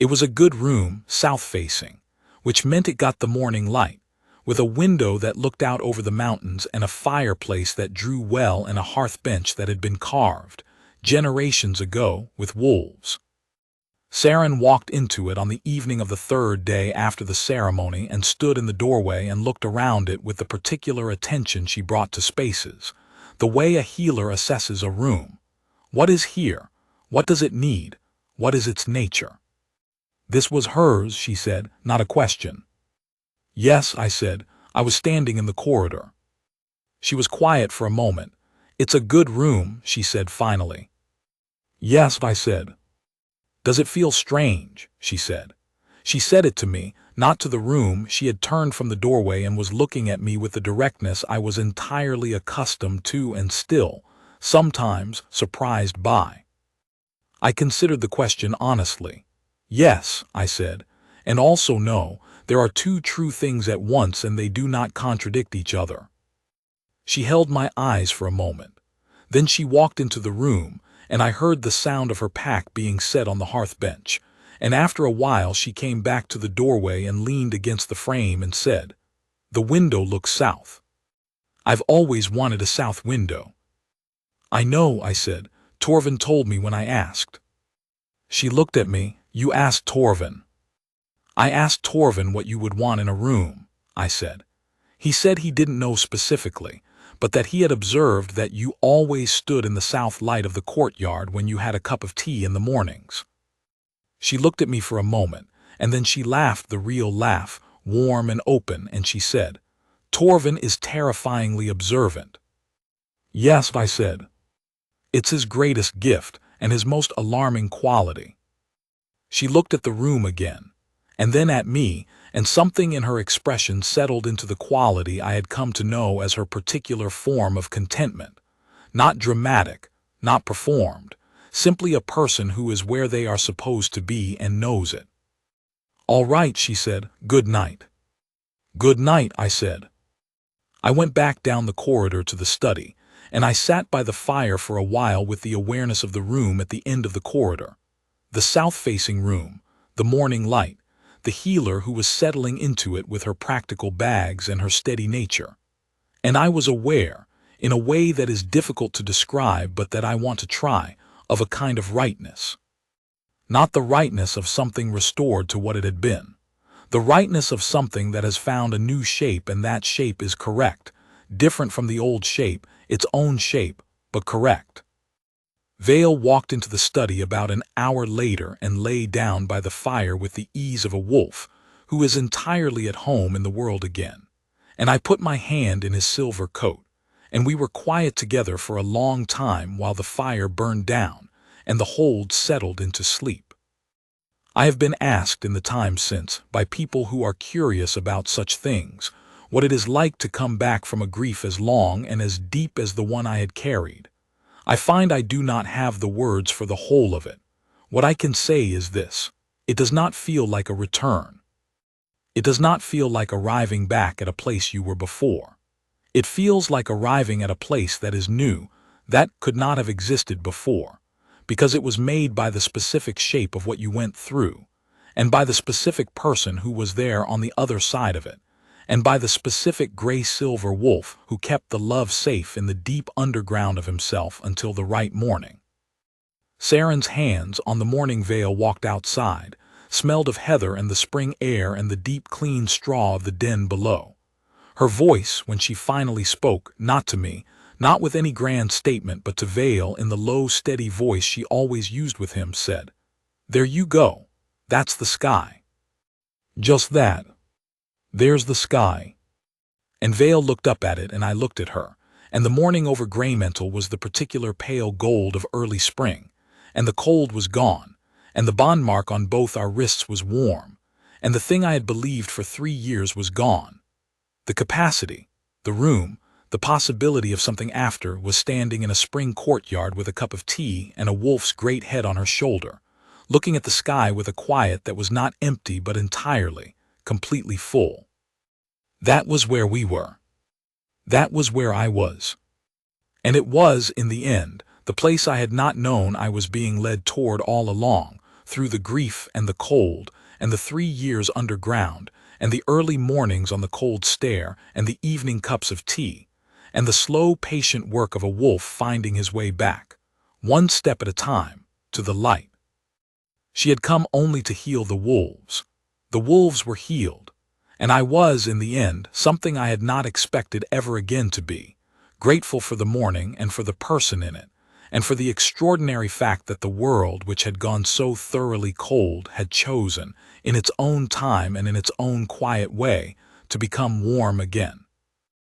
It was a good room, south-facing, which meant it got the morning light, with a window that looked out over the mountains and a fireplace that drew well and a hearth bench that had been carved, generations ago, with wolves. Saren walked into it on the evening of the 3rd day after the ceremony and stood in the doorway and looked around it with the particular attention she brought to spaces, the way a healer assesses a room. What is here? What does it need? What is its nature? This was hers, she said, not a question. Yes, I said. I was standing in the corridor. She was quiet for a moment. It's a good room, she said finally. Yes, I said. Does it feel strange? She said. She said it to me, not to the room. She had turned from the doorway and was looking at me with the directness I was entirely accustomed to and still, sometimes, surprised by. I considered the question honestly. Yes, I said, and also no, there are 2 true things at once and they do not contradict each other. She held my eyes for a moment. Then she walked into the room, and I heard the sound of her pack being set on the hearth bench, and after a while she came back to the doorway and leaned against the frame and said, "The window looks south. I've always wanted a south window." "I know," I said. "Torvin told me when I asked." She looked at me. "You asked Torvin." "I asked Torvin what you would want in a room," I said. "He said he didn't know specifically, but that he had observed that you always stood in the south light of the courtyard when you had a cup of tea in the mornings." She looked at me for a moment, and then she laughed the real laugh, warm and open, and she said, "Torvin is terrifyingly observant." "Yes," I said. "It's his greatest gift and his most alarming quality." She looked at the room again, and then at me, and something in her expression settled into the quality I had come to know as her particular form of contentment. Not dramatic, not performed, simply a person who is where they are supposed to be and knows it. "All right," she said. "Good night." "Good night," I said. I went back down the corridor to the study, and I sat by the fire for a while with the awareness of the room at the end of the corridor. The south-facing room, the morning light, the healer who was settling into it with her practical bags and her steady nature. And I was aware, in a way that is difficult to describe but that I want to try, of a kind of rightness. Not the rightness of something restored to what it had been. The rightness of something that has found a new shape, and that shape is correct, different from the old shape, its own shape, but correct. Vale walked into the study about an hour later and lay down by the fire with the ease of a wolf, who is entirely at home in the world again. And I put my hand in his silver coat, and we were quiet together for a long time while the fire burned down and the hold settled into sleep. I have been asked in the time since, by people who are curious about such things, what it is like to come back from a grief as long and as deep as the one I had carried. I find I do not have the words for the whole of it. What I can say is this: it does not feel like a return. It does not feel like arriving back at a place you were before. It feels like arriving at a place that is new, that could not have existed before, because it was made by the specific shape of what you went through, and by the specific person who was there on the other side of it, and by the specific gray-silver wolf who kept the love safe in the deep underground of himself until the right morning. Saren's hands on the morning Vale walked outside, smelled of heather and the spring air and the deep clean straw of the den below. Her voice, when she finally spoke, not to me, not with any grand statement, but to Vale in the low, steady voice she always used with him, said, "There you go. That's the sky. Just that. There's the sky." And Vale looked up at it, and I looked at her, and the morning over Greymental was the particular pale gold of early spring, and the cold was gone, and the bond mark on both our wrists was warm, and the thing I had believed for 3 years was gone. The capacity, the room, the possibility of something after was standing in a spring courtyard with a cup of tea and a wolf's great head on her shoulder, looking at the sky with a quiet that was not empty but entirely, completely full. That was where we were. That was where I was. And it was, in the end, the place I had not known I was being led toward all along, through the grief and the cold, and the 3 years underground, and the early mornings on the cold stair, and the evening cups of tea, and the slow, patient work of a wolf finding his way back, one step at a time, to the light. She had come only to heal the wolves. The wolves were healed, and I was, in the end, something I had not expected ever again to be, grateful for the morning and for the person in it, and for the extraordinary fact that the world, which had gone so thoroughly cold, had chosen, in its own time and in its own quiet way, to become warm again.